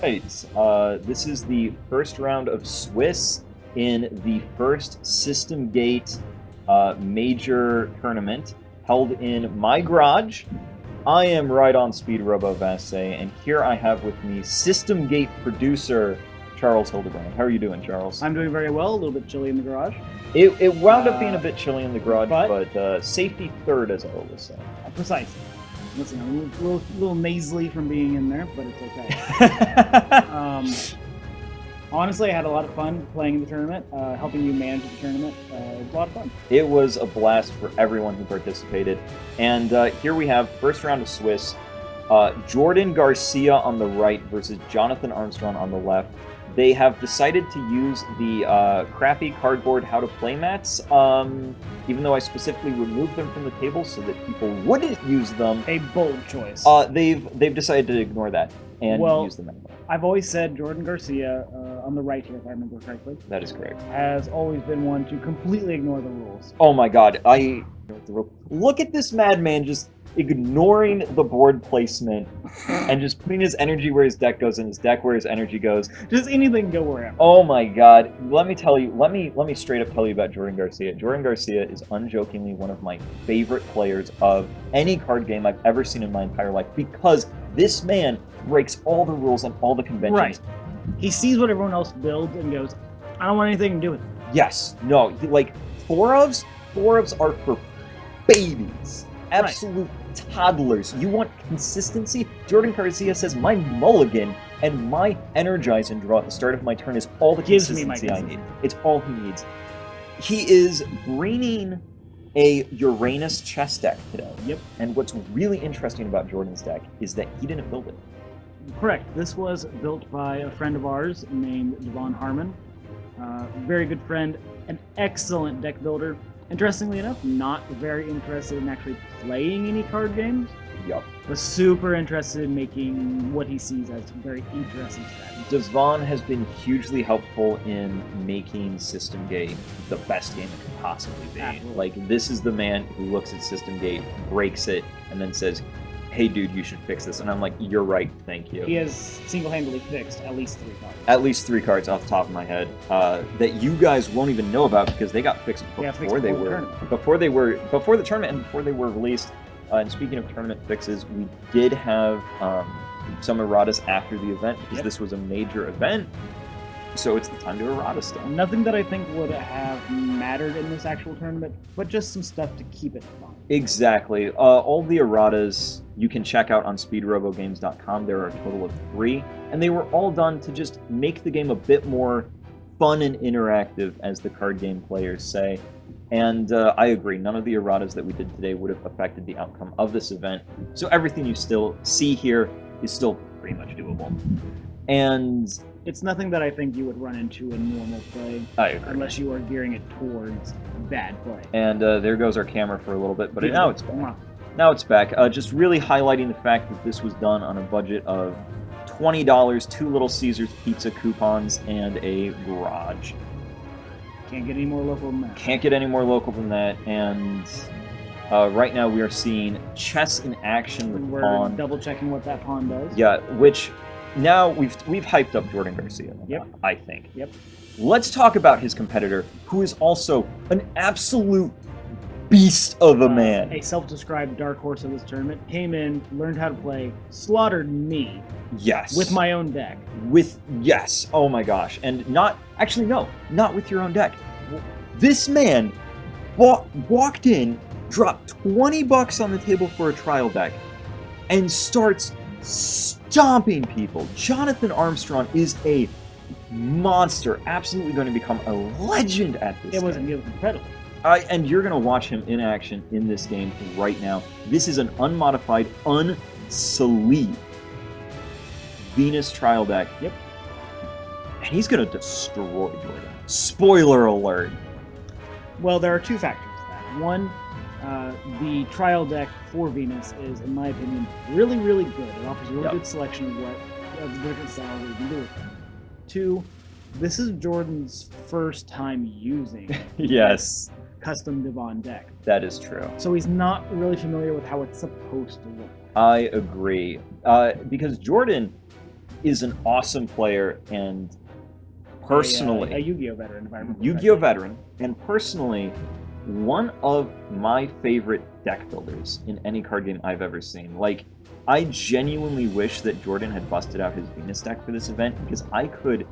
right. This is the first round of Swiss in the first System Gate major tournament held in my garage. I am right on Speedrobo Games, and here I have with me System Gate producer Charles Hildebrand. How are you doing, Charles? I'm doing very well. A little bit chilly in the garage. It wound up being a bit chilly in the garage, but safety third, as I always say. Precisely. Listen, I'm a little nasally from being in there, but it's okay. Honestly, I had a lot of fun playing in the tournament, helping you manage the tournament. It was a lot of fun. It was a blast for everyone who participated. And here we have first round of Swiss. Jordan Garcia on the right versus Jonathan Armstrong on the left. They have decided to use the crappy cardboard how to play mats, even though I specifically removed them from the table so that people wouldn't use them. A bold choice. They've decided to ignore that and use them anyway. I've always said Jordan Garcia, on the right here, if I remember correctly. That is correct. Has always been one to completely ignore the rules. Oh my god, look at this madman just ignoring the board placement and just putting his energy where his deck goes and his deck where his energy goes. Just anything go wherever. Oh my god. Let me tell you, let me straight up tell you about Jordan Garcia. Jordan Garcia is unjokingly one of my favorite players of any card game I've ever seen in my entire life because this man breaks all the rules and all the conventions. Right. He sees what everyone else builds and goes, I don't want anything to do with it. Yes. No, like four ofs are for babies. Absolute toddlers. You want consistency? Jordan Garcia says my mulligan and my energize and draw at the start of my turn is all the consistency I need. It's all he needs. He is greening a Uranus chess deck today. Yep. And what's really interesting about Jordan's deck is that he didn't build it. Correct. This was built by a friend of ours named Devon Harmon. Very good friend, an excellent deck builder. Interestingly enough, not very interested in actually playing any card games. Yup. But super interested in making what he sees as very interesting strategies. Devon has been hugely helpful in making System Gate the best game it could possibly be. Absolutely. Like, this is the man who looks at System Gate, breaks it, and then says, hey dude, you should fix this. And I'm like, you're right, thank you. He has single-handedly fixed at least 3 cards. At least 3 cards off the top of my head that you guys won't even know about because they got fixed before the tournament and before they were released. And speaking of tournament fixes, we did have some erratas after the event because this was a major event. So it's the time to errata stuff. Nothing that I think would have mattered in this actual tournament, but just some stuff to keep it fun. Exactly. All the erratas you can check out on speedrobogames.com. There are a total of 3, and they were all done to just make the game a bit more fun and interactive, as the card game players say. And I agree, none of the erratas that we did today would have affected the outcome of this event. So everything you still see here is still pretty much doable. And it's nothing that I think you would run into in normal play. I agree. Unless you are gearing it towards bad play. And there goes our camera for a little bit, but now it's back. Now it's back. Just really highlighting the fact that this was done on a budget of $20, 2 Little Caesars pizza coupons, and a garage. Can't get any more local than that. Can't get any more local than that. And right now we are seeing chess in action with pawn. We're double checking what that pawn does. Yeah, which now we've hyped up Jordan Garcia. Yep. I think. Yep. Let's talk about his competitor, who is also an absolute beast of a man. A self-described dark horse of this tournament. Came in, learned how to play, slaughtered me. Yes. With my own deck. Yes. Oh my gosh. And not with your own deck. This man walked in, dropped $20 on the table for a trial deck, and starts stomping people. Jonathan Armstrong is a monster, absolutely going to become a legend at this. It was incredible. And you're going to watch him in action in this game right now. This is an unmodified, unsleeved Venus trial deck. Yep. And he's going to destroy Jordan. Spoiler alert. Well, there are 2 factors to that. One, the trial deck for Venus is, in my opinion, really, really good. It offers a really good selection of the different styles that you can do with it. 2, this is Jordan's first time using yes. custom Devon deck. That is true. So he's not really familiar with how it's supposed to look. I agree. Because Jordan Yes. is an awesome player, and personally, a Yu-Gi-Oh veteran, if I remember. Yu-Gi-Oh veteran, and personally, one of my favorite deck builders in any card game I've ever seen. Like, I genuinely wish that Jordan had busted out his Venus deck for this event, because I could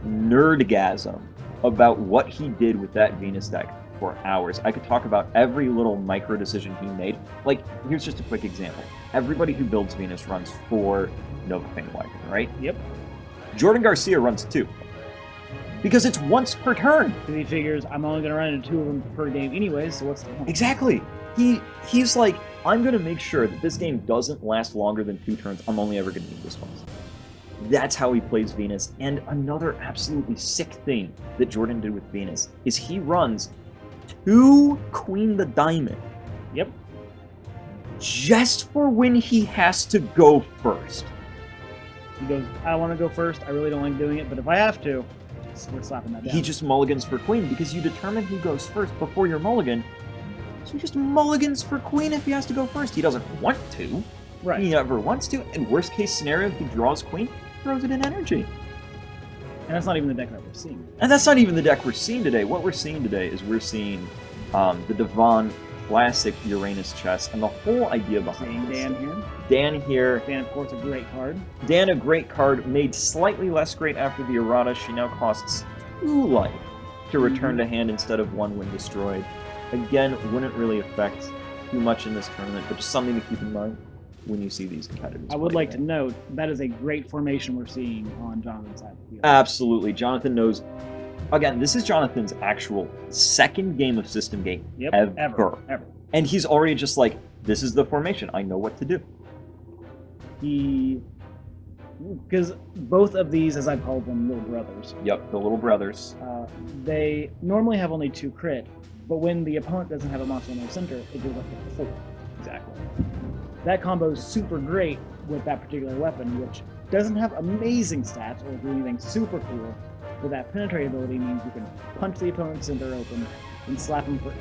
nerdgasm about what he did with that Venus deck for hours. I could talk about every little micro decision he made. Like, here's just a quick example. Everybody who builds Venus runs 4 Nova Fang Wyvern, right? Yep. Jordan Garcia runs 2. Because it's once per turn. Because he figures I'm only going to run into 2 of them per game anyways, so what's the point? Exactly. He's like, I'm going to make sure that this game doesn't last longer than 2 turns. I'm only ever going to need this once. That's how he plays Venus. And another absolutely sick thing that Jordan did with Venus is he runs 2 Queen the Diamond. Yep. Just for when he has to go first. He goes, I want to go first. I really don't like doing it, but if I have to, we're slapping that down. He just mulligans for Queen because you determine who goes first before your mulligan. So he just mulligans for Queen if he has to go first. He doesn't want to. Right. He never wants to. In worst case scenario, he draws Queen, throws it in energy. And that's not even the deck that we're seeing. And that's not even the deck we're seeing today. What we're seeing today is we're seeing the Devon classic Uranus chess, and the whole idea behind this. Dan here. Dan here. Dan, of course, a great card. Dan, a great card, made slightly less great after the errata. She now costs 2 life to return to hand instead of 1 when destroyed. Again, wouldn't really affect too much in this tournament, but just something to keep in mind when you see these competitors. I would like to note that is a great formation we're seeing on Jonathan's side of the field. Absolutely. Jonathan knows. Again, this is Jonathan's actual 2nd game of System Gate ever. And he's already just like, this is the formation. I know what to do. Because both of these, as I call them, little brothers. Yep, the little brothers. They normally have only 2 crit, but when the opponent doesn't have a monster in their center, it goes up to 4. Exactly. That combo is super great with that particular weapon, which doesn't have amazing stats or do anything super cool, but that penetrate ability means you can punch the opponent's center open and slap him for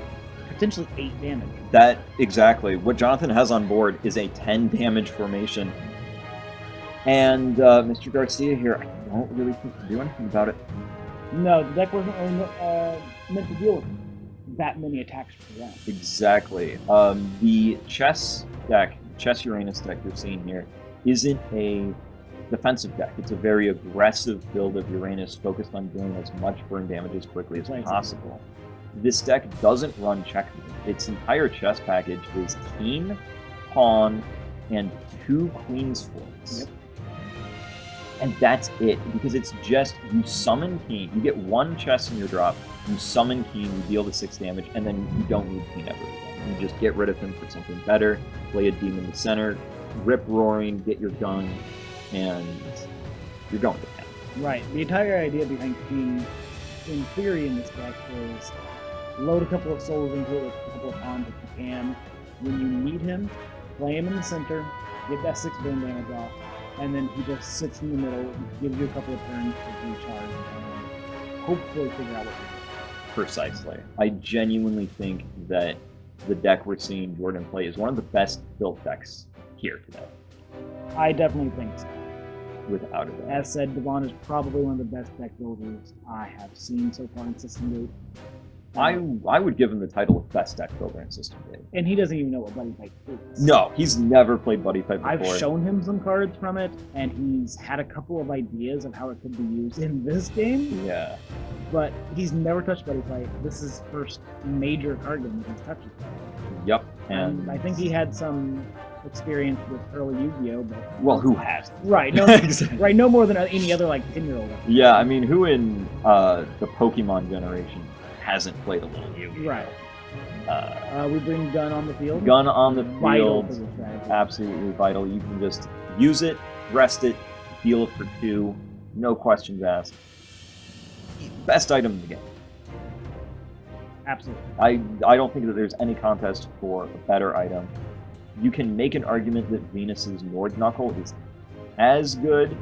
potentially 8 damage. That, exactly. What Jonathan has on board is a 10 damage formation. And Mr. Garcia here, I don't really think to do anything about it. No, the deck wasn't really meant to deal with that many attacks for that. Exactly. The chess deck, chess Uranus deck you're seeing here, isn't a defensive deck. It's a very aggressive build of Uranus focused on doing as much burn damage as quickly as possible. This deck doesn't run checkmate. Its entire chess package is King, Pawn, and 2 Queen's Forts. Yep. And that's it, because it's just, you summon King, you get 1 chess in your drop, you summon King, you deal the 6 damage, and then you don't need King ever again. You just get rid of him for something better, play a Demon in the center, rip Roaring, get your gun, and you're going to town. Right. The entire idea behind King, in theory, in this deck is load a couple of souls into it with a couple of pawns if you can. When you need him, play him in the center, get that 6 burn damage off, and then he just sits in the middle, gives you a couple of turns to recharge, and hopefully figure out what to do. Precisely. I genuinely think that the deck we're seeing Jordan play is one of the best built decks here today. I definitely think so. Without a doubt. As said, Devon is probably one of the best deck builders I have seen so far in System Gate. I would give him the title of best deck builder in System Gate. And he doesn't even know what Buddy Fight is. No, he's never played Buddy Fight before. I've shown him some cards from it, and he's had a couple of ideas of how it could be used in this game. Yeah. But he's never touched Buddy Fight. This is his first major card game that he's touched. Yep. And I think he had some experience with early Yu-Gi-Oh, but well, who has? Right, no, Exactly. right, no more than any other like 10-year-old. Yeah, I mean, who in the Pokemon generation hasn't played a little Yu-Gi-Oh? Right. We bring Gun on the field. Gun on the Vital field, for the strategy. absolutely vital. You can just use it, rest it, deal it for 2, no questions asked. Best item in the game. Absolutely. I don't think that there's any contest for a better item. You can make an argument that Venus's Nord Knuckle is as good.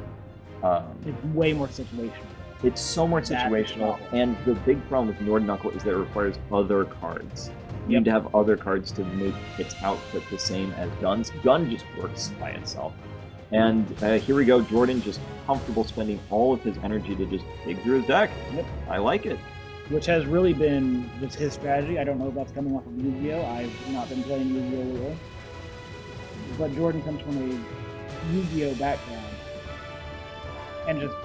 It's way more situational. It's so more situational, and the big problem with Nord Knuckle is that it requires other cards. You need to have other cards to make its output the same as Gun's. Gun just works by itself. And here we go, Jordan just comfortable spending all of his energy to just dig through his deck. Yep. I like it. Which has really been just his strategy. I don't know if that's coming off of Yu-Gi-Oh! I've not been playing Yu-Gi-Oh! Lately. But Jordan comes from a Yu-Gi-Oh! Background and just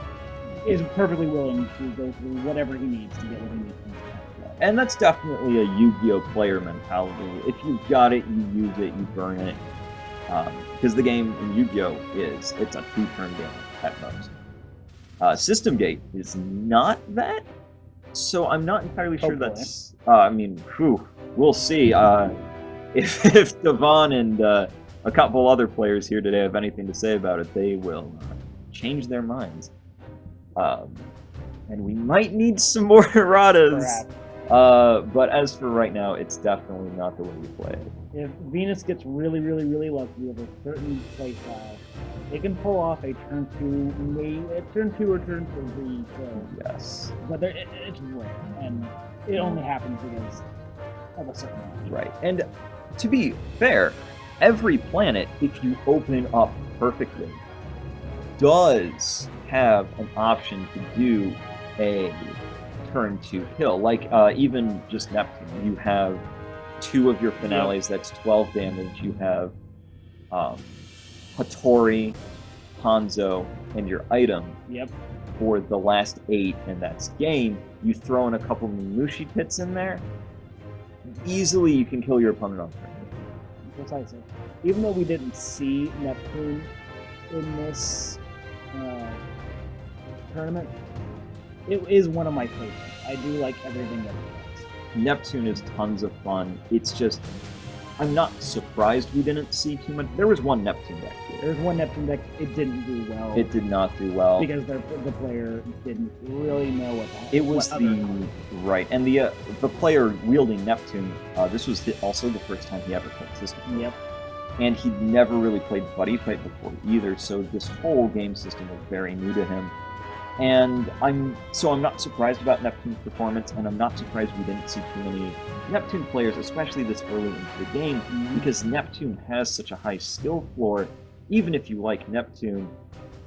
is perfectly willing to go through whatever he needs to get what he needs from his deck. And that's definitely a Yu-Gi-Oh! Player mentality. If you've got it, you use it, you burn it. Because the game in Yu-Gi-Oh! It's a 2-turn game at most. System Gate is not that, so I'm not entirely sure that's... I mean, we'll see. If Devon and a couple other players here today have anything to say about it, they will change their minds. And we might need some more erratas. But as for right now, it's definitely not the way you play it. If Venus gets really, really, really lucky with a certain play style, they can pull off a turn 2 or turn 3 kill. Yes. But it's rare, and it only happens because of a certain amount. Right. And to be fair, every planet, if you open up perfectly, does have an option to do a turn 2 kill. Like, even just Neptune, you have 2 of your finales, that's 12 damage. You have Hattori, Hanzo, and your item. Yep. For the last 8, and that's game. You throw in a couple Mimushi pits in there, easily you can kill your opponent on turn. Precisely. Even though we didn't see Neptune in this tournament, it is one of my favorites. I do like everything that it does. Neptune is tons of fun. It's just, I'm not surprised we didn't see too much. There was one Neptune deck here. There was one Neptune deck, it didn't do well. It did not do well. Because the player didn't really know what to have. It was right, and the player wielding Neptune, this was also the first time he ever played system. Yep. And he'd never really played Buddy Fight before either, so this whole game system was very new to him. And I'm not surprised about Neptune's performance, and I'm not surprised we didn't see too many Neptune players, especially this early into the game, because Neptune has such a high skill floor. Even if you like Neptune,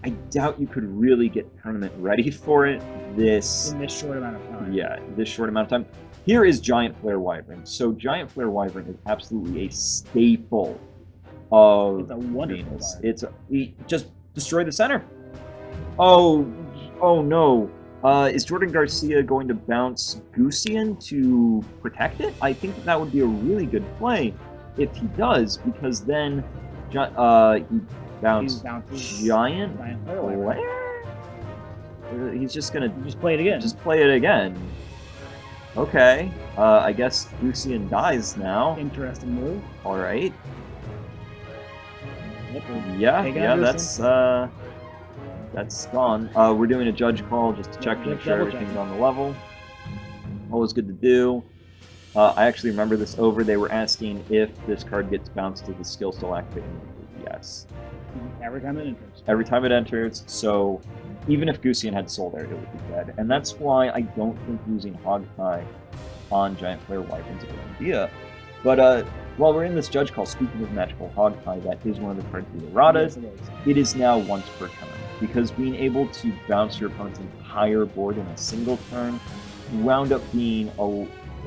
I doubt you could really get tournament ready for it in this short amount of time. Yeah, this short amount of time. Here is Giant Flare Wyvern. So Giant Flare Wyvern is absolutely a staple of It's a wonderful Venus. card. Just destroy the center. Oh no. Is Jordan Garcia going to bounce Gusian to protect it? I think that would be a really good play if he does, because then he bounced Giant Flare? He's just gonna just play it again. Just play it again. Okay. I guess Gusian dies now. Interesting move. Alright. Yep, Yeah, that's gone. We're doing a judge call just to check to make sure everything's on the level. Always good to do. I actually remember this over. They were asking if this card gets bounced to the skill still activated. Yes. Every time it enters. Every time it enters. So even if Gusian had Soul there, it would be dead. And that's why I don't think using Hogtie on Giant Flare Wyvern's a good idea. But while we're in this judge call, speaking of Magical Hogtie, that is one of the cards of the erratas. Yes, it is now once per turn, because being able to bounce your opponent's entire board in a single turn wound up being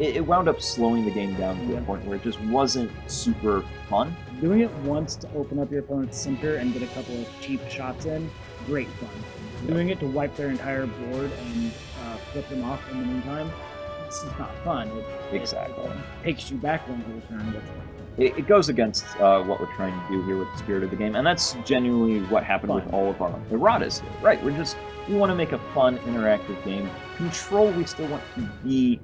it wound up slowing the game down to a point where it just wasn't super fun. Doing it once to open up your opponent's center and get a couple of cheap shots in, great fun. Doing it to wipe their entire board and flip them off in the meantime, it's just not fun. Exactly. It takes you back one whole turn. It goes against what we're trying to do here with the spirit of the game, and that's genuinely what happened with all of our erratas here. Right, we want to make a fun, interactive game. Control, we still want to be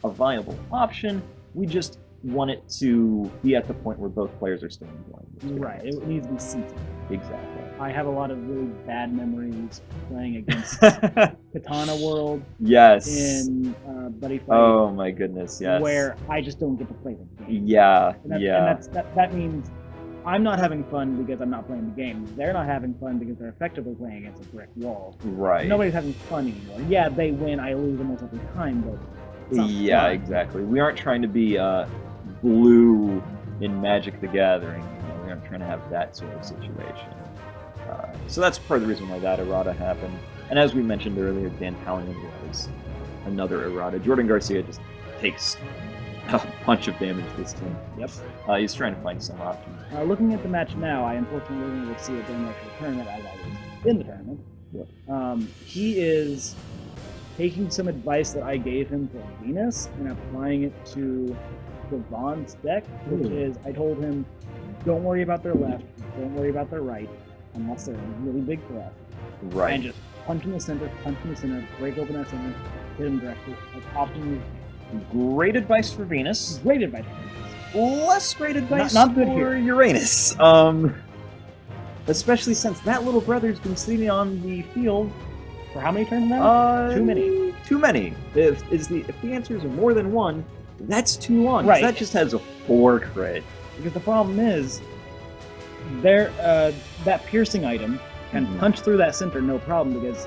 a viable option. We just want it to be at the point where both players are still enjoying it. Right, it needs to be seated. Exactly. I have a lot of really bad memories playing against Katana World. Yes. In Buddy Fight. Oh my goodness, yes. Where I just don't get to play the game. Yeah, and that means I'm not having fun because I'm not playing the game. They're not having fun because they're effectively playing against a brick wall. Right. Nobody's having fun anymore. Yeah, they win, I lose almost every time, but it's not fun. Exactly. We aren't trying to be blue in Magic the Gathering. We aren't trying to have that sort of situation. So that's part of the reason why that errata happened. And as we mentioned earlier, Dantalion was another errata. Jordan Garcia just takes a bunch of damage this turn. Yep. He's trying to find some option. Looking at the match now, I unfortunately wasn't able to see it during the actual tournament as I was in the tournament. Yep. He is taking some advice that I gave him for Venus and applying it to Devon's deck, which is I told him, don't worry about their left, don't worry about their right, unless they're a really big threat. Right. And just punch in the center, break open that center, hit him directly, as often as you can. Great advice for Venus. Great advice for Venus. Less great advice Not good for here. Uranus. Especially since that little brother's been sleeping on the field. For how many turns now? Too many. Too many. If the answers are more than one, that's too long. Right. That just has a 4 crit. Because the problem is, that piercing item can punch through that center no problem because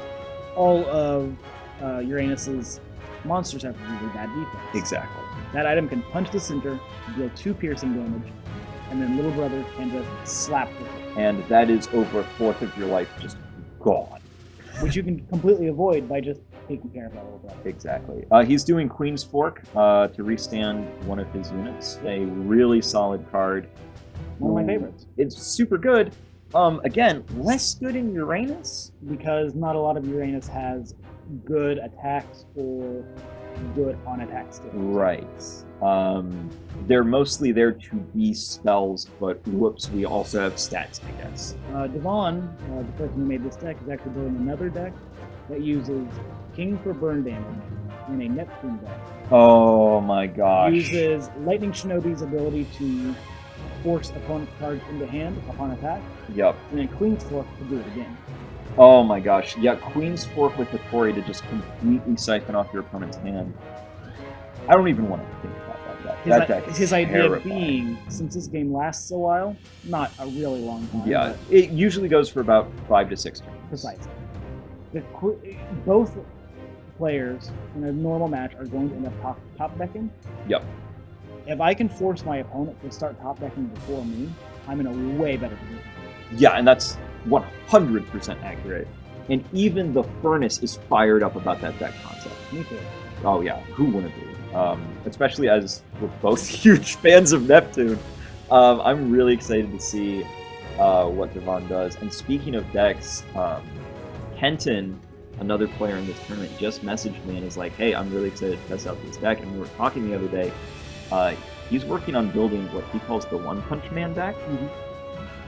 all of Uranus's monsters have really bad defense. Exactly. That item can punch the center, deal 2 piercing damage, and then little brother can just slap with it. And that is over a fourth of your life just gone. Which you can completely avoid by just taking care of that little brother. Exactly. He's doing Queen's Fork to restand one of his units. A really solid card. One of my favorites. It's super good. Again, less good in Uranus. Because not a lot of Uranus has good attacks or good on-attack skills. Right. They're mostly there to be spells, but whoops, we also have stats, I guess. Devon, the person who made this deck, is actually building another deck that uses King for burn damage in a Neptune deck. Oh my gosh. Uses Lightning Shinobi's ability to force opponent cards into hand upon attack, Yep. and then Queen's Fork to do it again. Oh my gosh. Yeah, Queen's Fork with Hattori to just completely siphon off your opponent's hand. I don't even want to think about that. That deck is His idea terrifying. being, since this game lasts a while, not a really long time. Yeah, it usually goes for about 5 to 6 turns. Precisely. Both players in a normal match are going to end up top decking. Yep. If I can force my opponent to start top decking before me, I'm in a way better position. Yeah, and that's 100% accurate. And even the Furnace is fired up about that deck concept. Me too. Oh yeah, who wouldn't be? Especially as we're both huge fans of Neptune. I'm really excited to see what Devon does. And speaking of decks, Kenton, another player in this tournament, just messaged me and is like, hey, I'm really excited to test out this deck. And we were talking the other day. He's working on building what he calls the One Punch Man deck. Mm-hmm.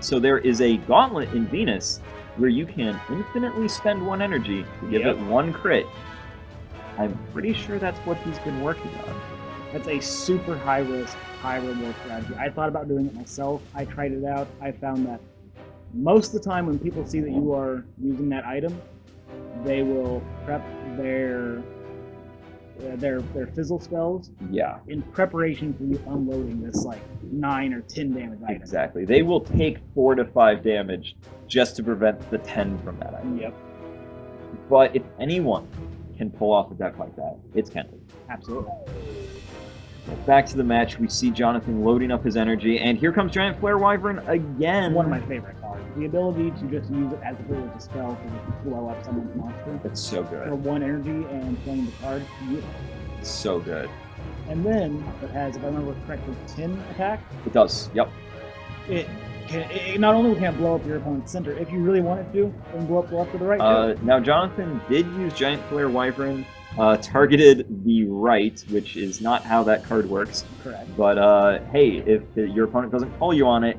So there is a gauntlet in Venus where you can infinitely spend 1 energy to give it 1 crit. I'm pretty sure that's what he's been working on. That's a super high risk, high reward strategy. I thought about doing it myself. I tried it out. I found that most of the time when people see that you are using that item, they will prep their fizzle spells in preparation for you unloading this like 9 or 10 damage item. Exactly. They will take 4 to 5 damage just to prevent the 10 from that item. Yep. But if anyone can pull off a deck like that, it's Kenton. Absolutely. Back to the match, we see Jonathan loading up his energy, and here comes Giant Flare Wyvern again. One of my favorite cards. The ability to just use it as if it was a spell to just blow up someone's monster. That's so For good. 1 energy and playing the card. It's so good. And then it has, if I remember correctly, 10 attack. It does. Yep. It not only can it blow up your opponent's center, if you really want it to, it can blow up the left or the right too. Now, Jonathan did use Giant Flare Wyvern, targeted the right, which is not how that card works. Correct. But hey, if your opponent doesn't call you on it,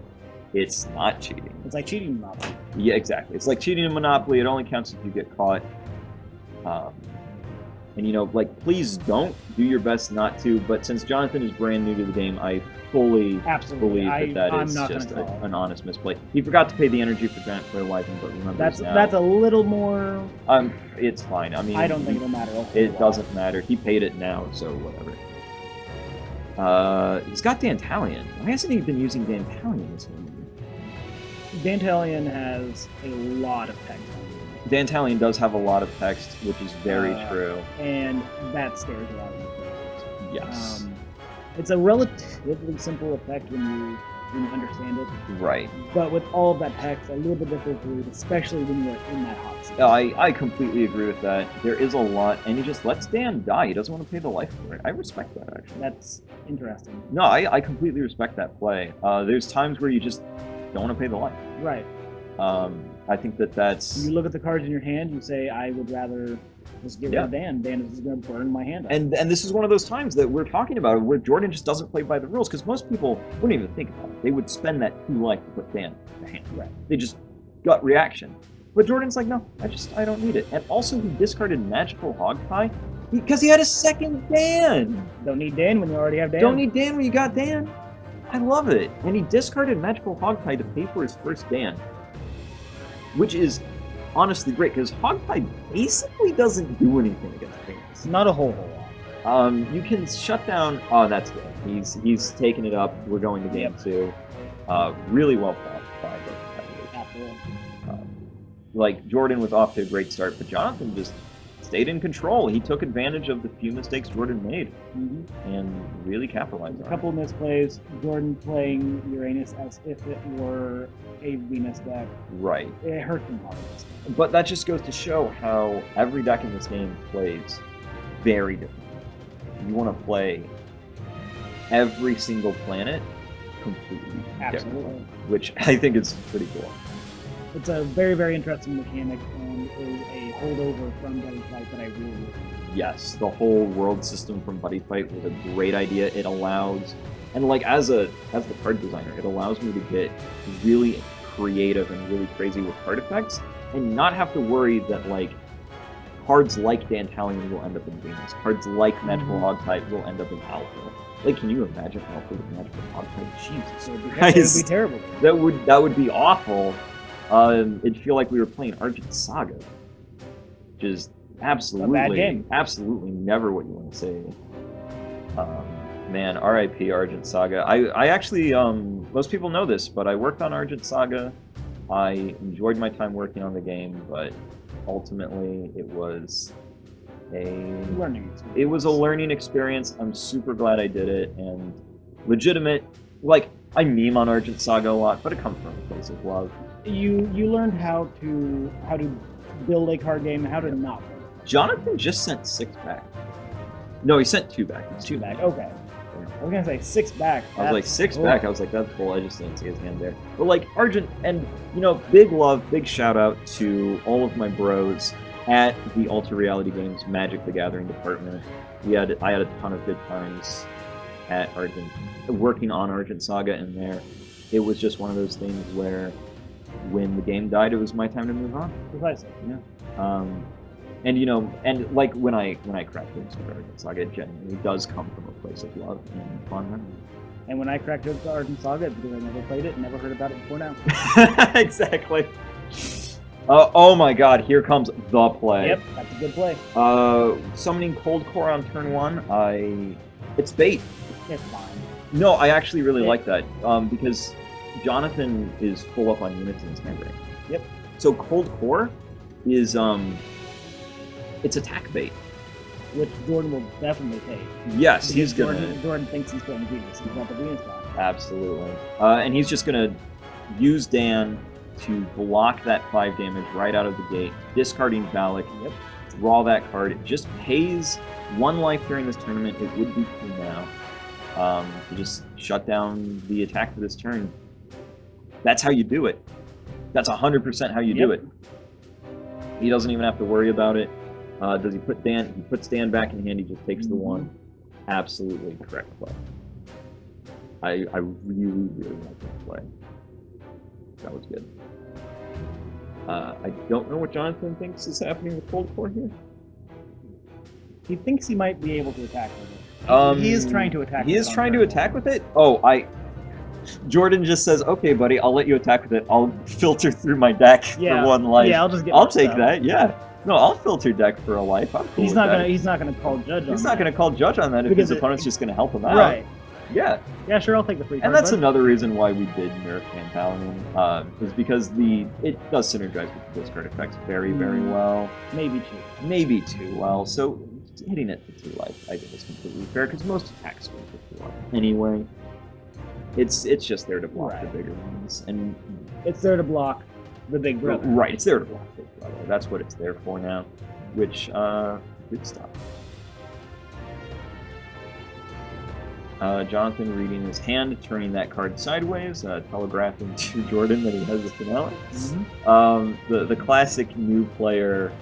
it's not cheating. It's like cheating Monopoly. Yeah, exactly. It's like cheating in Monopoly. It only counts if you get caught. And please don't do your best not to. But since Jonathan is brand new to the game, I fully Absolutely. believe that I'm is not just gonna call it. an honest misplay. He forgot to pay the energy for Giant Flare Wyvern, but remember That's now. a little more. It's fine. I mean, I don't think it'll matter. a whole It lot. doesn't matter. He paid it now, so whatever. He's got Dantalion. Why hasn't he been using Dantalion this one? Dantalion has a lot of text on it. Dantalion does have a lot of text, which is very true. And that scares a lot of people. Yes. It's a relatively simple effect when you when you understand it. Right. But with all of that text, a little bit difficult to read, especially when you're in that hot seat. I completely agree with that. There is a lot, and he just lets Dan die. He doesn't want to pay the life for it. I respect that, actually. That's interesting. No, I completely respect that play. There's times where you just don't want to pay the life. Right. I think that's... You look at the cards in your hand, you say, I would rather just get rid of Dan. Dan is just going to burn my hand out. And this is one of those times that we're talking about where Jordan just doesn't play by the rules, because most people wouldn't even think about it. They would spend that 2 life to put Dan in the hand. Right. They just gut reaction. But Jordan's like, no, I don't need it. And also he discarded Magical Hog Pie because he had a second Dan. Don't need Dan when you already have Dan. Don't need Dan when you got Dan. I love it. And he discarded Magical Hog Pie to pay for his first Dan, which is honestly great, because Hog Pie basically doesn't do anything against things. Not a whole lot. You can shut down... Oh, that's good. He's taking it up. We're going to game 2. Really well fought by both competitors. Absolutely. Like, Jordan was off to a great start, but Jonathan just stayed in control. He took advantage of the few mistakes Jordan made and really capitalized on it. A couple of misplays. Jordan playing Uranus as if it were a Venus deck. Right. It hurt him hard. But that just goes to show how every deck in this game plays very differently. You want to play every single planet completely differently, which I think is pretty cool. It's a very, very interesting mechanic, and is a holdover from Buddy Fight that I really like. Yes, the whole world system from Buddy Fight was a great idea. It allows, and like as the card designer, it allows me to get really creative and really crazy with card effects, and not have to worry that like cards like Dantalion will end up in Venus, cards like Magical Hog Pie will end up in Alpha. Like, can you imagine Alpha with Magical Hog Pie? Jesus, it would be terrible. That would be awful. It'd feel like we were playing Argent Saga, which is absolutely a bad game. Absolutely never what you want to say. Man, R.I.P. Argent Saga. I actually, most people know this, but I worked on Argent Saga. I enjoyed my time working on the game, but ultimately it was a learning experience. I'm super glad I did it, and legitimate. Like, I meme on Argent Saga a lot, but it comes from a place of love. You learned how to build a card game, how to not build. Jonathan just sent 6 back. No, he sent 2 back. It's 2 back. Okay. I was gonna say 6 back. I was like 6 back. I was like, that's cool. I just didn't see his hand there. But like Argent, and big love, big shout out to all of my bros at the Ultra Reality Games Magic the Gathering department. I had a ton of good times at Argent, working on Argent Saga in there. It was just one of those things where when the game died, it was my time to move on. Precisely. Yeah. And like when I cracked jokes with Argent Saga, it genuinely does come from a place of love and fun memory. And when I cracked jokes with Argent Saga, it's because I never played it and never heard about it before now. Exactly. Oh my god, here comes the play. Yep, that's a good play. Summoning Cold Core on turn 1, it's bait. It's fine. No, I actually really like that, because Jonathan is full up on units in his hand range. Yep. So Cold Core is it's attack bait, which Jordan will definitely take. Yes, because Jordan thinks he's playing Venus. He's got the Venus back. Absolutely. And he's just gonna use Dan to block that 5 damage right out of the gate, discarding Valak. Yep. Draw that card. It just pays 1 life during this tournament. It would be 2 now. To just shut down the attack for this turn. That's how you do it. That's 100% how you do it. He doesn't even have to worry about it. Does he put Dan? He puts Dan back in hand. He just takes the 1. Absolutely correct play. I really, really like that play. That was good. I don't know what Jonathan thinks is happening with Cold Core here. He thinks he might be able to attack with it. He is trying to attack. He is trying to attack with it. Jordan just says, "Okay, buddy, I'll let you attack with it. I'll filter through my deck for 1 life. Yeah, I'll take that. Yeah, no, I'll filter deck for a life. I'm cool He's not gonna call judge. He's not gonna call judge on that if his opponent's just gonna help him out. Right. Yeah. Yeah, sure. I'll take the free card. And that's another reason why we did nerf Dantalion, is because it does synergize with the discard effects very, very well. Maybe too well. So hitting it for 2 life, I think, is completely fair because most attacks go for 2 life anyway. It's just there to block the bigger ones, and it's there to block the big brother. Right, it's there to block Big Brother. That's what it's there for now, which, good stuff. Jonathan reading his hand, turning that card sideways, telegraphing to Jordan that he has the finale. Mm-hmm. The classic new player,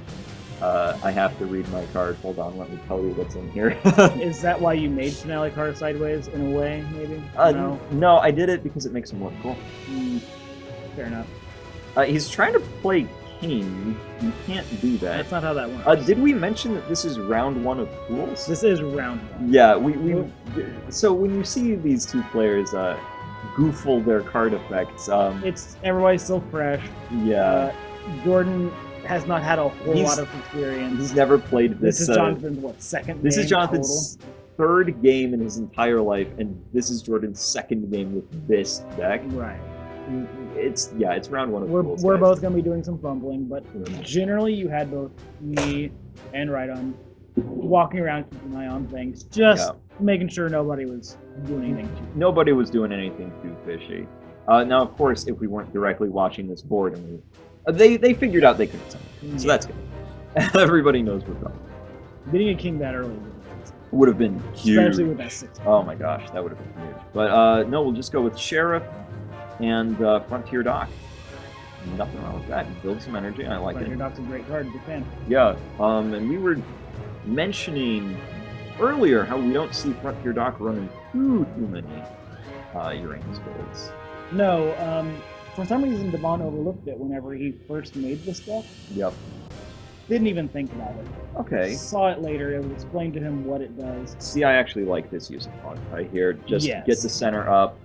I have to read my card. Hold on, let me tell you what's in here. Is that why you made finale card sideways, in a way, maybe? No, I did it because it makes him look cool. Fair enough. He's trying to play King. You can't do that. That's not how that works. Did we mention that this is round 1 of pools? This is round 1. Yeah, so when you see these two players goofle their card effects, it's everybody's still fresh. Yeah. Jordan has not had a whole lot of experience. He's never played this. This is Jonathan's second? This game is Jonathan's total? third game in his entire life, and this is Jordan's second game with this deck. Right. It's round 1 of pools. We're both going to be doing some fumbling, but generally you had both me and Rydon walking around keeping an eye on things, just making sure nobody was doing anything too fishy. Nobody was doing anything too fishy. Now, of course, if we weren't directly watching this board, and they figured out they couldn't send it, so that's good. Everybody knows what's up. Getting a king that early would have been huge. Especially with that 6. Oh my gosh, that would have been huge. But no, we'll just go with Sheriff and Frontier Dock. Nothing wrong with that. Build some energy. I like it. Frontier Dock's a great card. Big fan. Yeah. And we were mentioning earlier how we don't see Frontier Dock running too many Uranus builds. No. For some reason, Devon overlooked it whenever he first made this deck. Yep. Didn't even think about it. Okay. Saw it later. It was explained to him what it does. See, I actually like this use of fun right here. Just get the center up,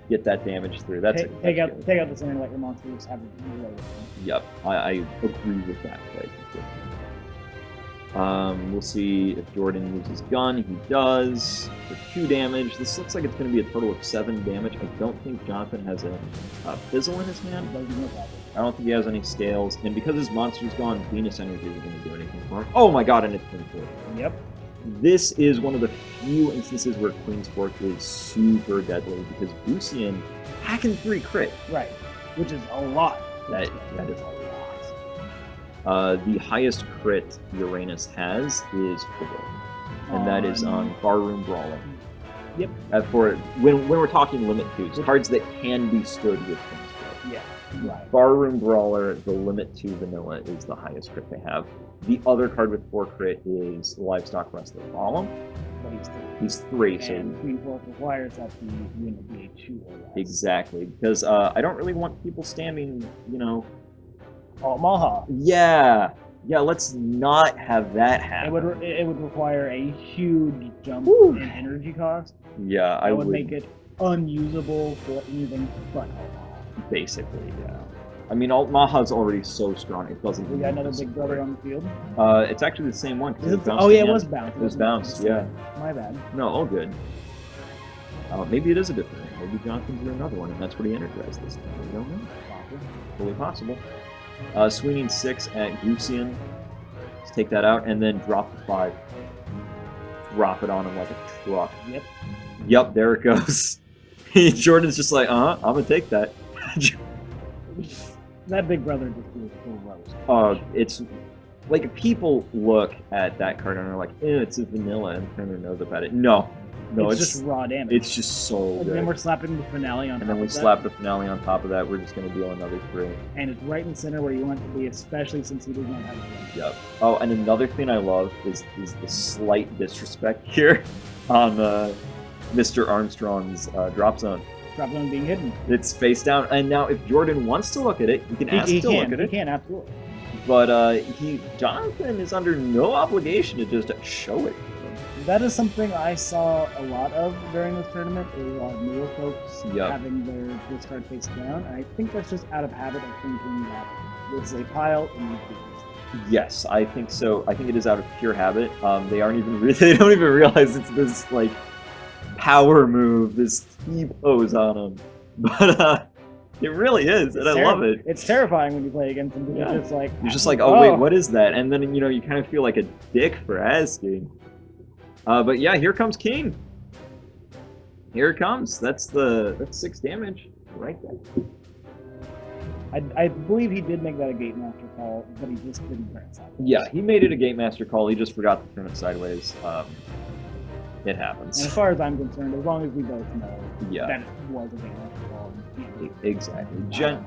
get that damage through. Take out the center, let your monsters have a way. Yep, I agree with that play completely. We'll see if Jordan moves his gun. He does for 2 damage. This looks like it's going to be a total of 7 damage. I don't think Jonathan has a fizzle in his hand. I don't think he has any scales. And because his monster's gone, Venus energy isn't going to do anything for him. Oh my god, and it's Queen's Fork. Yep. This is one of the few instances where Queen's Fork is super deadly because Lucian hacking 3 crit. Right. Which is a lot. That is a lot. The highest crit Uranus has is 4. And that is on Barroom Brawler. Yep. For when we're talking limit 2s, cards that can be stood with Queen's Fork. Yeah. Right. Barroom Brawler, the limit 2 vanilla, is the highest crit they have. The other card with 4 crit is Livestock Wrestler Golem. But he's 3, so Queen Fork requires that the unit be a 2 or less. Exactly, because I don't really want people spamming, Maha. Yeah, let's not have that happen. It would require a huge jump in energy cost. Yeah, I would make it unusable for anything but basically, yeah. I mean, Maha's already so strong, it doesn't... We got another big brother on the field? It's actually the same one. It was bounced. It was bounced, yeah. My bad. No, all good. Maybe it is a different one. Maybe Jonathan drew another one, and that's what he energized this time. We don't know. Fully possible. Swinging 6 at Lucian. Let's take that out, and then drop the 5. Drop it on him like a truck. Yep, there it goes. Jordan's just like, I'm gonna take that. That big brother just blew a full roast. It's like people look at that card and are like, it's a vanilla, and turn their nose up at it. No, it's just raw damage. It's just so good. And then we're slapping the finale on top of that. And then we slap the finale on top of that. We're just going to deal another 3. And it's right in the center where you want it to be, especially since he does not have a Yep. Oh, and another thing I love is the slight disrespect here on Mr. Armstrong's drop zone. Drop zone being hidden. It's face down. And now if Jordan wants to look at it, he can ask to look at it. He can, absolutely. But Jonathan is under no obligation to just show it. That is something I saw a lot of during this tournament. There were a lot of newer folks having their discard face down. And I think that's just out of habit of thinking that it's a pile and you do. Yes, I think so. I think it is out of pure habit. They don't even realize it's this like power move, this T-pose on them. But it really is, and I love it. It's terrifying when you play against them. You're just like, oh wait, what is that? And then you kind of feel like a dick for asking. But yeah, here comes King. Here it comes. That's 6 damage right there. I believe he did make that a Gate Master call, but he just didn't turn it sideways. Yeah, he made it a Gate Master call. He just forgot to turn it sideways. It happens. And as far as I'm concerned, as long as we both know Yeah. that it was a Gate Master call. Exactly.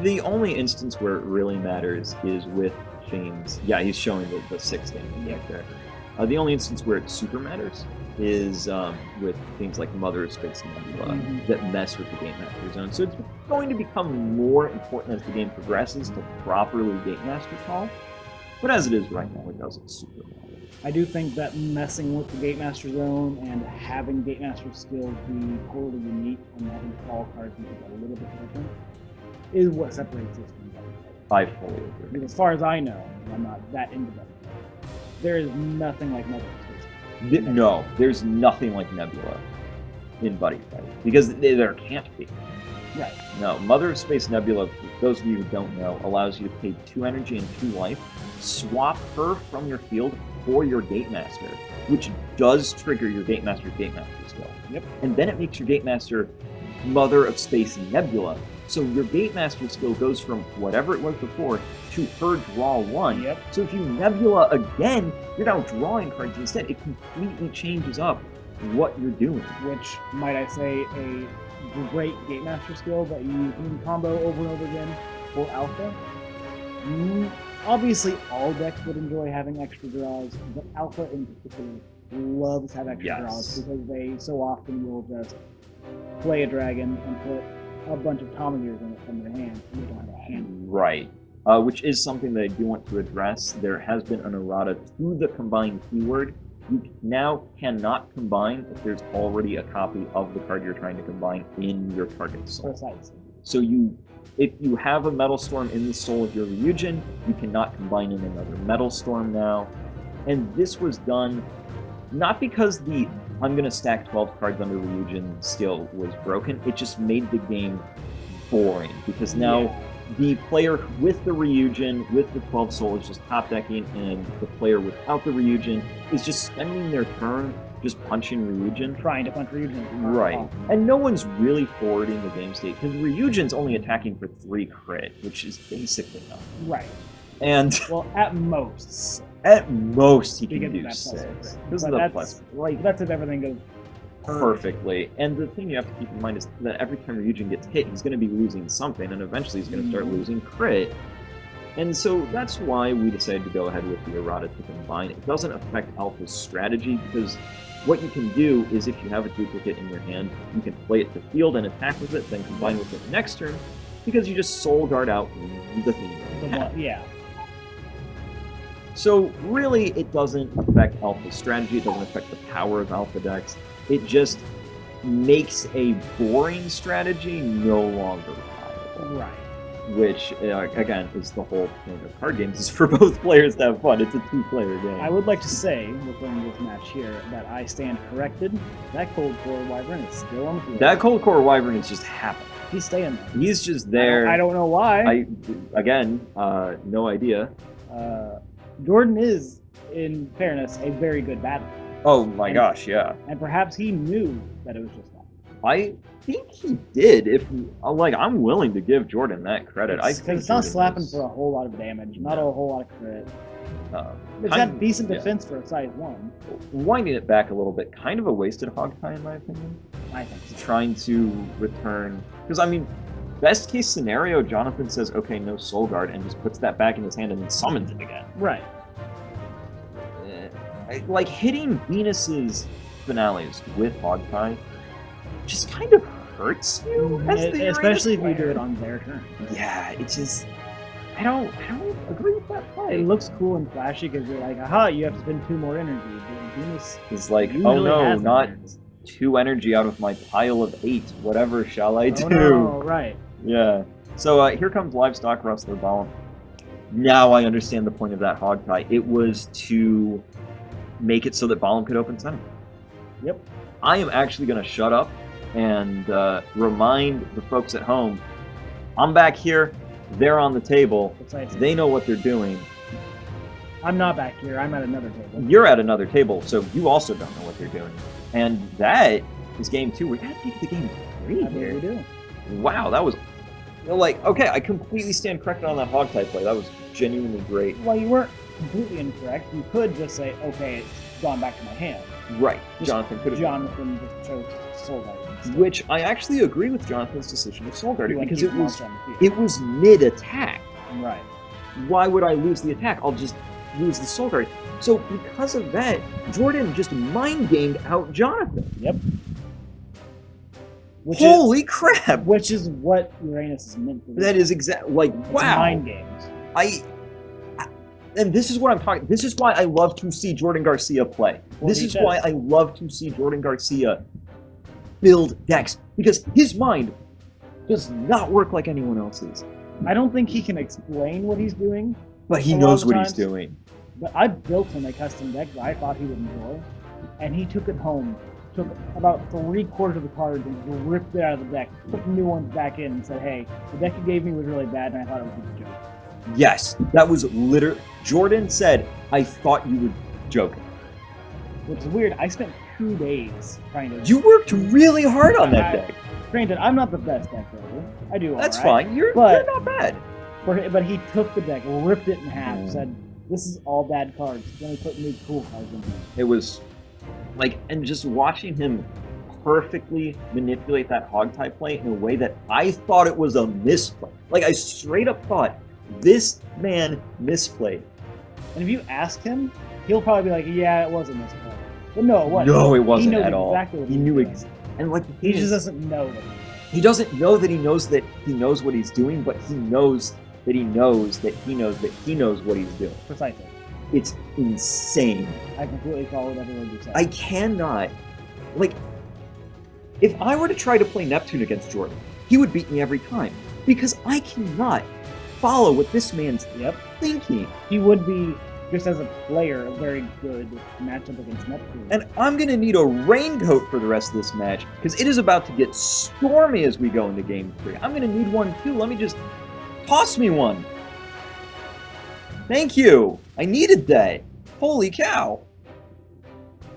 The only instance where it really matters is with Shane's. Yeah, he's showing the 6 damage right there. The only instance where it super matters is with things like Mother of Space Nebula that mess with the Game Master zone. So it's going to become more important as the game progresses to properly Game Master call. But as it is right now, it doesn't super matter. I do think that messing with the Gate Master zone and having Gate Master skills be totally unique and having all cards make it a little bit different is what separates this from Buddy I fully agree. Fighting. As far as I know, and I'm not that into Buddy Fighting, there is nothing like Mother of Space. No, there's nothing like Nebula in Buddy Fighting because there can't be. Right. No, Mother of Space Nebula, for those of you who don't know, allows you to pay 2 energy and 2 life, swap her from your field for your Gate Master, which does trigger your Gate Master skill. Yep. And then it makes your Gate Master Mother of Space Nebula. So your Gate Master skill goes from whatever it was before to her draw 1. Yep. So if you Nebula again, you're now drawing cards instead. It completely changes up what you're doing. Which, might I say, a great Gate Master skill that you can combo over and over again for Alpha. Obviously, all decks would enjoy having extra draws, but Alpha in particular loves to have extra draws because they so often will just play a dragon and put a bunch of Tommagers in it from their hand, and they don't have a hand. Right. Which is something that I do want to address. There has been an errata to the combine keyword. You now cannot combine if there's already a copy of the card you're trying to combine in your target soul. Precisely. So if you have a Metal Storm in the soul of your Ryujin, you cannot combine in another Metal Storm now. And this was done not because the I'm going to stack 12 cards under Ryujin skill was broken, it just made the game boring because now the player with the Ryujin, with the 12 soul, is just top decking, and the player without the Ryujin is just spending their turn just punching Ryujin. Trying to punch Ryujin. Right. And no one's really forwarding the game state because Ryujin's only attacking for 3 crit, which is basically nothing. Right. And well, at most. At most, he can do 6. Because that's if everything goes perfectly. And the thing you have to keep in mind is that every time Ryujin gets hit, he's going to be losing something, and eventually he's going to start losing crit. And so that's why we decided to go ahead with the errata to combine. It doesn't affect Alpha's strategy, because what you can do is if you have a duplicate in your hand, you can play it to field and attack with it, then combine with it next turn, because you just soul guard out the thing. Yeah. So really, it doesn't affect Alpha's strategy, it doesn't affect the power of Alpha decks. It just makes a boring strategy no longer viable. Right. Which, again, is the whole point of card games, is for both players to have fun. It's a 2-player game. I would like to say, within this match here, that I stand corrected. That Cold Core Wyvern is still on the field. That Cold Core Wyvern is just happening. He's staying there. He's just there. I don't know why. No idea. Jordan is, in fairness, a very good battler. Oh my gosh, yeah. And perhaps he knew that it was just that. I think he did. I'm willing to give Jordan that credit. Because it's not slapping for a whole lot of damage, not a whole lot of crit. It's got decent defense for a size 1. Winding it back a little bit, kind of a wasted hog tie in my opinion. I think so. Trying to return, because I mean, best case scenario, Jonathan says, okay, no soul guard, and just puts that back in his hand and then summons it again. Right. Like, hitting Venus's finales with Hogtie just kind of hurts you, especially if you do it on their turn. Yeah, it just... I don't agree with that play. It looks cool and flashy because you're like, aha, you have to spend 2 more energy. But Venus is like, oh no, not 2 energy out of my pile of 8. Whatever shall I do? No, right. Yeah. So here comes Livestock Rustler Balam. Now I understand the point of that hog tie. It was to make it so that Balam could open center. Yep. I am actually going to shut up and remind the folks at home, I'm back here, they're on the table, they know what they're doing. I'm not back here, I'm at another table. You're at another table, so you also don't know what they're doing. And that is game 2. We gotta take the game 3 I here. believe we do. Wow, that was like, okay, I completely stand corrected on that hog type play. That was genuinely great. Well, you weren't completely incorrect. You could just say, okay, it's gone back to my hand. Right, Just Jonathan could have. Jonathan just chose Soul Guard. Which I actually agree with Jonathan's decision of Soul Guard You wanna because keep it the was monster on the field. it was mid attack. Right. Why would I lose the attack? I'll just lose the Soul Guard. So because of that, Jordan just mind gamed out Jonathan. Yep. Holy crap! Which is what Uranus is meant to do. That is exactly like It's wow. mind games. And this is what I'm talking. This is why I love to see Jordan Garcia play. Well, This he is does. why I love to see Jordan Garcia build decks because his mind does not work like anyone else's. I don't think he can explain what he's doing, But he A lot knows of what times- he's doing. but I built him a custom deck that I thought he would enjoy, and he took it home, took about 3/4 of the cards and ripped it out of the deck, put new ones back in, and said, "Hey, the deck you gave me was really bad, and I thought it was a joke." Yes, that was literally. Jordan said, "I thought you were joking." Which is weird. I spent 2 days trying to. You worked really hard on that I- deck. Granted, I'm not the best deck builder. I do. That's all right. fine. You're But- not bad. But he took the deck, ripped it in half, Mm. said, "This is all bad cards." Then he put new cool cards in here. It was like, and just watching him perfectly manipulate that hog type play in a way that I thought it was a misplay. Like I straight up thought this man misplayed. And if you ask him, he'll probably be like, "Yeah, it was a misplay." But no, it wasn't. No, it He wasn't knows at all. exactly what He he's knew doing. and like He just doesn't know that. he doesn't know that he knows what he's doing, but he knows that he knows that he knows that he knows what he's doing. Precisely. It's insane. I completely followed every word you said. I cannot, like, if I were to try to play Neptune against Jordan, he would beat me every time because I cannot follow what this man's Yep. thinking. He would be, just as a player, a very good matchup against Neptune. And I'm going to need a raincoat for the rest of this match because it is about to get stormy as we go into Game 3. I'm going to need one too. Let me just toss me one. Thank you. I needed that. Holy cow.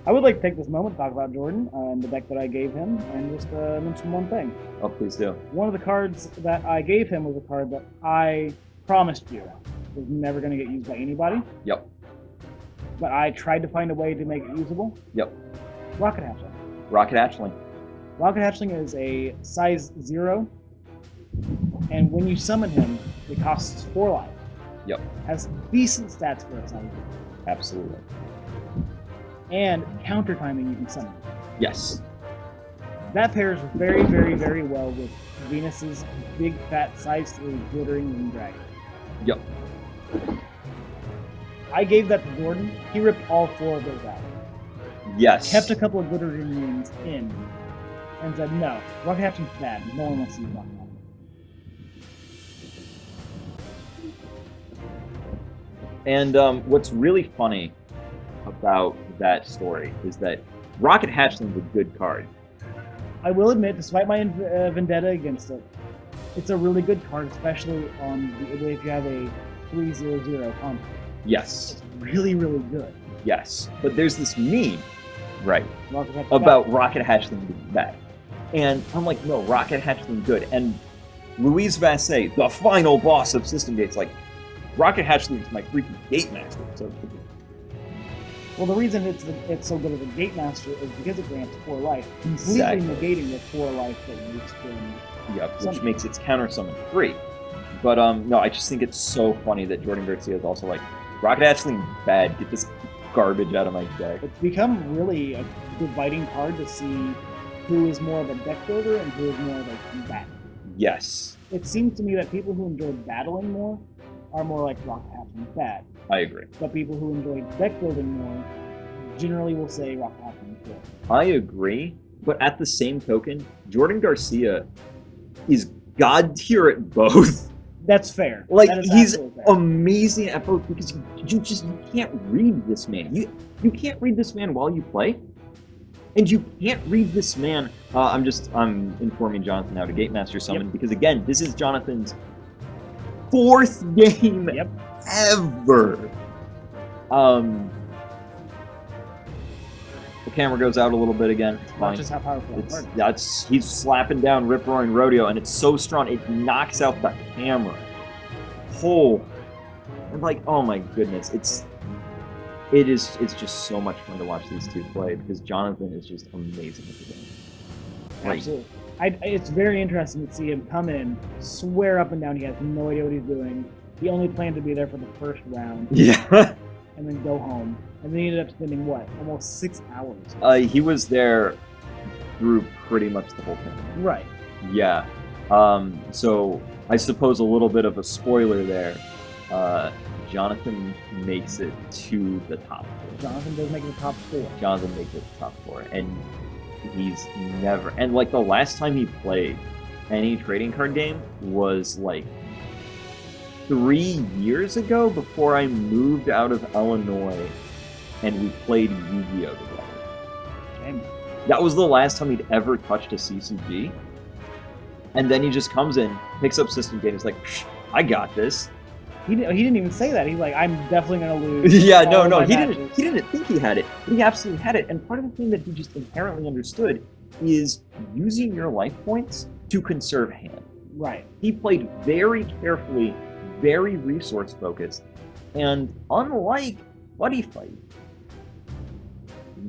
I would like to take this moment to talk about Jordan and the deck that I gave him, and just mention one thing. Oh, please do. One of the cards that I gave him was a card that I promised you was never going to get used by anybody, Yep. but I tried to find a way to make it usable. Yep. Rocket Hatchling. Rocket Hatchling. Rocket Hatchling is a size 0, and when you summon him, it costs 4 life. Yep. Has decent stats for a size 0. Absolutely. And counter timing you can summon. Yes. That pairs very, very, very well with Venus's big fat size 3 glittering winged dragon. Yep. I gave that to Jordan. He ripped all 4 of those out. Yes. Kept a couple of glittering wings in, and said, "No, Rocket Hatchling's bad. No one wants to use Rocket Hatchling." And what's really funny about that story is that Rocket Hatchling's a good card. I will admit, despite my vendetta against it, it's a really good card, especially on if you have a 3/0/0 combo. Yes. It's really, really good. Yes. But there's this meme, right, Rocket Hatchling about Rocket Hatchling being bad. And I'm like, no, Rocket Hatchling good. And Louise Vassay, the final boss of System Gate's like, Rocket Hatchling is my freaking gate master. So Well, the reason it's so good as a gate master is because it grants 4 life, completely Exactly. negating the 4 life that you spend. yep, which Summon. makes its counter summon free. But no, I just think it's so funny that Jordan Garcia is also like, Rocket Hatchling bad, get this garbage out of my deck. It's become really a dividing card to see who is more of a deck builder and who is more of a combatant. Yes, It seems to me that people who enjoy battling more are more like Rocket Hatchling bad, I agree. but people who enjoy deck building more generally will say Rocket Hatchling is good. I agree, but at the same token, Jordan Garcia is god tier at both. That's fair. Like That is he's absolutely fair. amazing at both because you can't read this man. You can't read this man while you play, and you can't read this man. I'm informing Jonathan how to gate master summon because again, this is Jonathan's 4th game Yep. ever. The camera goes out a little bit again. It's fine. Watch just how powerful that card is. He's slapping down Rip Roaring Rodeo, and it's so strong it knocks out the camera. And like, oh my goodness, it's just so much fun to watch these two play because Jonathan is just amazing at the game. Absolutely. It's very interesting to see him come in, swear up and down he has no idea what he's doing. He only planned to be there for the first round. Yeah. And then go home. And then he ended up spending, what, almost 6 hours? He was there through pretty much the whole thing. Right. Yeah. So I suppose a little bit of a spoiler there. Jonathan makes it to the top 4. Jonathan does make it the top 4. Jonathan makes it the top 4. And he's never... And, like, the last time he played any trading card game was, like, 3 years ago before I moved out of Illinois and we played Yu-Gi-Oh! Together. Damn. That was the last time he'd ever touched a CCG. And then he just comes in, picks up System Game, he's like, I got this. He didn't even say that. He's like, I'm definitely going to lose. Yeah, no, he didn't think he had it. But he absolutely had it. And part of the thing that he just inherently understood is using your life points to conserve hand. Right. He played very carefully, very resource focused, and unlike Buddy Fight,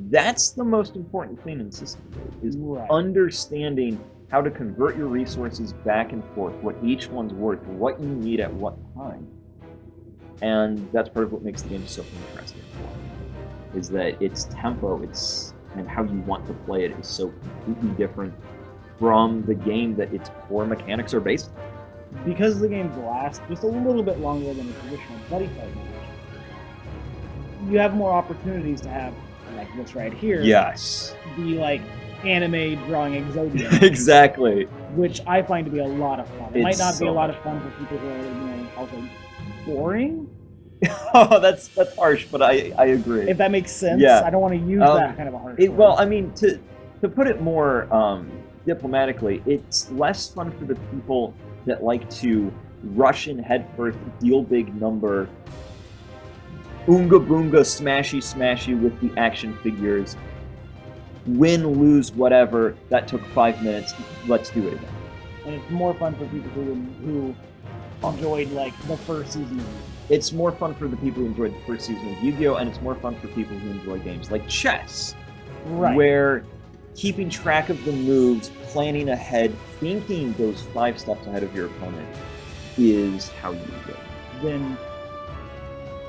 that's the most important thing in System Game, is understanding how to convert your resources back and forth, what each one's worth, what you need at what time. And that's part of what makes the game so interesting, is that its tempo, and how you want to play it is so completely different from the game that its core mechanics are based on. Because the games last just a little bit longer than a traditional Buddy Fight match, you have more opportunities to have, like this right here, yes, be like anime drawing Exodia. Exactly. Which I find to be a lot of fun. It might not be a lot of fun for people who are, also boring. Oh, that's harsh, but I agree. If that makes sense. Yeah. I don't want to use that kind of a harsh word. Well, I mean, to put it more diplomatically, it's less fun for the people that like to rush in headfirst, deal big number, oonga boonga, smashy with the action figures, win, lose, whatever, that took 5 minutes, let's do it again. And it's more fun for people who enjoyed, like, the first season of Yu-Gi-Oh! It's more fun for the people who enjoyed the first season of Yu-Gi-Oh! And it's more fun for people who enjoy games like chess. Right. Where keeping track of the moves, planning ahead, thinking those 5 steps ahead of your opponent is how you go. Then,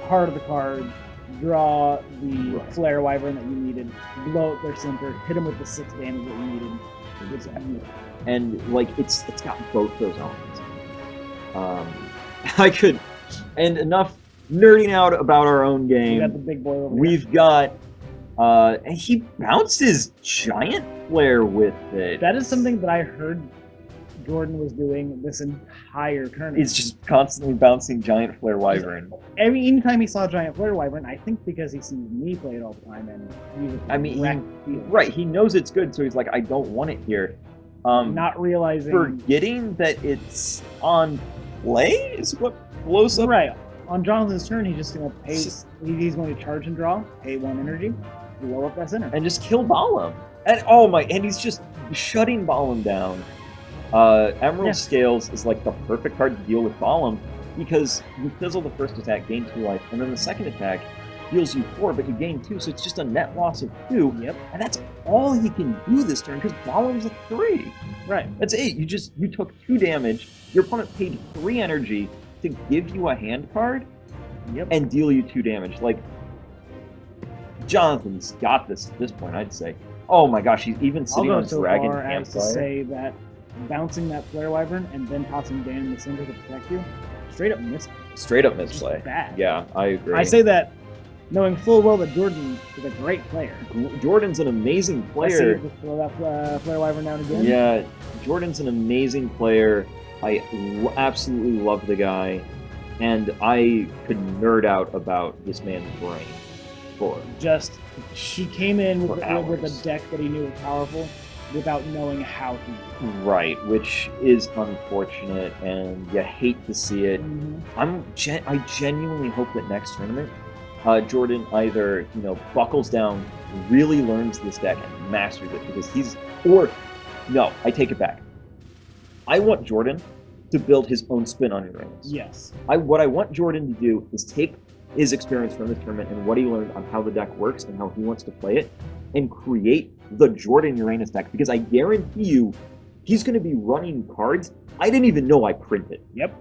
heart of the card, draw the Flare Wyvern that you needed, blow up their center, hit them with the 6 damage that you needed. Exactly. And, like, it's got both those elements. I could... And enough nerding out about our own game. We got the big boy over We've got... and he bounces Giant Flare with it. That is something that I heard Jordan was doing this entire tournament. He's just constantly bouncing Giant Flare Wyvern. Anytime he saw Giant Flare Wyvern, I think because he sees me play it all the time, and he knows it's good, so he's like, I don't want it here. Not realizing... Forgetting that it's on play is what blows up. Right. On Jonathan's turn, he's just going to pay... He's going to charge and draw, pay 1 energy, blow up that center. And just kill Balam. And he's just shutting Balam down. Emerald Scales is like the perfect card to deal with Balam, because you fizzle the first attack, gain 2 life, and then the second attack heals you 4, but you gain 2, so it's just a net loss of 2. Yep. And that's all he can do this turn, because Balam's a 3. Right. That's it. You took 2 damage, your opponent paid 3 energy to give you a hand card, and deal you 2 damage. Like, Jonathan's got this at this point, I'd say. Oh my gosh, he's even sitting on Dragon Campfire. As to say that bouncing that Flare Wyvern and then tossing Dan in the center to protect you, straight up misplay. Straight up misplay. Bad. Yeah, I agree. I say that knowing full well that Jordan is a great player. Jordan's an amazing player. Just throw that Flare Wyvern down again. Yeah, Jordan's an amazing player. I absolutely love the guy, and I could nerd out about this man's brain for he came in with a deck that he knew was powerful without knowing how to use it. Right, which is unfortunate, and you hate to see it. Mm-hmm. I genuinely hope that next tournament Jordan either, buckles down, really learns this deck, and masters it because no, I take it back. I want Jordan to build his own spin on Uranus. Yes. What I want Jordan to do is take his experience from this tournament and what he learned on how the deck works and how he wants to play it and create the Jordan Uranus deck, because I guarantee you he's going to be running cards I didn't even know I printed. Yep.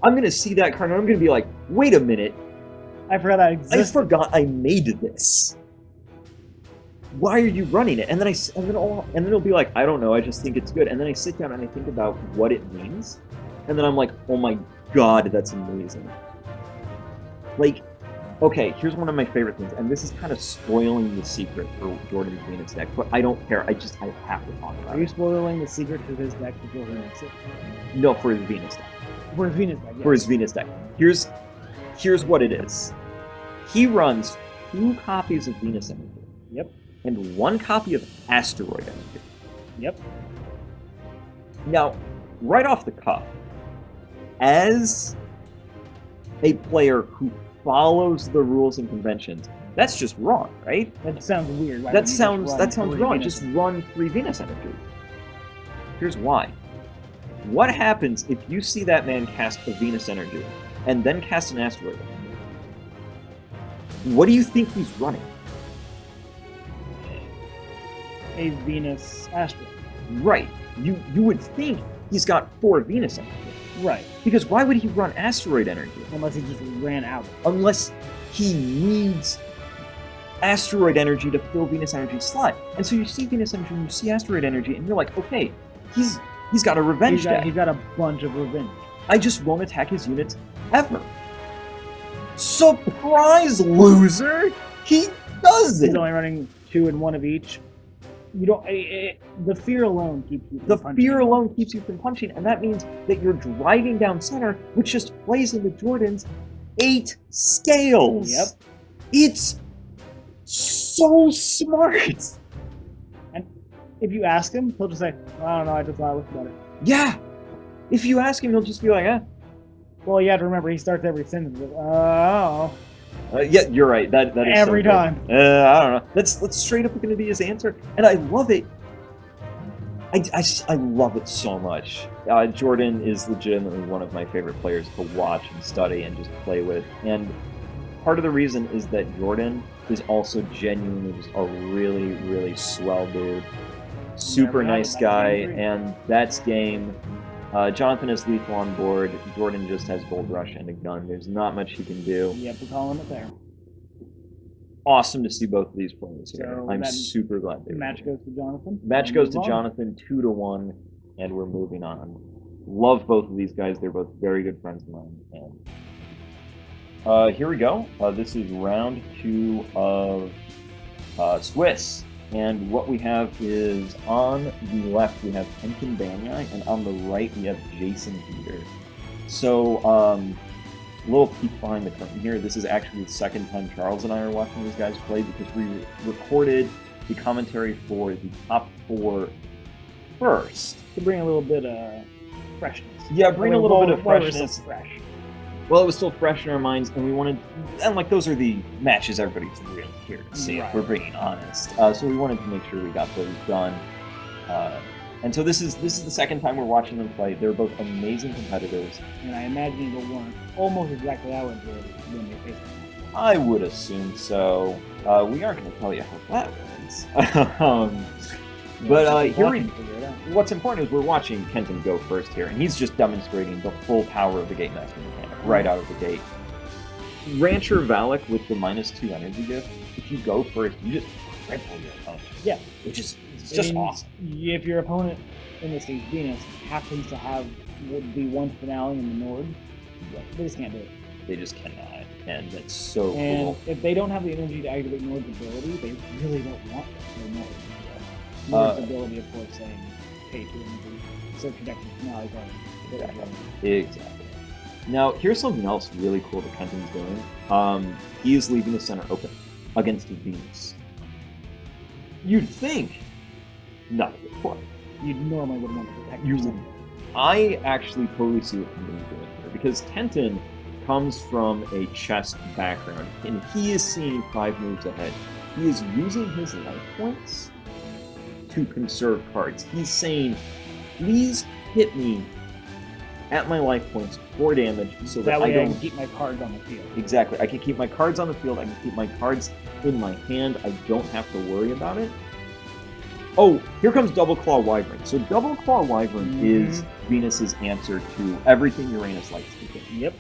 I'm going to see that card and I'm going to be like, wait a minute. I forgot that existed. I forgot I made this. Why are you running it? And then it'll be like, I don't know, I just think it's good. And then I sit down and I think about what it means. And then I'm like, oh my god, that's amazing. Like, okay, here's one of my favorite things, and this is kind of spoiling the secret for Jordan's Venus deck, but I don't care. I have to talk about it. Are you spoiling the secret to his deck before he makes it? No, for his Venus deck. For his Venus deck, yes. For his Venus deck. Here's what it is. He runs 2 copies of Venus Energy. Yep. And 1 copy of Asteroid Energy. Yep. Now, right off the cuff, as a player who follows the rules and conventions, that's just wrong, right? That sounds weird. That sounds wrong. Just run 3 Venus Energy. Here's why. What happens if you see that man cast a Venus Energy and then cast an Asteroid Energy? What do you think he's running? A Venus Asteroid. Right. You would think he's got 4 Venus Energy. Right. Because why would he run Asteroid Energy? Unless he just ran out. Unless he needs Asteroid Energy to fill Venus Energy's slot. And so you see Venus Energy and you see Asteroid Energy and you're like, okay, he's got a revenge deck. He's got a bunch of revenge. I just won't attack his units ever. Surprise, loser! He does it! He's only running 2 and 1 of each. You don't. The fear alone keeps you from punching. The fear alone keeps you from punching, and that means that you're driving down center, which just plays into Jordan's 8 scales. Yep. It's so smart. And if you ask him, he'll just say, I don't know, I just thought I looked about it. Yeah. If you ask him, he'll just be like, Well, you have to remember, he starts every sentence with, oh. Yeah, you're right. That is every so time. I don't know. That's straight up going to be his answer, and I love it. I love it so much. Jordan is legitimately one of my favorite players to watch and study and just play with. And part of the reason is that Jordan is also genuinely just a really, really swell dude. Super nice guy, and that's game. Jonathan is lethal on board. Jordan just has Gold Rush and a gun. There's not much he can do. Yep, we're calling it there. Awesome to see both of these players here. So I'm super glad they match goes to Jonathan. Match goes to Jonathan, 2-1, and we're moving on. Love both of these guys. They're both very good friends of mine. And here we go. This is round 2 of Swiss. And what we have is, on the left we have Kenton Banyai, and on the right we have Jason Peter. So, a little peek behind the curtain here. This is actually the second time Charles and I are watching these guys play, because we recorded the commentary for the top 4 first. To bring a little bit of freshness. Yeah, bring a little bit of freshness. Fresh. Well, it was still fresh in our minds, and we wanted, and like, those are the matches everybody's really here to see, right. If we're being honest. So we wanted to make sure we got those done. And so this is the second time we're watching them play. They're both amazing competitors. And I imagine it'll work almost exactly how it would when they face them. I would assume so. We aren't going to tell you how that wins. But what's important is we're watching Kenton go first here, and he's just demonstrating the full power of the Gate Master mechanic right out of the gate. Rancher Valak with the -2 energy gift, if you go first, you just cripple your opponent. Yeah. Which is just awesome. If your opponent, in this case Venus, happens to have the 1 finale in the Nord, they just can't do it. They just cannot, and that's so cool. And if they don't have the energy to activate Nord's ability, they really don't want their Nord. Nord's ability, of course, saying pay 2 energy, search your deck for finale cards. Exactly. Now, here's something else really cool that Kenton's doing. He is leaving the center open against Venus. You'd think not a good play. You normally would want to protect yourself. I actually totally see what Kenton's doing here, because Kenton comes from a chess background, and he is seeing 5 moves ahead. He is using his life points to conserve cards. He's saying, please hit me at my life points for damage so that way I don't... can keep my cards on the field. Exactly. I can keep my cards on the field. I can keep my cards in my hand. I don't have to worry about it. Oh, here comes Double Claw Wyvern. So Double Claw Wyvern is Venus's answer to everything Uranus likes to do. Yep.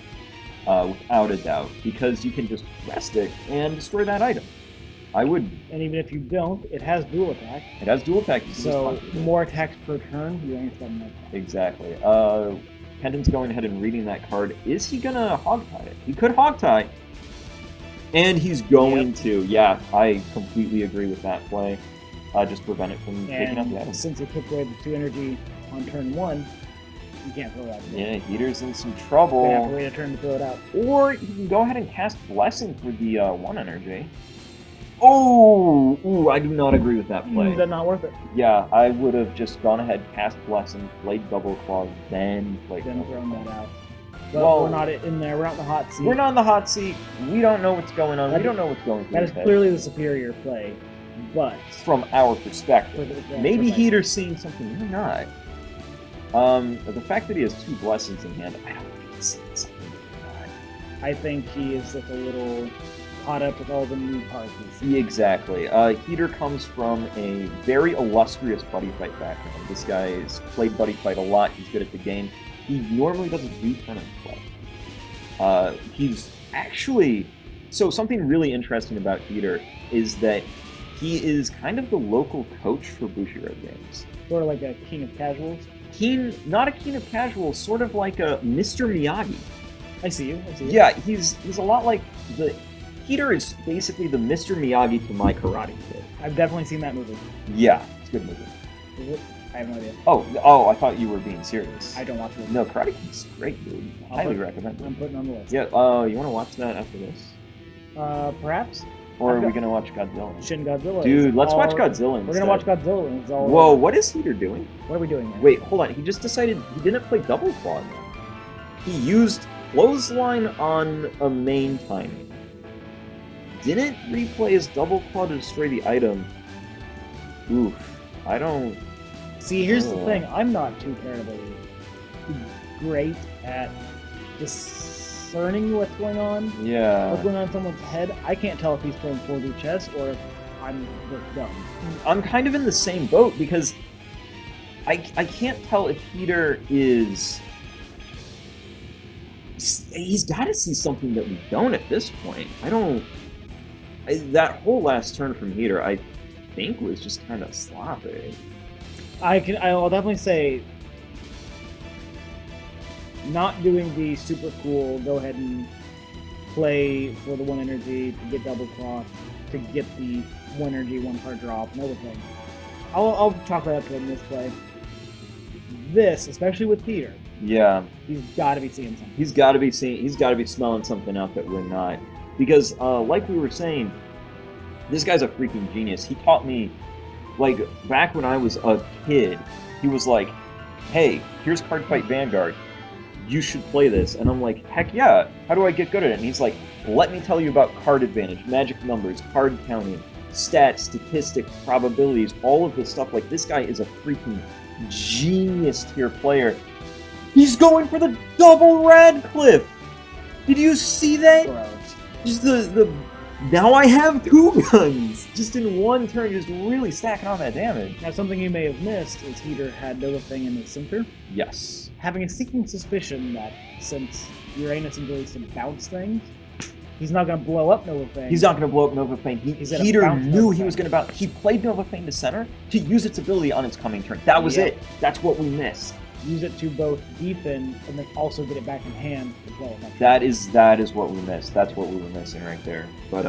Without a doubt. Because you can just rest it and destroy that item. I would... And even if you don't, it has dual attack. It has dual attack. So more attacks per turn, Uranus doesn't have attack. Exactly. Kendon's going ahead and reading that card. Is he going to hogtie it? He could hogtie. And he's going to. Yeah, I completely agree with that play. Just prevent it from taking out the item. Since he took away the 2 energy on turn 1, you can't throw that. Yeah, Heater's in some trouble. You have to wait a turn to throw it out. Or you can go ahead and cast Blessing for the 1 energy. Oh! Ooh, I do not agree with that play. That's not worth it. Yeah, I would have just gone ahead, cast Blessing, played Double Claw, then played Then Double thrown Claw. that out. But we're not in there. We're not in the hot seat. We're not in the hot seat. We don't know what's going on. We don't know what's going through That is his head. clearly the superior play, but... From our perspective. Maybe Heater's seeing something we're not. The fact that he has 2 blessings in hand, I don't think he's seeing something we're not. I think he is just a little caught up with all the new cards. Exactly. Heater comes from a very illustrious buddy fight background. This guy has played buddy fight a lot. He's good at the game. He normally doesn't do tournament play. He's actually... So something really interesting about Heater is that he is kind of the local coach for Bushiroad Games. Sort of like a king of casuals? Not a king of casuals, sort of like a Mr. Miyagi. I see you. Yeah, he's a lot like the... Heater is basically the Mr. Miyagi to my Karate Kid. I've definitely seen that movie. Yeah, it's a good movie. Is it? I have no idea. Oh, I thought you were being serious. I don't watch movies. No, Karate Kid's great, dude. Highly recommend it. I'm putting it on the list. Yeah, you want to watch that after this? Perhaps? Or are we going to watch Godzilla? Shin Godzilla. Dude, let's watch Godzilla instead. We're going to watch Godzilla and it's all... Whoa, what is Heater doing? What are we doing here? Wait, hold on. He just decided he didn't play Double Claw now. He used Clothesline on a main timing. Didn't replay his Double Claw to destroy the item. Oof. I don't... See, here's the thing. I'm not too terribly great at discerning what's going on. Yeah. What's going on in someone's head. I can't tell if he's playing 4D chess or if I'm just dumb. I'm kind of in the same boat because I can't tell if Heater is... He's got to see something that we don't at this point. That whole last turn from Heater, I think, was just kind of sloppy. I'll definitely say not doing the super cool, go ahead and play for the 1 energy to get Double Claw, to get the 1 energy, 1 card drop, another thing. I'll chalk that up to him this play. This, especially with Heater. Yeah. He's got to be seeing something. He's got to be smelling something out that we're not. Because, like we were saying, this guy's a freaking genius. He taught me, like, back when I was a kid, he was like, hey, here's Card Fight Vanguard. You should play this. And I'm like, heck yeah, how do I get good at it? And he's like, let me tell you about card advantage, magic numbers, card counting, stats, statistics, probabilities, all of this stuff. Like, this guy is a freaking genius tier player. He's going for the double Radcliffe! Did you see that? Gross. Just now I have 2 guns! Just in 1 turn, just really stacking on that damage. Now, something you may have missed is Heater had Nova Fang in his center. Yes. Having a sneaking suspicion that since Uranus enjoys to bounce things, he's not going to blow up Nova Fang. He's not going to blow up Nova Fang. Heater knew he was going to bounce. He played Nova Fang to center to use its ability on its coming turn. That was it. That's what we missed. Use it to both deepen and then also get it back in hand to play it. That is what we missed. That's what we were missing right there. But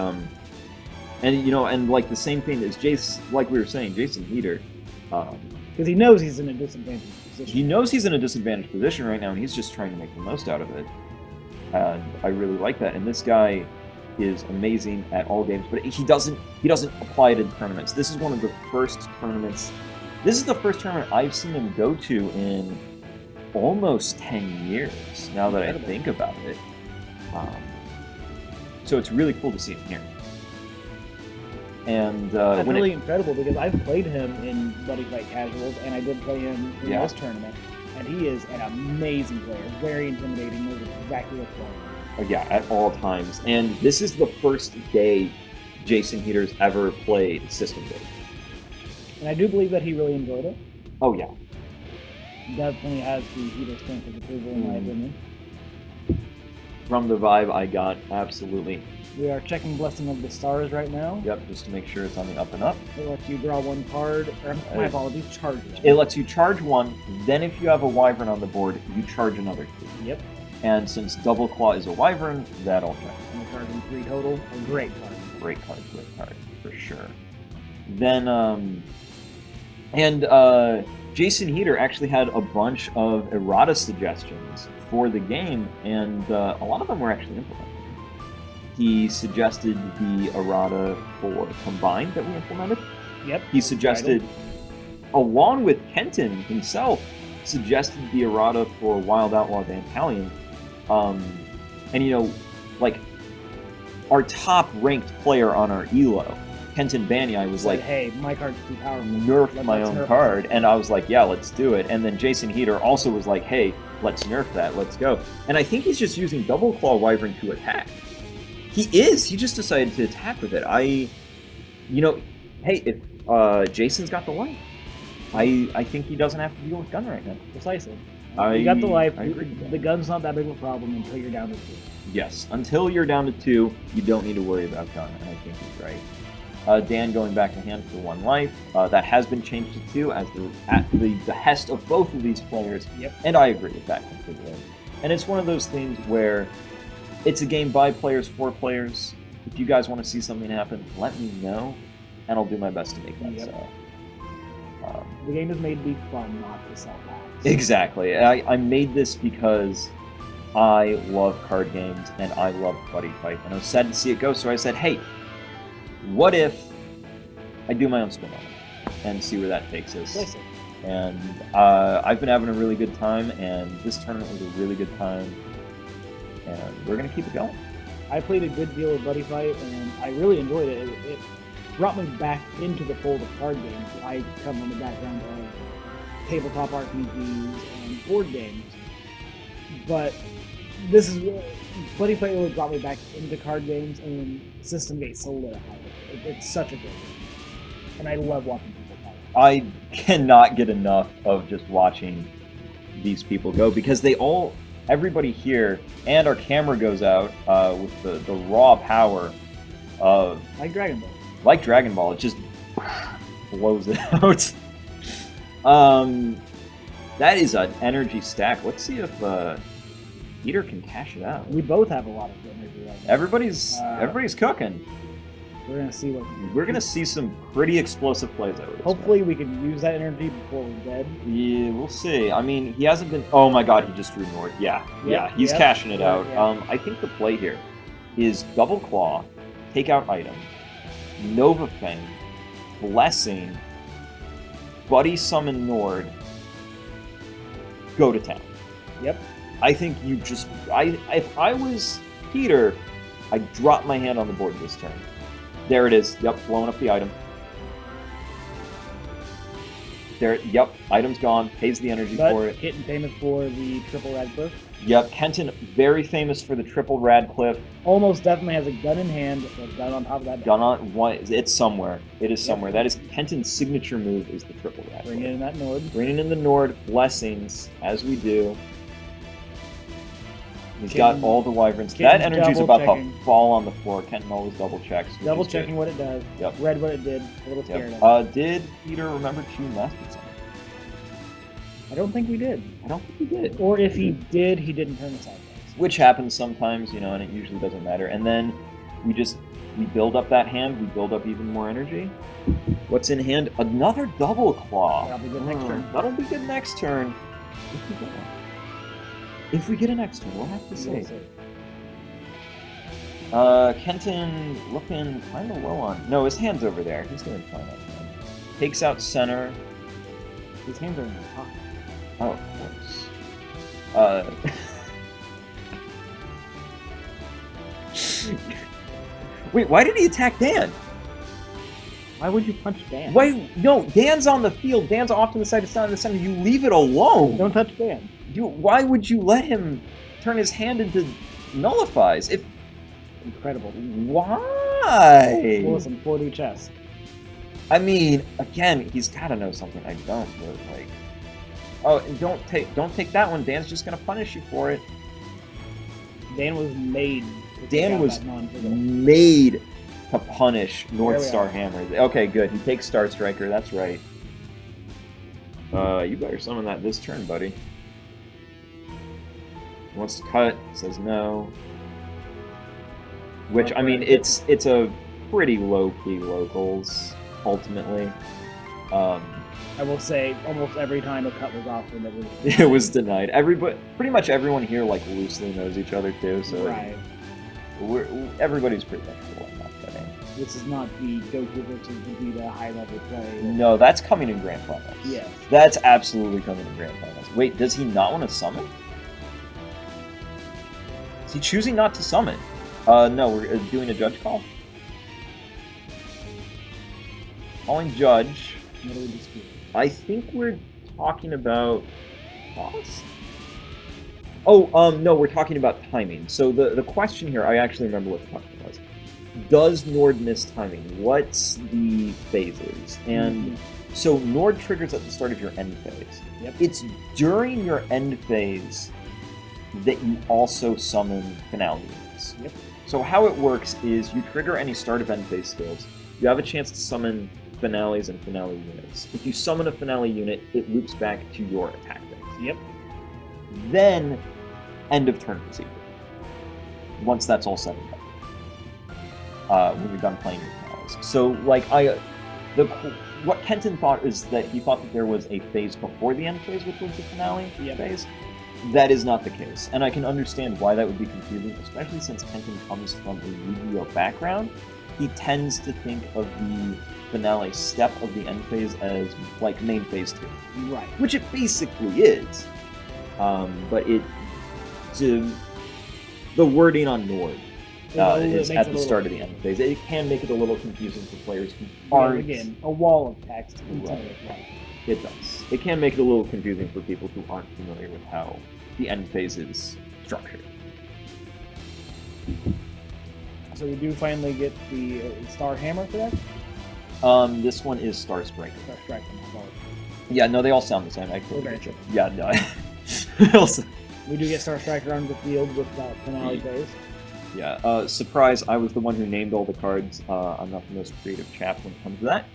and like the same thing as Jace, like we were saying, Jason Heater, because he knows he's in a disadvantaged position. He knows he's in a disadvantaged position right now, and he's just trying to make the most out of it. And I really like that. And this guy is amazing at all games, but he doesn't apply it in tournaments. This is one of the first tournaments. This is the first tournament I've seen him go to in almost 10 years, now that I think about it. Um, so it's really cool to see him here. And That's when really incredible because I've played him in Buddy Fight Casuals, and I did play him in this tournament, and he is an amazing player, very intimidating, knows exactly what's going on. Yeah, at all times. And this is the first day Jason Heater's ever played system based. And I do believe that he really enjoyed it. Oh yeah, Definitely has the Heater stamp of approval in my opinion. From the vibe I got, absolutely. We are checking Blessing of the Stars right now. Yep, just to make sure it's on the up and up. It lets you draw one card, or my apologies, charge one. It lets you charge one, then if you have a Wyvern on the board, you charge another 2. Yep. And since Double Claw is a Wyvern, that'll check. And we're charging 3 total. A great card. Great card, for sure. Then, Jason Heater actually had a bunch of errata suggestions for the game, and a lot of them were actually implemented. He suggested the errata for Combined that we implemented. Yep. He suggested, along with Kenton himself, suggested the errata for Wild Outlaw Vantalion. And you know, like, our top ranked player on our ELO, Kenton Banyai, was like, hey, my card's too powerful. Nerf my own card. And I was like, yeah, let's do it. And then Jason Heater also was like, hey, let's nerf that, let's go. And I think he's just using Double Claw Wyvern to attack. He just decided to attack with it. Hey, if Jason's got the life, I think he doesn't have to deal with gun right now. Precisely. You got the life. The gun's not that big of a problem until you're down to 2. Yes, until you're down to 2, you don't need to worry about gun, and I think he's right. Dan going back to hand for 1 life. That has been changed to 2 at the behest of both of these players. Yep. And I agree with that completely. And it's one of those things where it's a game by players for players. If you guys want to see something happen, let me know, and I'll do my best to make that so. The game is made to be fun, not to sell packs. Exactly. I made this because I love card games and I love Buddy Fight, and I was sad to see it go. So I said, hey, what if I do my own spin on it and see where that takes us? And I've been having a really good time, and this tournament was a really good time, and we're gonna keep it going. I played a good deal of Buddy Fight, and I really enjoyed it. It brought me back into the fold of card games. I come from the background of tabletop RPGs and board games, but Buddy Fight really brought me back into card games, and System Gate solidified it. It's such a good game, and I love watching people play. I cannot get enough of just watching these people go, because everybody here, and our camera goes out with the raw power of like Dragon Ball. It just blows it out. That is an energy stack. Let's see if Peter can cash it out. We both have a lot of energy right now. Everybody's cooking. We're gonna see some pretty explosive plays. Hopefully we can use that energy before we're dead. Yeah, we'll see. I mean, he hasn't been. Oh my God, he just drew Nord. He's cashing it out. Yeah. I think the play here is Double Claw, take out item, Nova Fang, Blessing, Buddy Summon Nord, go to town. Yep. I think you just. If I was Peter, I'd drop my hand on the board this turn. There it is. Yep, blowing up the item. There. Yep, item's gone. Pays the energy for it. Getting famous for the triple Radcliffe. Yep, Kenton, very famous for the triple Radcliffe. Almost definitely has a gun in hand. A gun on top of that. Gun on one. It's somewhere. It is somewhere. That is Kenton's signature move. Is the triple Radcliffe. Bringing in that Nord. Bringing in the Nord. Blessings, as we do. He's got all the Wyverns. That energy's about to fall on the floor. Kenton always double checks. Double checking what it does. Yep. Read what it did. A little scared of it. Did Peter remember to master something? I don't think we did. I don't think he did. Or if he did, he didn't turn the sideways. Which happens sometimes, and it usually doesn't matter. And then we build up that hand. We build up even more energy. What's in hand? Another Double Claw. That'll be good next turn. That'll be good next turn. If we get an next turn, we'll have to see. Kenton looking kind of low on. No, his hand's over there. He's doing fine up there. Takes out center. His hands are in the pocket. Oh, of course. Wait, why did he attack Dan? Why would you punch Dan? Wait, no, Dan's on the field. Dan's off to the side. It's not in the center. You leave it alone. Don't touch Dan. Why would you let him turn his hand into nullifies? Incredible. Why? Listen, 4D chess. I mean, again, he's got to know something I don't. But like, oh, and don't take that one. Dan's just gonna punish you for it. Dan was made. Made to punish North Star Hammer. Okay, good. He takes Star Striker. That's right. You better summon that this turn, buddy. He wants to cut. Says no. Which, I mean, it's a pretty low-key locals, ultimately. I will say, almost every time a cut was offered, it was denied. Pretty much everyone here, like, loosely knows each other, too, so... Right. Everybody's pretty comfortable in that setting. This is not the Goku versus Vegeta high-level play. No, that's coming in Grand Finals. Yes. That's absolutely coming in Grand Finals. Wait, does he not want to summon? Is he choosing not to summon? No, we're doing a judge call. Calling judge. I think we're talking about cost? Oh, no, we're talking about timing. So the question here, I actually remember what the question was. Does Nord miss timing? What's the phases? And so Nord triggers at the start of your end phase. Yep. It's during your end phase that you also summon finale units. Yep. So how it works is you trigger any start of end phase skills. You have a chance to summon finales and finale units. If you summon a finale unit, it loops back to your attack phase. Yep. Then, end of turn procedure. Once that's all said and done. When you're done playing your finales. So, like, what Kenton thought is that he thought that there was a phase before the end phase, which was the finale phase. That is not the case, and I can understand why that would be confusing, especially since Kenton comes from a Yu-Gi-Oh background. He tends to think of the finale step of the end phase as, like, main phase 2. Right. Which it basically is. But the wording on Nord is at the start of the end phase. It can make it a little confusing for players who aren't... Again, a wall of text. Right. It does. It can make it a little confusing for people who aren't familiar with how the end phase is structured. So we do finally get the Star Hammer for that? This one is Star Striker. Star Striker, my fault. Yeah, no, they all sound the same. Okay. Yeah, no. We do get Star Striker on the field with that finale phase. Yeah, surprise, I was the one who named all the cards. I'm not the most creative chap when it comes to that.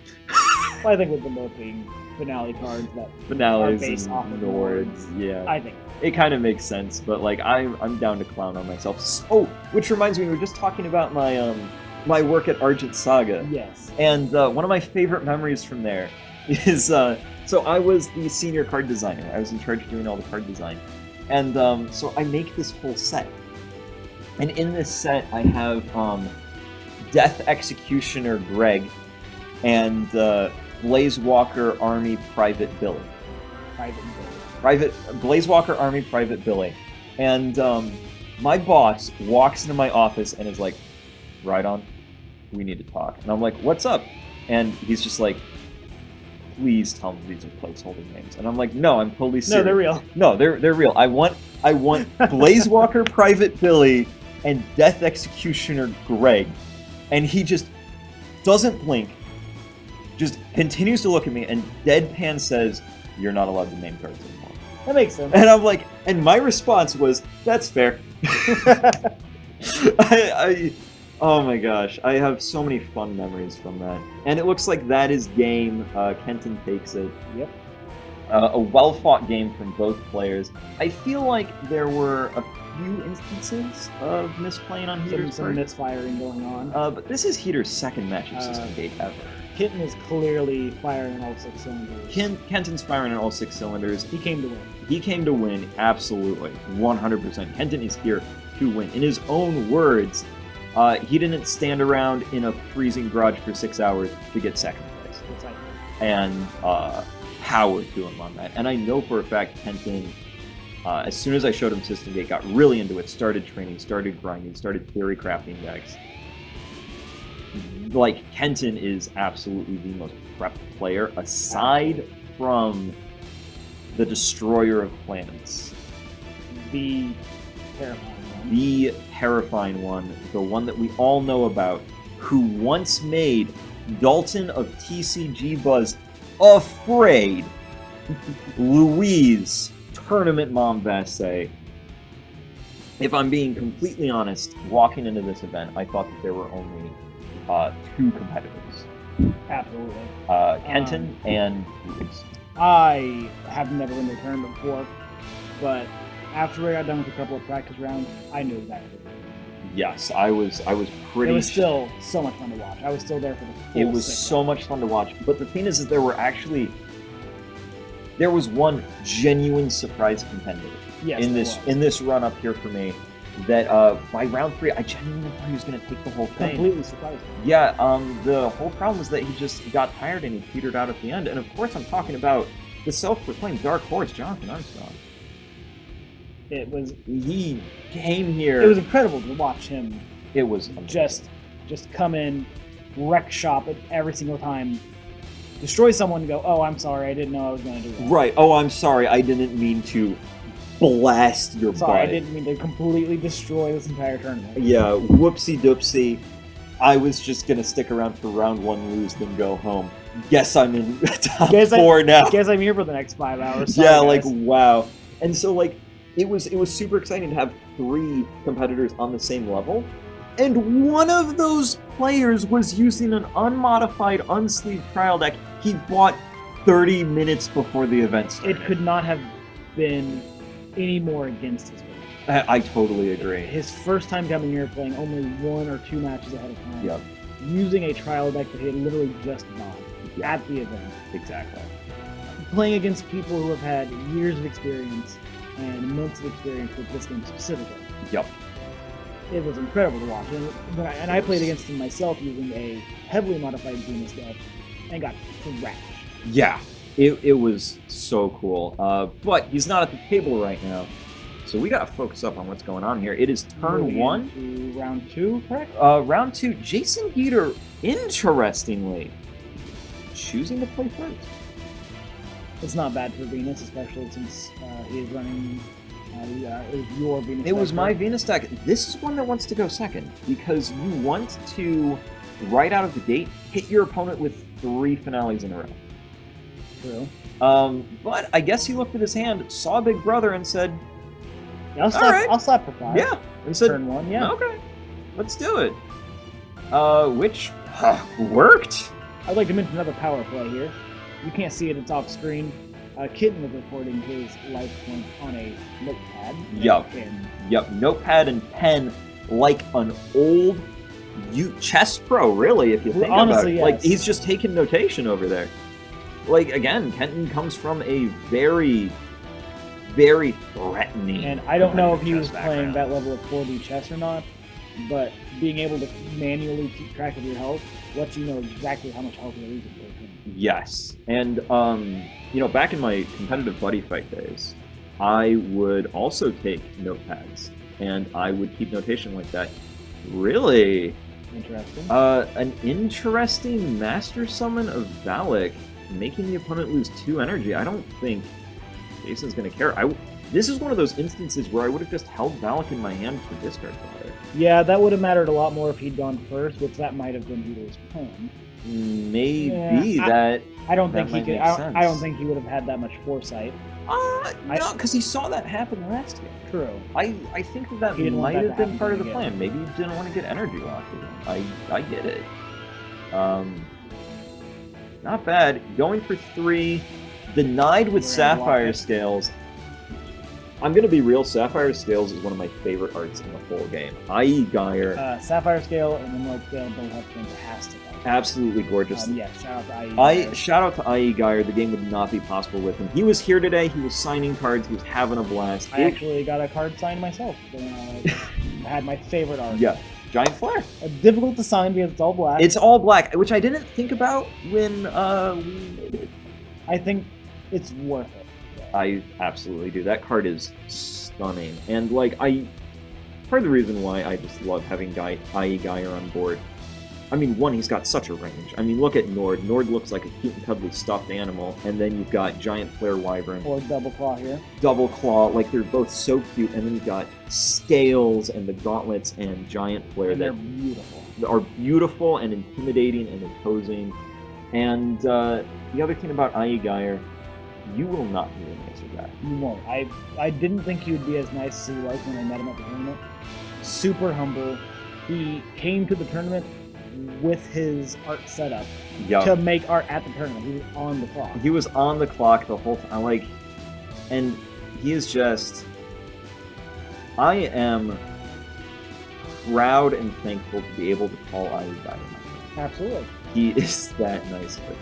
Well, I think with the both being finale cards that finales are based off of Nords, yeah. I think. It kind of makes sense, but like I'm down to clown on myself. Oh, which reminds me, we were just talking about my my work at Argent Saga. Yes. And one of my favorite memories from there is so I was the senior card designer. I was in charge of doing all the card design. And so I make this whole set. And in this set, I have Death Executioner Greg and Blazewalker Army Private Billy. Blazewalker Army Private Billy. And my boss walks into my office and is like, Rhydon, we need to talk. And I'm like, what's up? And he's just like, please tell me these are placeholder names. And I'm like, no, I'm totally serious. No, they're real. No, they're real. I want Blazewalker Private Billy and Death Executioner Greg. And he just doesn't blink, just continues to look at me and deadpan says, you're not allowed to name cards anymore. That makes sense. And I'm like, and my response was, that's fair. Oh my gosh, I have so many fun memories from that. And it looks like that is game. Kenton takes it. Yep. A well-fought game from both players. I feel like there were a few instances of misplaying on Heater's some misfiring going on. But this is Heater's second match of System Gate ever. Kenton is clearly firing on all 6 cylinders. Kenton's firing on all 6 cylinders. He came to win. He came to win, absolutely. 100%. Kenton is here to win. In his own words, he didn't stand around in a freezing garage for 6 hours to get second place. And power to him on that. And I know for a fact Kenton As soon as I showed him System Gate, got really into it, started training, started grinding, started theory crafting decks. Like, Kenton is absolutely the most prepped player, aside from the Destroyer of Planets. The terrifying one. The terrifying one, the one that we all know about, who once made Dalton of TCG Buzz afraid. Louise, Tournament Mombasa. If I'm being completely honest, walking into this event, I thought that there were only 2 competitors. Absolutely. Kenton and Louise. I have never been to a tournament before, but after I got done with a couple of practice rounds, I knew exactly. Yes, I was pretty. It was still so much fun to watch. I was still there for the full It was so much fun to watch. But the thing is there was one genuine surprise contender in this run up here for me. That by round 3, I genuinely thought he was going to take the whole thing. Completely surprised me. Yeah, the whole problem was that he just got tired and he petered out at the end. And of course, I'm talking about the self-proclaimed dark horse, Jonathan Armstrong. He came here. It was incredible to watch him. It was just come in, wreck shop it every single time, destroy someone, and go, "Oh, I'm sorry, I didn't know I was going to do that." Right. Oh, I'm sorry, I didn't mean to blast your butt. I didn't mean to completely destroy this entire tournament. Yeah, whoopsie doopsie. I was just gonna stick around for round 1, lose, then go home. Guess I'm in top 4 now. Guess I'm here for the next 5 hours. Sorry, yeah, guys. Like wow. And so like it was super exciting to have 3 competitors on the same level. And one of those players was using an unmodified, unsleeved trial deck he bought 30 minutes before the event started. It could not have been any more against his will. I totally agree. His first time coming here, playing only 1 or 2 matches ahead of time. Yep. Using a trial deck that he had literally just bought at the event. Exactly. Playing against people who have had years of experience and months of experience with this game specifically. Yep. It was incredible to watch. And I played against him myself using a heavily modified Venus deck and got thrashed. Yeah. It was so cool. But he's not at the table right now. So we gotta focus up on what's going on here. It is turn 1. To round 2, correct? Round 2. Jason Geeter, interestingly, choosing to play first. It's not bad for Venus, especially since he is running. It was your Venus. It was my Venus deck. This is one that wants to go second because you want to, right out of the gate, hit your opponent with 3 finales in a row. True. But I guess he looked at his hand, saw Big Brother, and said, I'll slap for 5. Yeah. And said, turn 1, yeah. Okay, let's do it. Which worked. I'd like to mention another power play here. You can't see it, it's off screen. Kitten was recording his life point on a notepad. Yep, notepad and pen like an old chess pro, really, if you think about it. Yes. Like, he's just taking notation over there. Like, again, Kenton comes from a very, very threatening. And I don't know if he was playing that level of 4D chess or not, but being able to manually keep track of your health lets you know exactly how much health you're losing. Yes. And, back in my competitive buddy fight days, I would also take notepads, and I would keep notation like that. Really? Interesting. An interesting Master Summon of Valak, making the opponent lose 2 energy. I don't think Jason's going to care. This is one of those instances where I would have just held Valak in my hand for discard fodder. Yeah, that would have mattered a lot more if he'd gone first, which that might have been Vito's plan. Maybe I don't think he could. I don't think he would have had that much foresight. No, because he saw that happen last year. True. I think that might have been part of the plan. Maybe he didn't want to get energy locked in. I get it. Not bad. Going for 3. Denied with Sapphire Scales. I'm going to be real. Sapphire Scales is one of my favorite arts in the whole game. I.E. Geyer. Sapphire Scale and Emerald Scale both have fantastic art. Absolutely gorgeous. Shout out to I.E. Geyer. Shout out to I.E. Geyer. The game would not be possible with him. He was here today. He was signing cards. He was having a blast. I actually got a card signed myself. I had my favorite art. Yeah. Giant Flare. Difficult to sign because it's all black. It's all black, which I didn't think about when we made it. I think it's worth it. though. I absolutely do. That card is stunning. And, like, part of the reason why I just love having IE Geyer on board, I mean, one, he's got such a range. I mean, look at Nord. Nord looks like a cute and cuddly stuffed animal, and then you've got Giant Flare Wyvern. Or Double Claw here. Double Claw, like, they're both so cute, and then you've got Scales and the Gauntlets and Giant Flare. And they're beautiful. Are beautiful and intimidating and imposing. And the other thing about IE Geyer, you will not be a nicer guy. You won't. I didn't think he would be as nice as he was when I met him at the tournament. Super humble. He came to the tournament with his art setup to make art at the tournament. He was on the clock. He was on the clock the whole time. Like, and he is just. I am proud and thankful to be able to call IE Geyer. Absolutely. He is that nice of a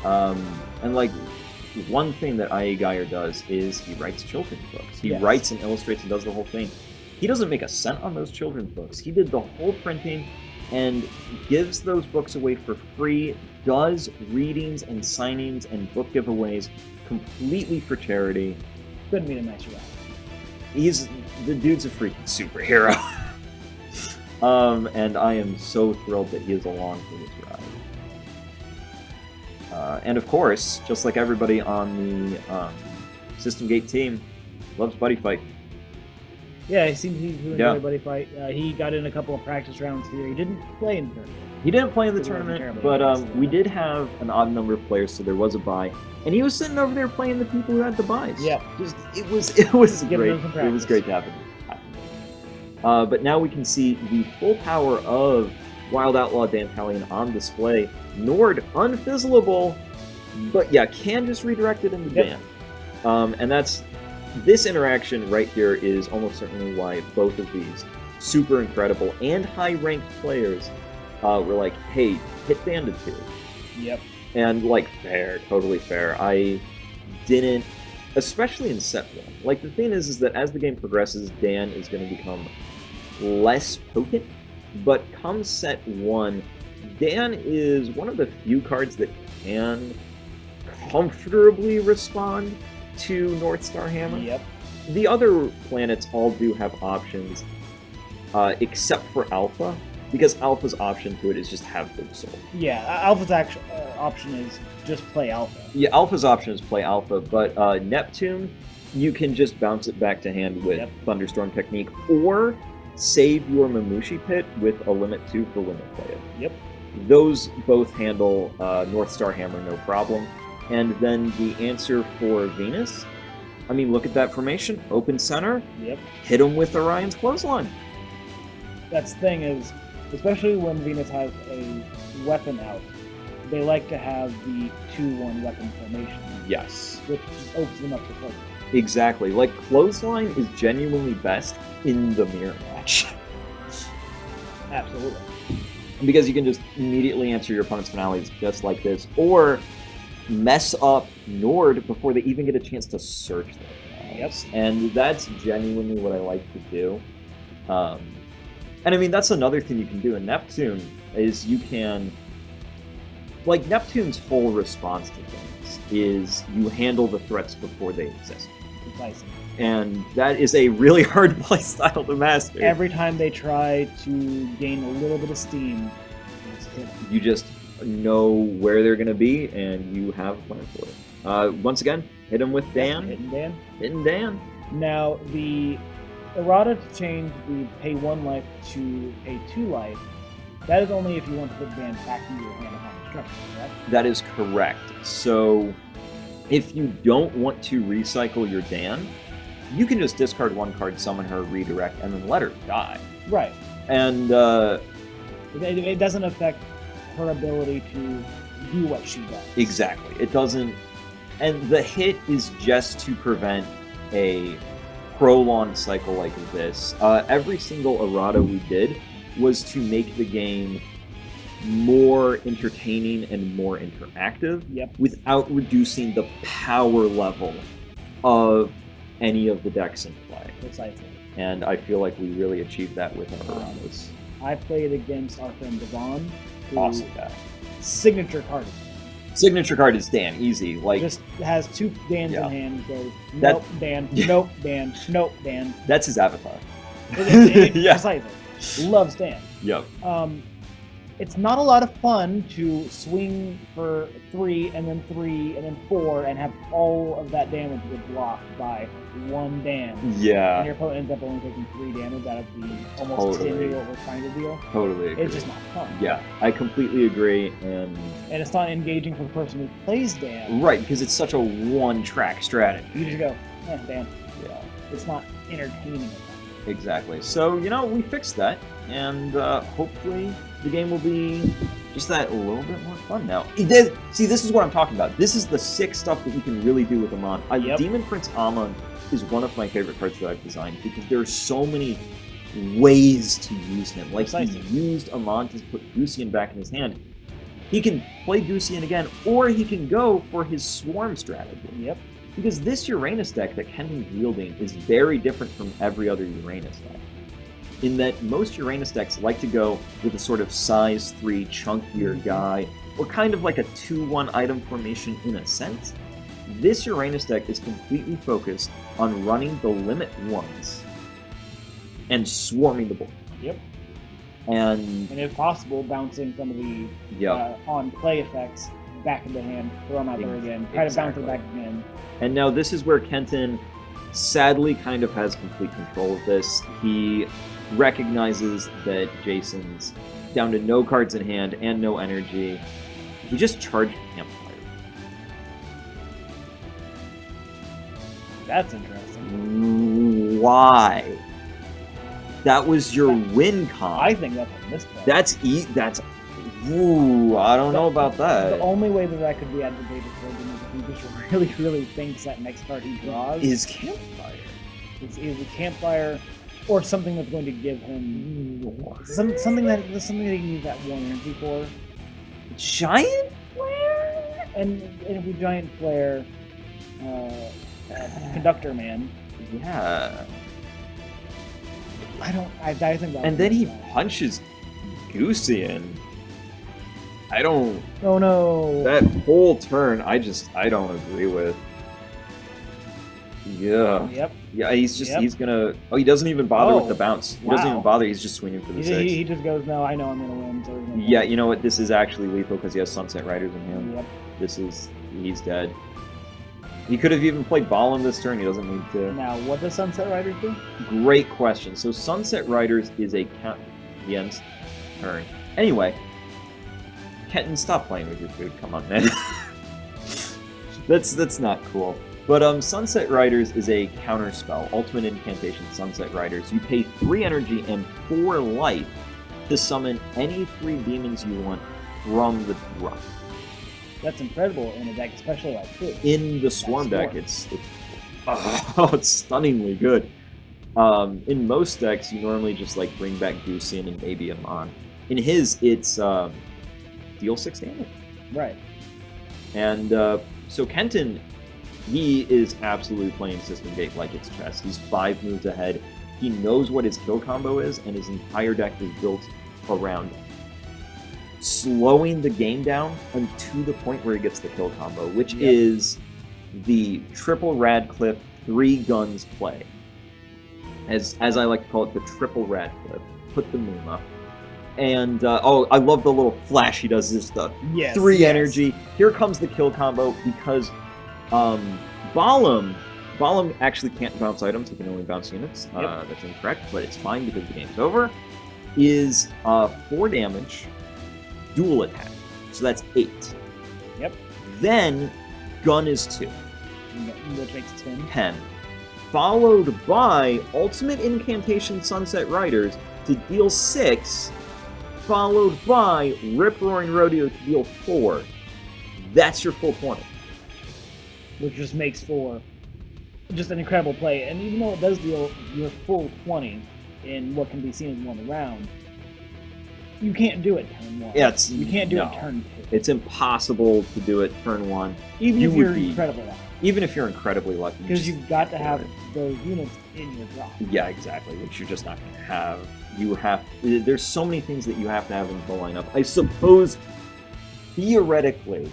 guy. And like, one thing that IE Geyer does is he writes children's books. He writes and illustrates and does the whole thing. He doesn't make a cent on those children's books. He did the whole printing and gives those books away for free, does readings and signings and book giveaways completely for charity. Couldn't be a nicer guy. The dude's a freaking superhero. And I am so thrilled that he is along for this ride. And of course, just like everybody on the System Gate team, loves Buddy Fight. Yeah, he seems to enjoy Buddy Fight. He got in a couple of practice rounds here. He didn't play in the tournament. He didn't play in the tournament, but we did have an odd number of players, so there was a bye. And he was sitting over there playing the people who had the buys. Yeah. It was great. It was great to have him. But now we can see the full power of Wild Outlaw Dantalion on display. Nord, unfizzleable, but yeah, can just redirect it into Dan. And this interaction right here is almost certainly why both of these super incredible and high-ranked players were like, hey, hit Dan to 2. Yep. And like, fair, totally fair. I didn't, especially in set 1. Like, the thing is that as the game progresses, Dan is going to become less potent, but come set 1, Dan is one of the few cards that can comfortably respond to Northstar Hammer. Yep. The other planets all do have options, except for Alpha, because Alpha's option to it is just have Big Soul. Yeah, Alpha's option is just play Alpha. Yeah, Alpha's option is play Alpha, but Neptune, you can just bounce it back to hand with Thunderstorm Technique, or save your Mamushi Pit with a Limit 2 for Limit Play It. Yep. Those both handle Northstar Hammer no problem. And then the answer for Venus, I mean, look at that formation. Open center. Yep. Hit him with Orion's Clothesline. That's the thing is, especially when Venus has a weapon out, they like to have the 2-1 weapon formation. Yes. Which just opens them up to play. Exactly. Like, Clothesline is genuinely best in the mirror match. Absolutely. Because you can just immediately answer your opponent's finales just like this, or mess up Nord before they even get a chance to search their finales. And that's genuinely what I like to do. And I mean, that's another thing you can do in Neptune, is you can... Like, Neptune's whole response to things is you handle the threats before they exist. Precisely. And that is a really hard playstyle to master. Every time they try to gain a little bit of steam, you just know where they're going to be, and you have a plan for it. Once again, hit them with Dan. Hitting Dan. Now, the errata to change the pay 1 life to a 2 life, that is only if you want to put Dan back into your hand upon destruction, correct? That is correct. So, if you don't want to recycle your Dan, you can just discard 1 card, summon her, redirect, and then let her die. Right. And it doesn't affect her ability to do what she does. Exactly. It doesn't... And the hit is just to prevent a prolonged cycle like this. Every single errata we did was to make the game more entertaining and more interactive without reducing the power level of any of the decks in play. Precisely. And I feel like we really achieved that with our erratas. I played against our friend Devon. Awesome guy. Signature card. Signature card is Dan, easy. Like Just has 2 Dans Yeah. in hand. Goes That- nope, Dan, nope, Dan, nope, Dan. that's his avatar. Yeah. Precisely. Loves Dan. Yep. It's not a lot of fun to swing for 3 and then 3 and then 4 and have all of that damage get blocked by 1 Dan. And Yeah. your opponent ends up only taking 3 damage out of the almost 10 Totally. deal we're trying to deal. Totally agree. It's just not fun. Yeah, I completely agree, and And it's not engaging for the person who plays Dan. right, because it's such a one-track strategy. You just go, Dan. Yeah, It's not entertaining. exactly. So we fixed that, and hopefully the game will be just that a little bit more fun now. See, this is what I'm talking about. This is the sick stuff that you can really do with Amon. Yep. Demon Prince Amon is one of my favorite cards that I've designed because there are so many ways to use him. Like Precisely. he used Amon to put Gusian back in his hand. He can play Gusian again, or he can go for his Swarm strategy. Yep. Because this Uranus deck that Kenton's wielding is very different from every other Uranus deck. In that most Uranus decks like to go with a sort of size 3 chunkier guy, or kind of like a 2-1 item formation in a sense. This Uranus deck is completely focused on running the limit 1s and swarming the board. Yep. And And if possible, bouncing some of the yeah, on-play effects back into hand, throw them out there again, try to bounce it back again. and now this is where Kenton sadly kind of has complete control of this. He recognizes that Jason's down to no cards in hand and no energy. He just charged Campfire. That's interesting. Why? That was your win con. I think that's a misplay. That's ooh, I don't know about The that. only way that could be advantageous for him is if he just really thinks that next card he draws Is Campfire. is either Campfire or something that's going to give him something that he can use that 1 energy for. Giant Flare? And if we Giant Flare, Conductor Man, Yeah. I think that. And then he punches Gusian. I don't. Oh no! That whole turn, I don't agree with. Yeah. Yep. Yeah, he's just, Yep. he's gonna. Oh, he doesn't even bother with Oh, the bounce. He doesn't wow. even bother, he's just swinging for the 6. He just goes, no, I know I'm gonna win. So we're gonna Yeah, you know what? This is actually lethal because he has Sunset Riders in hand. Yep. He's dead. He could have even played Ball in this turn, he doesn't need to. Now, what does Sunset Riders do? Great question. So Sunset Riders is a count. The end's turn. Anyway, Kenton, stop playing with your food. Come on, man. That's not cool. But Sunset Riders is a counter spell. Ultimate incantation. Sunset Riders. You pay 3 energy and 4 life to summon any 3 demons you want from the drop. That's incredible in a deck, especially like this. In the Swarm Swarm. deck, it's stunningly good. In most decks, you normally just like bring back Gusian and maybe Amon. In his, it's deal 6 damage. Right. And so Kenton, he is absolutely playing System Gate like it's chess. He's 5 moves ahead. He knows what his kill combo is, and his entire deck is built around slowing the game down unto the point where he gets the kill combo, which is the triple Radcliffe 3 guns play. As I like to call it, the triple Radcliffe. Put the meme up. And, I love the little flash he does, this stuff. Yes. 3 energy. Here comes the kill combo because Balam actually can't bounce items, he can only bounce units. Yep. That's incorrect, but it's fine because the game's over. Is 4 damage, dual attack. So that's 8. Yep. Then gun is 2. Which makes 10. 10. Followed by Ultimate Incantation Sunset Riders to deal 6, followed by Rip Roaring Rodeo to deal 4. That's your full 20. Which just makes for just an incredible play. And even though it does deal your full 20 in what can be seen as 1 round, you can't do it turn 1. Yeah, you can't do no. it turn 2. It's impossible to do it turn 1. Even you if would you're be- incredibly lucky. Even if you're incredibly lucky. Because just you've got to do have it. those units in your drop. Yeah, exactly, which you're just not going to have. There's so many things that you have to have in the lineup. I suppose, theoretically,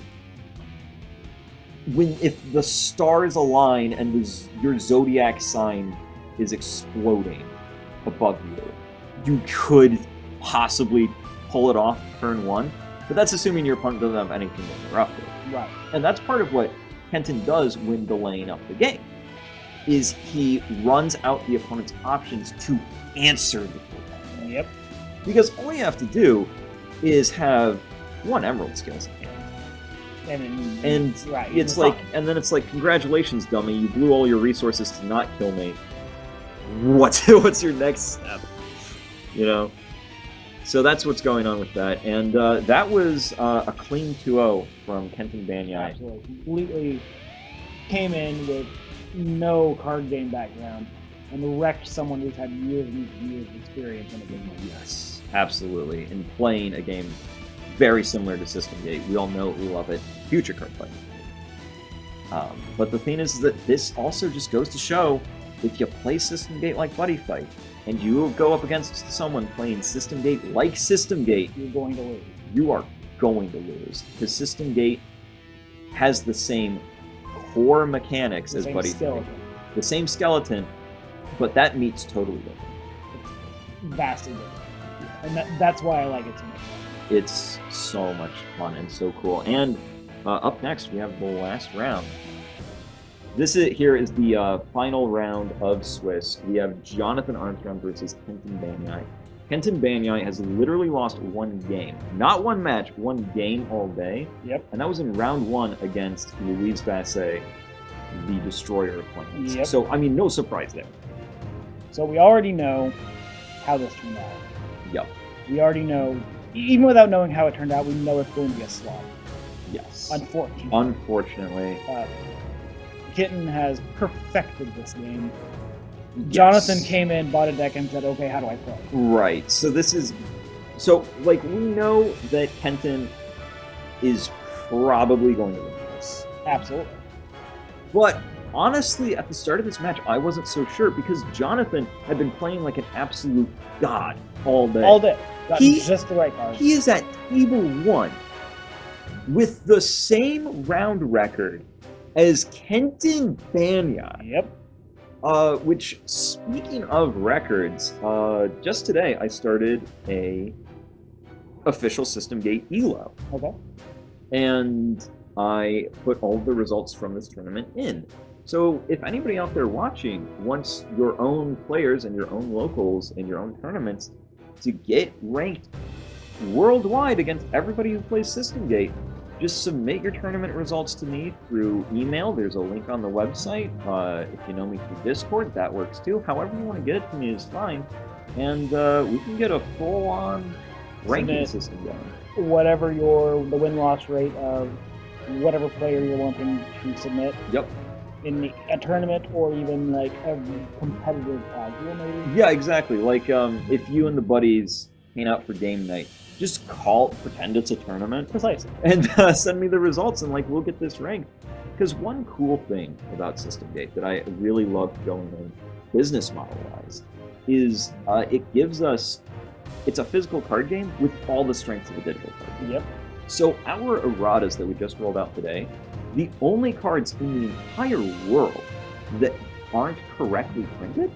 if the stars align and your zodiac sign is exploding above you, you could possibly pull it off turn one. But that's assuming your opponent doesn't have anything to interrupt it. Right. And that's part of what Kenton does when delaying up the game, is he runs out the opponent's options to answer the pullback. Yep. Because all you have to do is have one emerald skills in hand. And right, it's like, and then it's like, congratulations, dummy, you blew all your resources to not kill me. What's your next step? You know? So that's what's going on with that. And that was a clean 2-0 from Kenton Banyai. Absolutely. Completely came in with no card game background and wrecked someone who's had years and years of experience in a game like that. Yes, absolutely. And playing a game very similar to System Gate. We all know it, we love it. Future card playing. But the thing is that this also just goes to show, if you play System Gate like Buddy Fight, and you go up against someone playing System Gate like System Gate, you're going to lose. You are going to lose. Because System Gate has the same core mechanics as Buddy Fight. The same skeleton, but that meat's totally different. It's vastly different. And that's why I like it so much. It's so much fun and so cool. And up next, we have the last round. Here is the final round of Swiss. We have Jonathan Armstrong versus Kenton Banyai. Kenton Banyai has literally lost one game. Not one match, one game all day. Yep. And that was in round one against Louise Basset, the destroyer of planets. Yep. So, I mean, no surprise there. So we already know how this turned out. Yep. We already know, even without knowing how it turned out, we know it's going to be a slog. Yes. Unfortunately. Kitten has perfected this game. Yes. Jonathan came in, bought a deck, and said, okay, how do I play? Right. So like, we know that Kenton is probably going to win this. Absolutely. But honestly, at the start of this match, I wasn't so sure, because Jonathan had been playing like an absolute god all day. All day. Got just the right cards. He is at table 1 with the same round record as Kenton Banyai. Yep. Which, speaking of records, just today I started a official System Gate ELO. Okay. And I put all the results from this tournament in. So if anybody out there watching wants your own players and your own locals in your own tournaments to get ranked worldwide against everybody who plays System Gate, just submit your tournament results to me through email. There's a link on the website. If you know me through Discord, that works too. However you want to get it to me is fine. And we can get a full-on ranking system going. Whatever the win-loss rate of whatever player you're wanting to submit. Yep. In a tournament, or even like a competitive casual, maybe? Yeah, exactly. Like, if you and the buddies hang out for game night, just pretend it's a tournament. Precisely. And send me the results, and like, we'll get this ranked. Because one cool thing about System Gate that I really loved going in, business model-wise, is it gives us, it's a physical card game with all the strengths of a digital card game. Yep. So our erratas that we just rolled out today, the only cards in the entire world that aren't correctly printed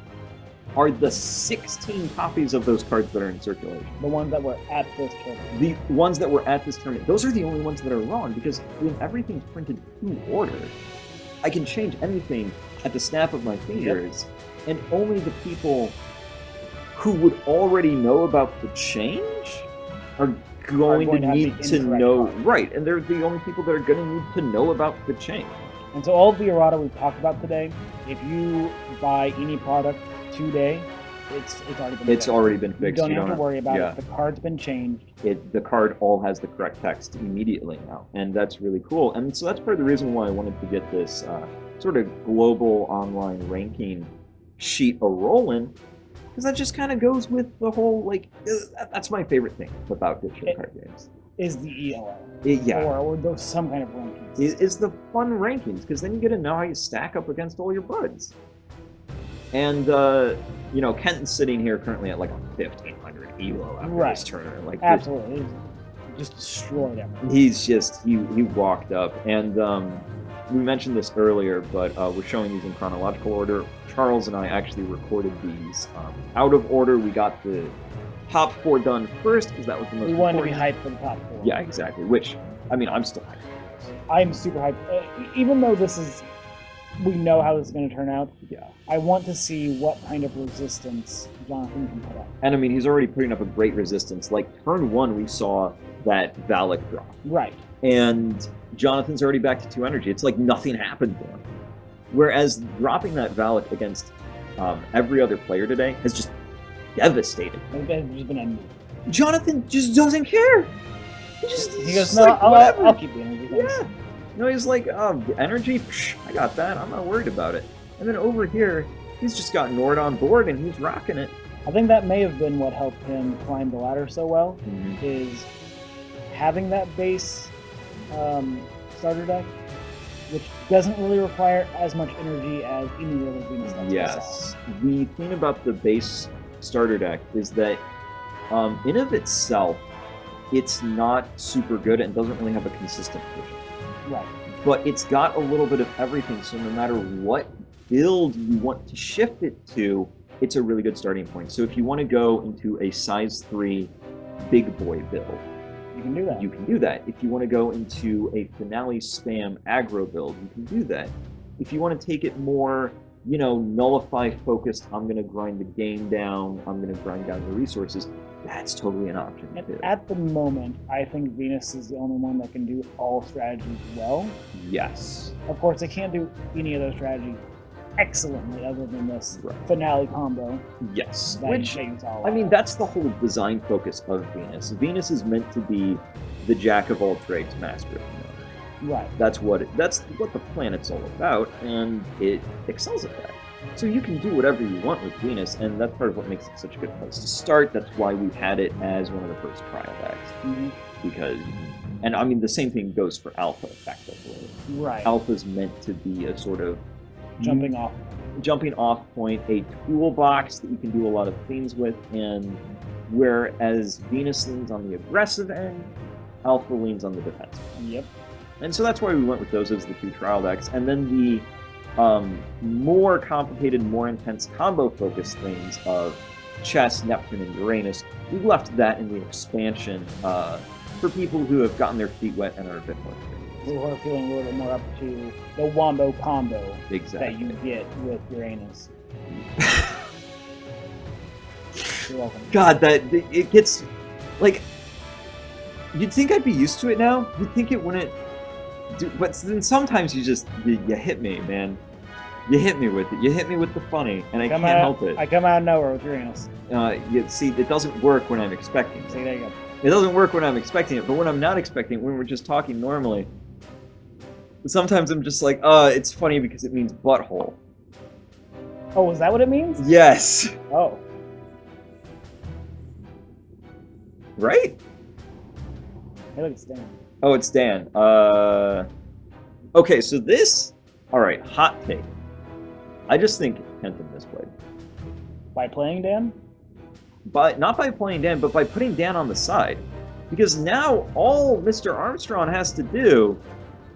are the 16 copies of those cards that are in circulation. The ones that were at this tournament. The ones that were at this tournament. Those are the only ones that are wrong, because when everything's printed to order, I can change anything at the snap of my fingers, and only the people who would already know about the change are going to need to know, right, and they're the only people that are going to need to know about the change. And so all of the errata we've talked about today, if you buy any product today, it's already been fixed. Already been fixed. You don't have to worry about it. The card's been changed. The card all has the correct text immediately now, and that's really cool. And so that's part of the reason why I wanted to get this sort of global online ranking sheet a-rolling, because that just kind of goes with the whole, like, that's my favorite thing about digital card games. Is the ELO. Or those some kind of rankings. Is the fun rankings, because then you get to know how you stack up against all your buds. And, you know, Kenton's sitting here currently at like a 1,500 ELO after this tournament. Like, absolutely. Just destroyed him. He walked up. And we mentioned this earlier, but we're showing these in chronological order. Charles and I actually recorded these out of order. We got the top 4 done first because that was the most We wanted to be important. hyped for the top 4. Yeah, exactly. Which, I mean, I'm still hyped. I'm super hyped. Even though we know how this is going to turn out, Yeah. I want to see what kind of resistance Jonathan can put up. And I mean, he's already putting up a great resistance. Like, turn 1, we saw that Valak drop. Right. And Jonathan's already back to 2 energy. It's like nothing happened to him. Whereas dropping that Valak against every other player today has just devastated. It's just been a Jonathan just doesn't care. He goes, no, I'll keep the energy. Thanks. Yeah. No, he's like, energy? Psh, I got that. I'm not worried about it. And then over here, he's just got Nord on board and he's rocking it. I think that may have been what helped him climb the ladder so well, is having that base starter deck, which doesn't really require as much energy as any other Venus decks. Yes. The thing about the base starter deck is that in of itself, it's not super good and doesn't really have a consistent vision. Right. But it's got a little bit of everything, so no matter what build you want to shift it to, it's a really good starting point. So if you want to go into a size 3 big boy build, you can do that. You can do that. If you want to go into a finale spam aggro build, you can do that. If you want to take it more, nullify focused, I'm going to grind the game down, I'm going to grind down the resources, that's totally an option too. At the moment, I think Venus is the only one that can do all strategies well. Yes. Of course, they can't do any of those strategies excellently other than this finale combo. Yes. Which, I mean, that's the whole design focus of Venus. Venus is meant to be the jack of all trades, master of none. Right. That's what the planet's all about, and it excels at that. So you can do whatever you want with Venus, and that's part of what makes it such a good place to start. That's why we've had it as one of the first trial decks. Because, and I mean, the same thing goes for Alpha, effectively. Right. Alpha's meant to be a sort of jumping off point, a toolbox that you can do a lot of things with, and whereas Venus leans on the aggressive end, Alpha leans on the defensive end. Yep. And so that's why we went with those as the 2 trial decks. And then the more complicated, more intense combo-focused things of Chess, Neptune, and Uranus, we left that in the expansion for people who have gotten their feet wet and are a bit more experienced. Who are feeling a little more up to the Wombo combo that you get with Uranus. You're welcome. God, it gets, like, you'd think I'd be used to it now. You'd think it wouldn't do, but then sometimes you hit me, man. You hit me with it. You hit me with the funny, and I can't help it. I come out of nowhere with Uranus. See, it doesn't work when I'm expecting it. See, there you go. It doesn't work when I'm expecting it, but when I'm not expecting it, when we're just talking normally, sometimes I'm just like, it's funny because it means butthole. Oh, is that what it means? Yes. Oh. Right? Hey, look, it's Dan. Oh, it's Dan. Okay, so this... Alright, hot take. I just think Kenton misplayed. By playing Dan? Not by playing Dan, but by putting Dan on the side. Because now all Mr. Armstrong has to do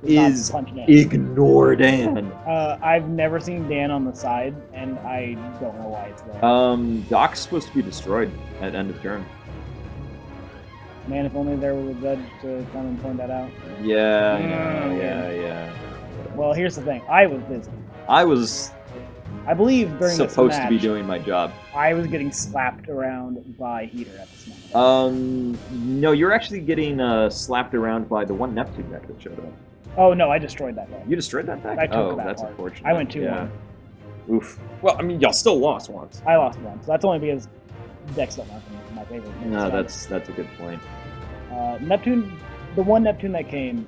is ignore Dan. I've never seen Dan on the side, and I don't know why it's there. Doc's supposed to be destroyed at end of turn. Man, if only there was a judge to come and point that out. Yeah, I know, yeah. Well, here's the thing. I was busy. I believe during supposed this match, to be doing my job. I was getting slapped around by Heater at this moment. No, you're actually getting slapped around by the one Neptune deck that showed up. Oh, no, I destroyed that deck. You destroyed that deck? I took that that's part. unfortunate. I went 2-1. Oof. Well, I mean, y'all still lost once. I lost once. That's only because decks don't have my favorite. No, that's a good point. Neptune, the one Neptune that came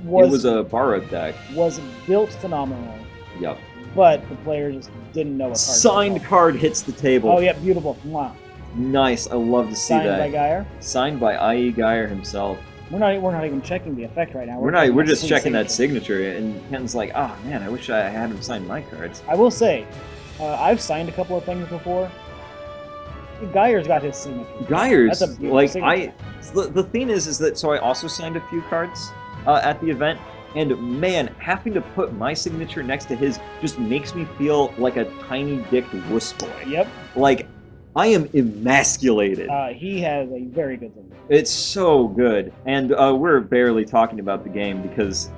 was... It was a borrowed deck. Was built phenomenally. Yep. But the player just didn't know what card. Signed card hits the table. Oh, yeah, beautiful. Mwah. Nice. I love to see that. Signed by Geyer. Signed by IE Geyer himself. We're not even checking the effect right now. We're just checking that signature, and Ken's like, oh man, I wish I had him sign my cards. I will say, I've signed a couple of things before. Geyer's got his signature. Geyer's, that's a beautiful signature. The thing is that so I also signed a few cards at the event, And man, having to put my signature next to his just makes me feel like a tiny dick wuss boy. Yep. Like, I am emasculated. He has a very good thing. It's so good. And we're barely talking about the game because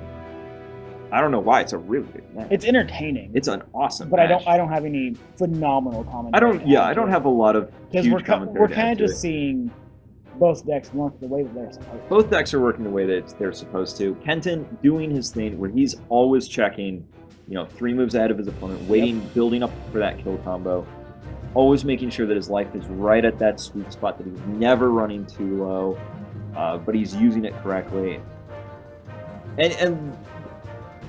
I don't know why. It's a really good match. It's entertaining. It's an awesome but match. I don't have any phenomenal commentary. I don't have a lot of huge commentary. We're kind of just seeing both decks work the way that they're supposed to. Both decks are working the way that they're supposed to. Kenton doing his thing where he's always checking, 3 moves ahead of his opponent, waiting, building up for that kill combo. Always making sure that his life is right at that sweet spot, that he's never running too low, but he's using it correctly. And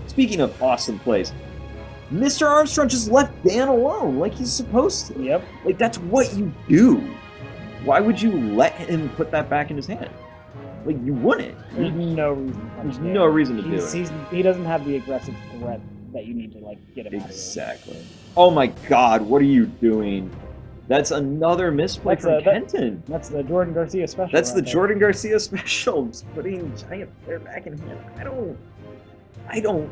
speaking of awesome plays, Mr. Armstrong just left Dan alone like he's supposed to. Yep. Like, that's what you do. Why would you let him put that back in his hand? Like, you wouldn't. There's no reason. There's no reason to do it. He doesn't have the aggressive threat that you need to get him exactly. Out of here. Oh my God! What are you doing? That's another misplay from Kenton. That's the Jordan Garcia special. That's the Jordan Garcia special. Just putting giant player back in hand. I don't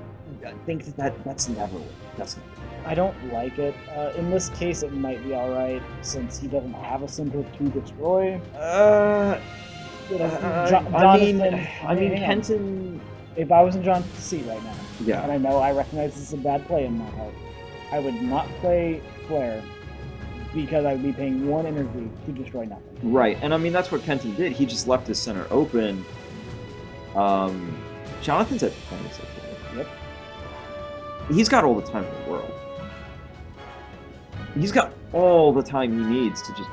think that's never. That's never. I don't like it. In this case, it might be all right since he doesn't have a center to destroy. I mean, Kenton. If I was in John's seat right now, yeah, and I recognize this is a bad play in my heart, I would not play Flare because I would be paying 1 energy to destroy nothing. Right, and I mean that's what Kenton did. He just left his center open. Jonathan's at 26. Yep. He's got all the time in the world. He's got all the time he needs to just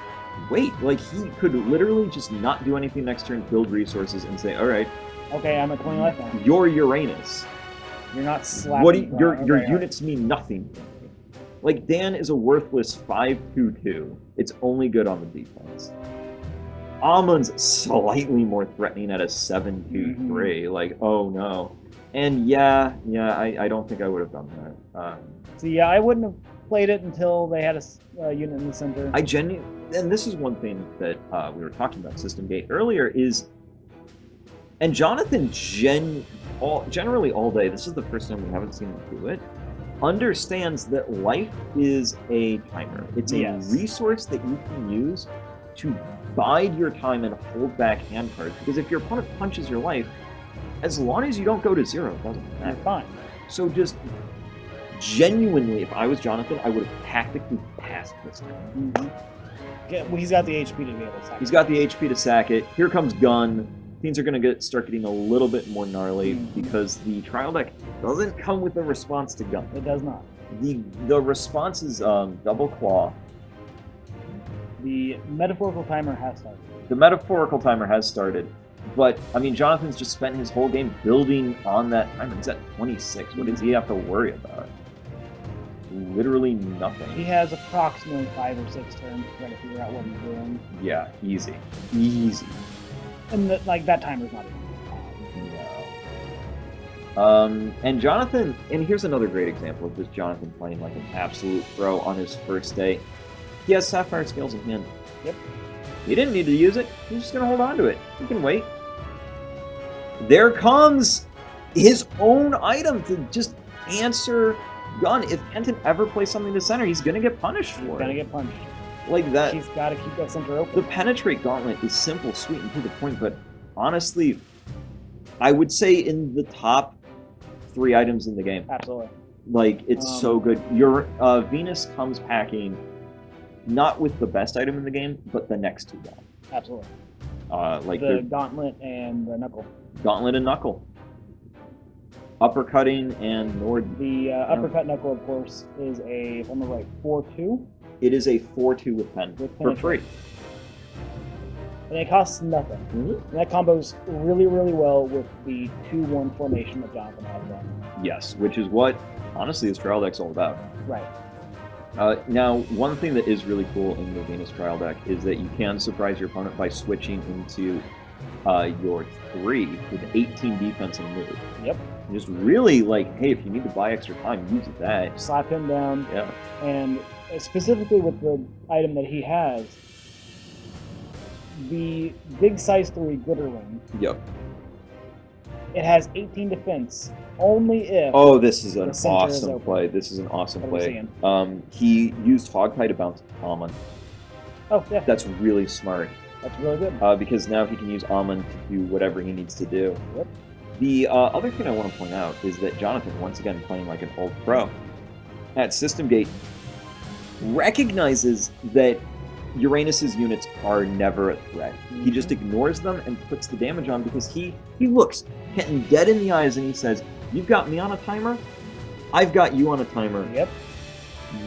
wait. Like, he could literally just not do anything next turn, build resources, and say, all right. Okay, I'm at 20 life now. You're Uranus. You're not slapping. Your units mean nothing to me. Like, Dan is a worthless 5/2/2. It's only good on the defense. Amon's slightly more threatening at a 7/2/3. Like, oh no. And I don't think I would have done that. So yeah, I wouldn't have played it until they had a unit in the center. And this is one thing that we were talking about System Gate earlier is, and Jonathan generally all day, this is the first time we haven't seen him do it, understands that life is a timer. It's a resource that you can use to bide your time and hold back hand cards. Because if your opponent punches your life, as long as you don't go to 0, it doesn't matter. You're fine. So just genuinely, if I was Jonathan, I would have tactically passed this time. Mm-hmm. Yeah, well, he's got the HP to be able to sack it. He's got the HP to sack it. Here comes Gun. Things are going to start getting a little bit more gnarly because the trial deck doesn't come with a response to Gun. It does not. The response is Double Claw. The metaphorical timer has started. The metaphorical timer has started. But, I mean, Jonathan's just spent his whole game building on that timer. He's at 26. What does he have to worry about? Literally nothing. He has approximately 5 or 6 turns to try to figure out what he's doing. Yeah, easy. Easy. And that timer's not even No. And Jonathan, and here's another great example of just Jonathan playing like an absolute pro on his first day. He has Sapphire Scales in hand. Yep. He didn't need to use it. He's just going to hold on to it. He can wait. There comes his own item to just answer Gun. If Kenton ever plays something to center, he's going to get punished for it. He's going to get punished. Like that. He's got to keep that center open. The Penetrate Gauntlet is simple, sweet, and to the point, but honestly, I would say in the top 3 items in the game. Absolutely. Like, it's so good. Your Venus comes packing not with the best item in the game, but the next 2 guys. Absolutely. Like the Gauntlet and the Knuckle. Gauntlet and Knuckle. Uppercutting and Nord. The Uppercut Knuckle, of course, is a, if I'm right, 4/2. It is a 4/2 with pen for free. And it costs nothing. Mm-hmm. And that combos really, really well with the 2-1 formation that Jonathan has done. Yes, which is what, honestly, this trial deck's all about. Right. Now, one thing that is really cool in the Venus trial deck is that you can surprise your opponent by switching into your 3 with 18 defense and move. Yep. Just really, like, hey, if you need to buy extra time, use that. Slap him down. Yeah. And specifically with the item that he has, the big size 3 glitter ring. Yep. It has 18 defense, only if... Oh, this is an The center is awesome open. play. This is an awesome What are we play. He used Hogtie to bounce Almond. Oh, yeah, That's really smart. that's really good. Because now he can use Almond to do whatever he needs to do. Yep. The other thing I want to point out is that Jonathan, once again playing like an old pro, at System Gate, recognizes that Uranus's units are never a threat. He just ignores them and puts the damage on because he looks Kenton dead in the eyes and he says, "You've got me on a timer, I've got you on a timer. Yep.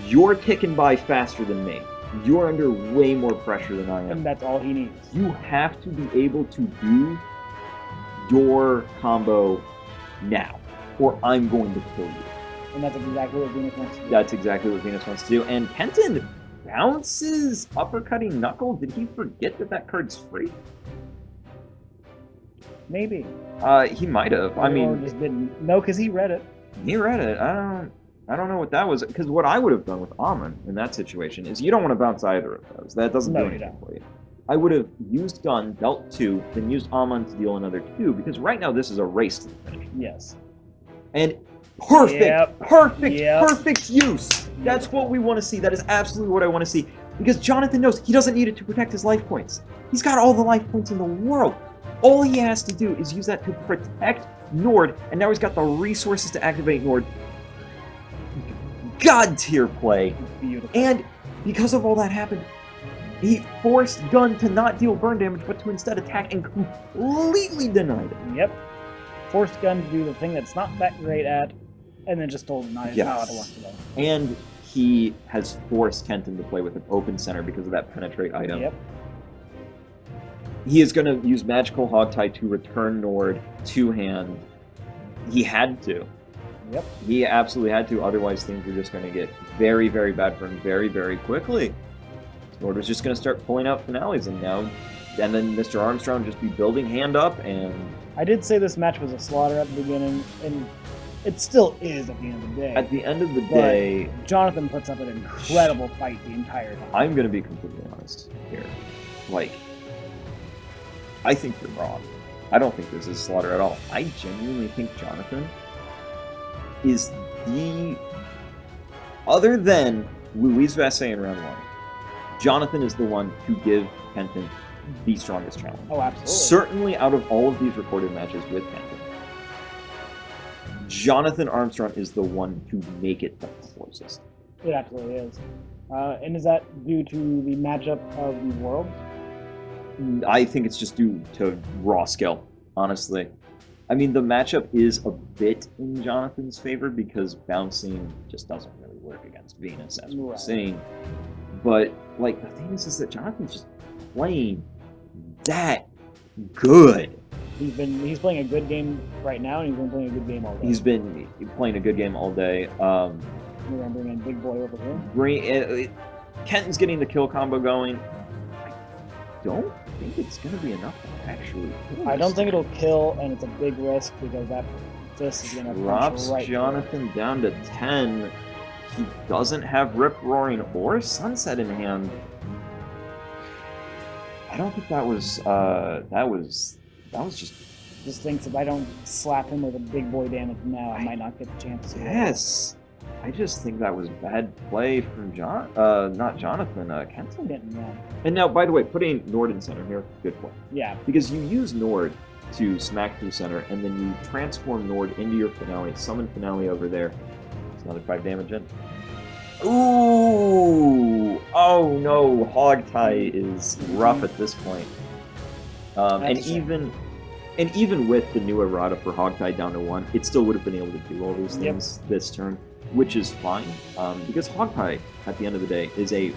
You're ticking by faster than me. You're under way more pressure than I am. And that's all he needs. You have to be able to do your combo now, or I'm going to kill you." And that's exactly what Venus wants to do. That's exactly what Venus wants to do. And Kenton bounces uppercutting Knuckle. Did he forget that card's free? Maybe. He might have. I Or mean, just didn't. No, because he read it. he read it. I don't know what that was. Because what I would have done with Amon in that situation is you don't want to bounce either of those. That doesn't No, do you anything don't. for you. I would have used Gun, dealt 2, then used Amon to deal another 2, because right now this is a race to the finish. Yes. And perfect, Yep. perfect use. That's what we want to see. That is absolutely what I want to see. Because Jonathan knows he doesn't need it to protect his life points. He's got all the life points in the world. All he has to do is use that to protect Nord, and now he's got the resources to activate Nord. God tier play. Beautiful. And because of all that happened, he forced Gun to not deal burn damage, but to instead attack and completely denied it. Yep. Forced Gun to do the thing that's not that great at, and then just told him not to walk it. And he has forced Kenton to play with an open center because of that penetrate item. Yep. He is going to use Magical Hogtie to return Nord to hand. He had to. Yep. He absolutely had to, otherwise things were just going to get very, very bad for him very, very quickly. Nord was just going to start pulling out finales, and then Mr. Armstrong just be building hand up, and... I did say this match was a slaughter at the beginning, and it still is at the end of the day. At the end of the day... Jonathan puts up an incredible fight the entire time. I'm going to be completely honest here. Like, I think you're wrong. I don't think this is a slaughter at all. I genuinely think Jonathan is the... Other than Louise Vassay in round 1, Jonathan is the one to give Kenton the strongest challenge. Oh, absolutely. Certainly out of all of these recorded matches with Kenton, Jonathan Armstrong is the one to make it the closest. It absolutely is. And is that due to the matchup of the worlds? I think it's just due to raw skill, honestly. I mean, the matchup is a bit in Jonathan's favor because bouncing just doesn't really work against Venus, as we're seeing. But, like, the thing is that Jonathan's just playing that good. He's playing a good game right now, and he's been playing a good game all day. He's been playing a good game all day. We're gonna bring in Big Boy over here. Kenton's getting the kill combo going. I don't think it's going to be enough to actually kill. I don't think it'll kill, and it's a big risk because this is gonna drops right Jonathan down to 10. He doesn't have Rip Roaring or Sunset in hand. I don't think that was just thinks if I don't slap him with a big boy damage now, I might not get the chance to. Yes. I just think that was bad play from Kenton. Yeah. And now, by the way, putting Nord in center here, good point. Yeah. Because you use Nord to smack through center, and then you transform Nord into your finale, summon finale over there. It's another 5 damage in. Ooh! Oh no, Hogtie is rough at this point. And even with the new errata for Hogtie down to 1, it still would have been able to do all these things this turn, which is fine. Because Hogtie, at the end of the day, is a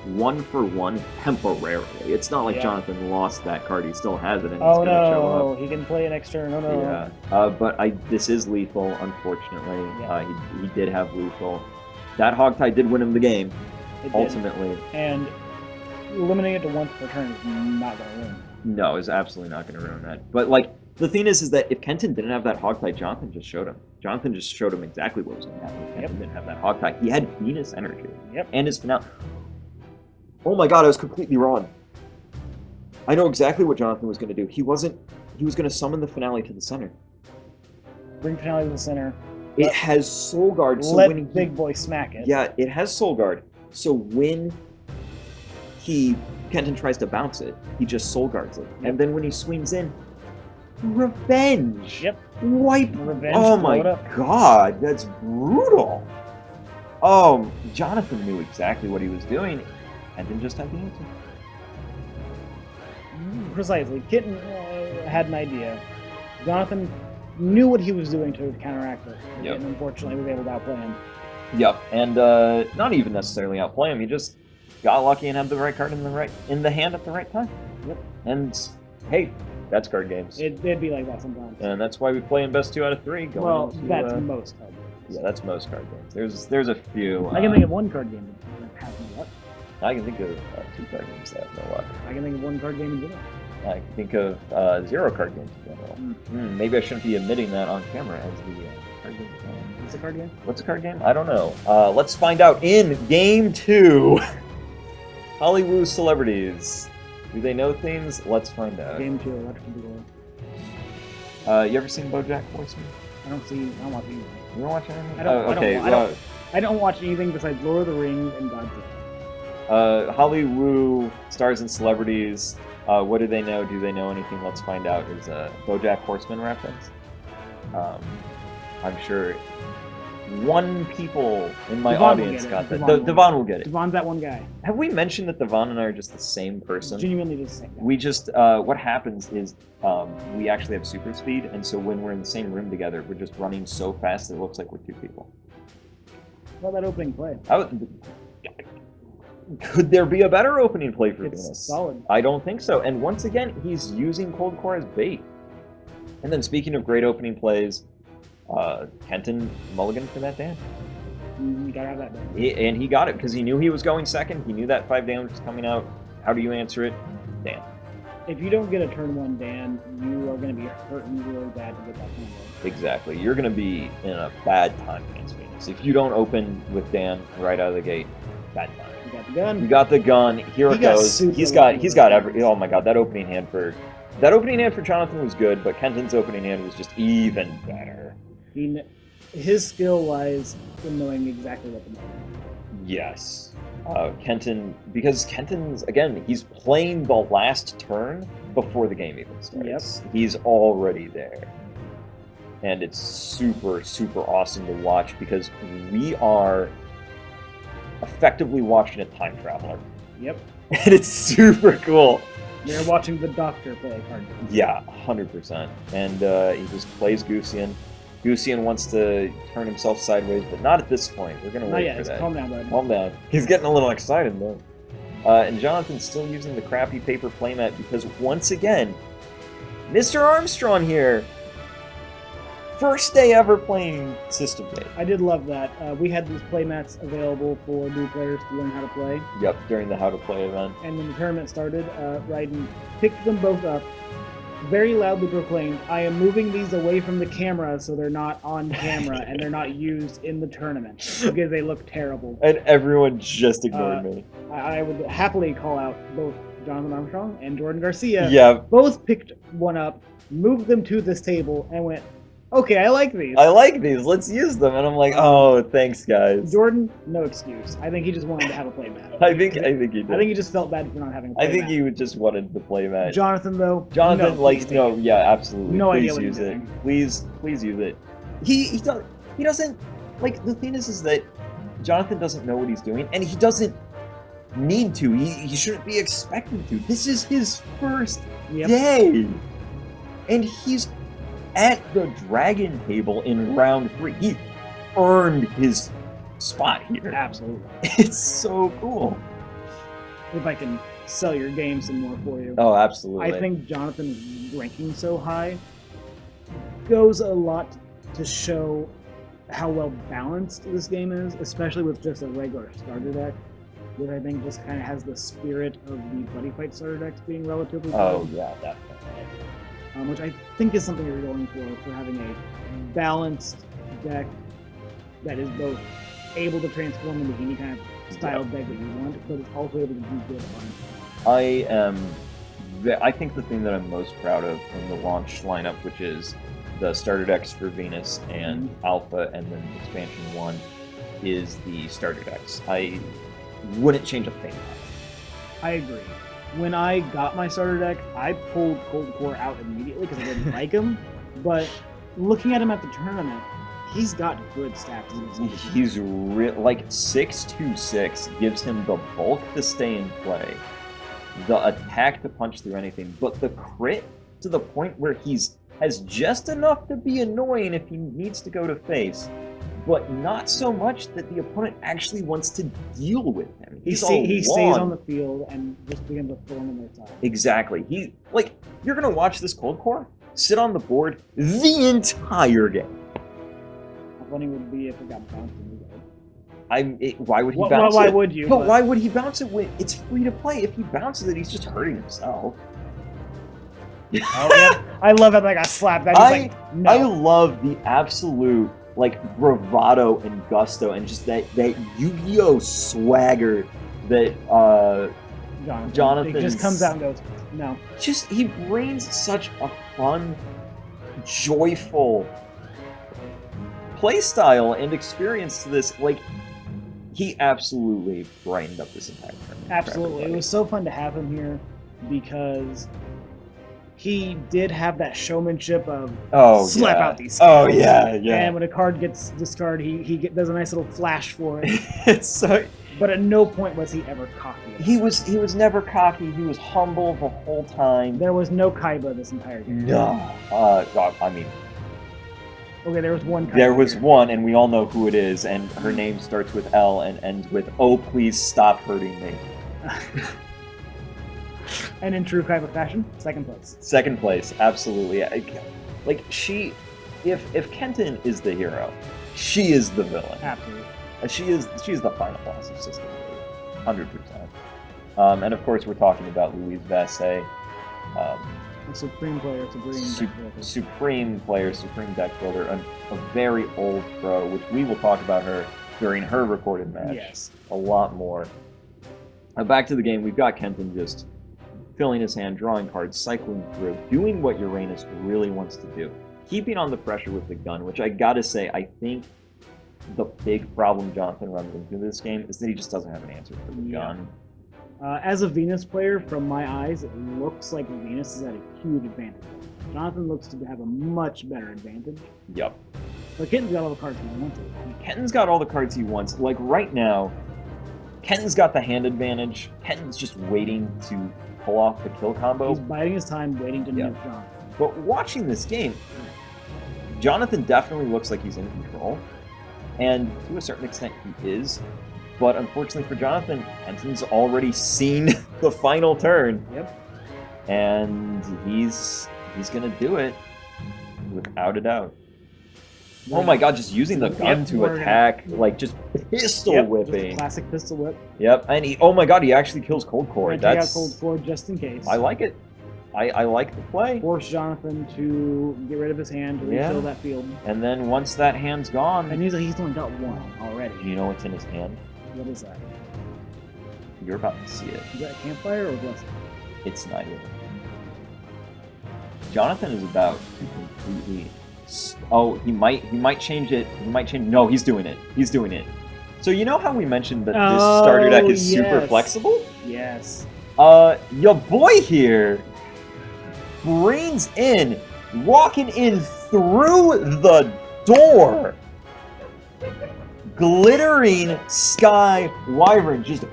1-for-1 temporarily. It's not like Jonathan lost that card; he still has it, and it's going to show up. He can play an extra. Oh no. Yeah. But this is lethal, unfortunately. Yeah. He did have lethal. That Hogtie did win him the game, ultimately. And limiting it to once per turn is not going to win. No, it's absolutely not going to ruin that. But, like, the thing is that if Kenton didn't have that Hogtie, Jonathan just showed him. Jonathan just showed him exactly what was going to happen if Kenton didn't have that Hogtie. He had Venus energy. And his finale. Oh my god, I was completely wrong. I know exactly what Jonathan was going to do. He was going to summon the finale to the center. bring Finale to the center. It has Soul Guard, so let when Big Boy smack it. Yeah, it has Soul Guard. So when Kenton tries to bounce it, he just Soul Guards it. Yep. And then when he swings in, Revenge! Yep. Wipe! Revenge, Oh blow it my up. god, that's brutal! Oh, Jonathan knew exactly what he was doing, and then just had the answer. Precisely. Kitten had an idea. Jonathan knew what he was doing to counteract it, Yep. and unfortunately was able to outplay him. Yep, and not even necessarily outplay him. He just got lucky and had the right card in the hand at the right time. Yep. And hey, that's card games. It'd be like that sometimes. And that's why we play in best 2 out of 3. That's most card games. Yeah, that's most card games. There's a few. I can think of one card game that has no luck. I can think of 2 card games that have no luck. I can think of one card game in general. I can think of 0 card games in general. Maybe I shouldn't be admitting that on camera as the card game. What's a card game? What's a card game? I don't know. Let's find out in Game 2. Hollywood celebrities. Do they know things? Let's find out. Game 2, Electric Boogaloo. You ever seen BoJack Horseman? I don't watch anything. You don't watch anything? I don't watch anything besides Lord of the Rings and Godzilla. Hollywood stars and celebrities. What do they know? Do they know anything? Let's find out. Is a BoJack Horseman reference? I'm sure one people in my audience got that. Devon will get it. Devon's that one guy. Have we mentioned that Devon and I are just the same person? Genuinely the same guy. We just, what happens is we actually have super speed, and so when we're in the same room together, we're just running so fast that it looks like we're 2 people. Well, that opening play. Could there be a better opening play for Venus? It's solid. I don't think so. And once again, he's using Cold Core as bait. And then speaking of great opening plays, Kenton mulligan for that Dan. You gotta have that Dan. And he got it because he knew he was going second. He knew that 5 damage was coming out. How do you answer it? Dan. If you don't get a turn 1 Dan, you are going to be hurting really bad to get that turn 1. Exactly. You're going to be in a bad time against Venus. If you don't open with Dan right out of the gate, bad time. You got the gun. You got the gun. Here it goes. He's got every. Oh my god, that opening hand for Jonathan was good, but Kenton's opening hand was just even better. His skill lies in knowing exactly what to do. Yes. Kenton, because Kenton's, again, he's playing the last turn before the game even starts. Yep. He's already there. And it's super, super awesome to watch because we are effectively watching a time traveler. Yep. And it's super cool. You're watching the Doctor play a card game. Yeah, 100%. And he just plays Gusian. Gusian wants to turn himself sideways, but not at this point. We're going to wait for that. Calm down, bud. Calm down. He's getting a little excited, though. And Jonathan's still using the crappy paper playmat because, once again, Mr. Armstrong here. First day ever playing System Day. I did love that. We had these playmats available for new players to learn how to play. Yep, during the How to Play event. And when the tournament started, Raiden picked them both up, very loudly proclaimed, "I am moving these away from the camera so they're not on camera and they're not used in the tournament because they look terrible." And everyone just ignored me. I would happily call out both Jonathan Armstrong and Jordan Garcia. Yeah. Both picked one up, moved them to this table, and went, "Okay, I like these. Let's use them." And I'm like, "Oh, thanks, guys." Jordan, no excuse. I think he just wanted to have a playmat. I think he did. I think he just felt bad for not having a playmat. I think he just wanted the playmat. Jonathan, though. Yeah, absolutely. No please idea what use he's it. doing. Please use it. He doesn't like, the thing is that Jonathan doesn't know what he's doing, and he doesn't need to. He shouldn't be expected to. This is his first day, and he's at the dragon table in round 3. He earned his spot here. Absolutely. It's so cool. If I can sell your game some more for you. Oh, absolutely. I think Jonathan ranking so high goes a lot to show how well balanced this game is, especially with just a regular starter deck, which I think just kind of has the spirit of the Buddy Fight starter decks being relatively Oh, yeah, definitely. Which I think is something you're going for having a balanced deck that is both able to transform into any kind of style deck that you want, but it's also able to do good on. I think the thing that I'm most proud of in the launch lineup, which is the starter decks for Venus and Alpha, and then expansion 1 is the starter decks. I wouldn't change a thing. I agree. When I got my starter deck, I pulled Cold Core out immediately because I didn't like him. But looking at him at the tournament, he's got good stats. He's like 626 gives him the bulk to stay in play, the attack to punch through anything, but the crit to the point where has just enough to be annoying if he needs to go to face, but not so much that the opponent actually wants to deal with him. He stays on the field and just begins to throw him on their side. Exactly. You're gonna watch this Cold Core sit on the board the entire game. How funny would it be if it got bounced in the game? Why would he bounce it? Why would you? But why would he bounce it when it's free to play? If he bounces it, he's just hurting himself. Oh, yeah. I love it like I slap that. No. I love the absolute bravado and gusto and just that Yu-Gi-Oh swagger that Jonathan just comes out and goes, no. He brings such a fun, joyful play style and experience to this. He absolutely brightened up this entire tournament. Absolutely. It was so fun to have him here because he did have that showmanship of slap out these skills. Oh, yeah. And when a card gets discarded, he does a nice little flash for it. It's so... But at no point was he ever cocky. He was never cocky. He was humble the whole time. There was no Kaiba this entire game. No. Okay, there was one Kaiba. There was one, and we all know who it is, and her name starts with L and ends with, "Oh, please stop hurting me." And in true Kaiba fashion, second place. Second place, absolutely. If Kenton is the hero, she is the villain. Absolutely. She is the final boss of System 100%. And of course, we're talking about Louise Vassay. A supreme player, supreme player, supreme deck builder, a very old pro, which we will talk about her during her recorded match. Yes. A lot more. Back to the game, we've got Kenton just filling his hand, drawing cards, cycling through, doing what Uranus really wants to do. Keeping on the pressure with the gun, which I gotta say, I think the big problem Jonathan runs into this game is that he just doesn't have an answer for the gun. As a Venus player, from my eyes, it looks like Venus is at a huge advantage. Jonathan looks to have a much better advantage. Yep. But Kenton's got all the cards he wants. Kenton's got all the cards he wants. Like right now, Kenton's got the hand advantage. Kenton's just waiting to pull off the kill combo. He's biding his time, waiting to nuke Jonathan. But watching this game, Jonathan definitely looks like he's in control. And to a certain extent, he is. But unfortunately for Jonathan, Kenton's already seen the final turn. Yep. And he's going to do it without a doubt. Oh my god, just using the gun to attack, just pistol whipping. Just a classic pistol whip. Yep, and he actually kills Cold Core. That's Cold Core just in case. I like it. I like the play. Force Jonathan to get rid of his hand to refill that field. And then once that hand's gone... And he's only got one already. Do you know what's in his hand? What is that? You're about to see it. Is that a campfire or blessing? It's neither. Jonathan is about to completely... Oh, he might change it. No, he's doing it. He's doing it. So you know how we mentioned that this starter deck is super flexible? Yes. Your boy here brings in, walking in through the door, Glittering Sky Wyvern just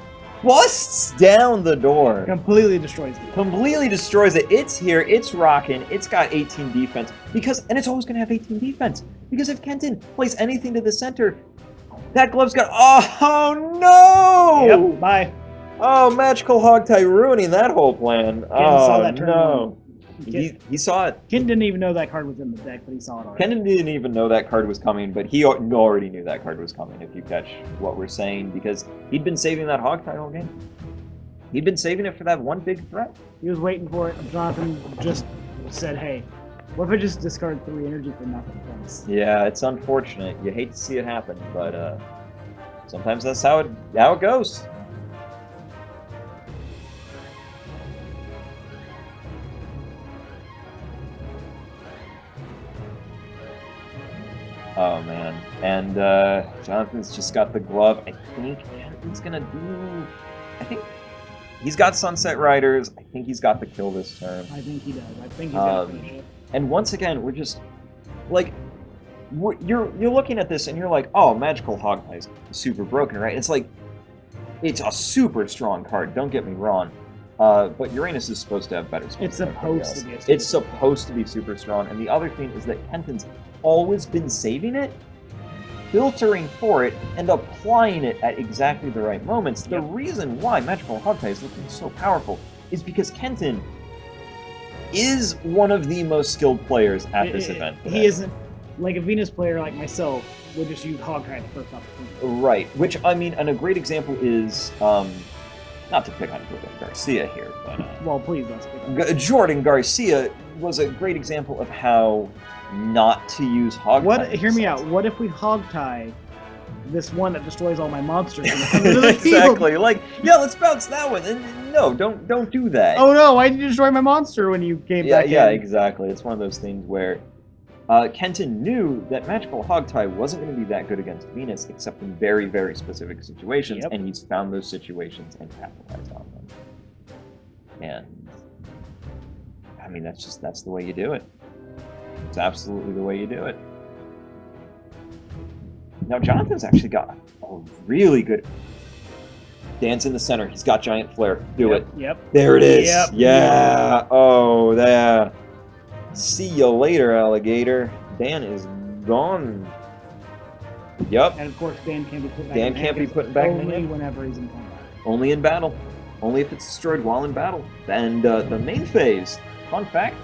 busts down the door. Completely destroys it. Completely destroys it. It's here. It's rocking. It's got 18 defense. And it's always going to have 18 defense. Because if Kenton plays anything to the center, that glove's got... Oh, no! Yep, bye. Oh, Magical Hogtie ruining that whole plan. Saw that turn no. He saw it. Ken didn't even know that card was in the deck, but he saw it already. Ken didn't even know that card was coming, but he already knew that card was coming, if you catch what we're saying, because he'd been saving that Hogtie all game. He'd been saving it for that one big threat. He was waiting for it. Jonathan just said, hey, what if I just discard 3 energy for nothing? Thanks. Yeah, it's unfortunate. You hate to see it happen, but sometimes that's how it goes. Oh man. And Jonathan's just got the glove. I think Jonathan's gonna do. I think he's got Sunset Riders. I think he's got the kill this turn. I think he does. I think he's gonna finish it. And once again, we're just like you're looking at this and you're like, oh, Magical Hogtie is super broken, right? It's like it's a super strong card. Don't get me wrong. But Uranus is supposed to have better spells. It's supposed to be. It's supposed to be super strong. And the other thing is that Kenton's always been saving it, filtering for it, and applying it at exactly the right moments. The reason why Magical Hogtie is looking so powerful is because Kenton is one of the most skilled players at this event. He isn't like a Venus player like myself would just use Hogtie the first opportunity. Right. Which I mean, and a great example is not to pick on Jordan Garcia here, but well, please let's pick on Jordan Garcia was a great example of how not to use Hogtie. Hear me out. What if we Hogtie this one that destroys all my monsters? Exactly. Like, yeah, let's bounce that one. And no, don't do that. Oh no! Why did you destroy my monster when you came back in? Yeah, exactly. It's one of those things where Kenton knew that Magical Hogtie wasn't going to be that good against Venus, except in very, very specific situations, and he's found those situations and capitalized on them. And I mean, that's the way you do it. It's absolutely the way you do it. Now, Jonathan's actually got a really good dance in the center. He's got Giant Flare. Do it. Yep. There it is. Yep. Yeah. Oh, there. See you later, alligator. Dan is gone. Yep. And of course, Dan can't be put back. Dan can't be put back in only whenever he's in combat. Only in battle. Only if it's destroyed while in battle. And the main phase, fun fact,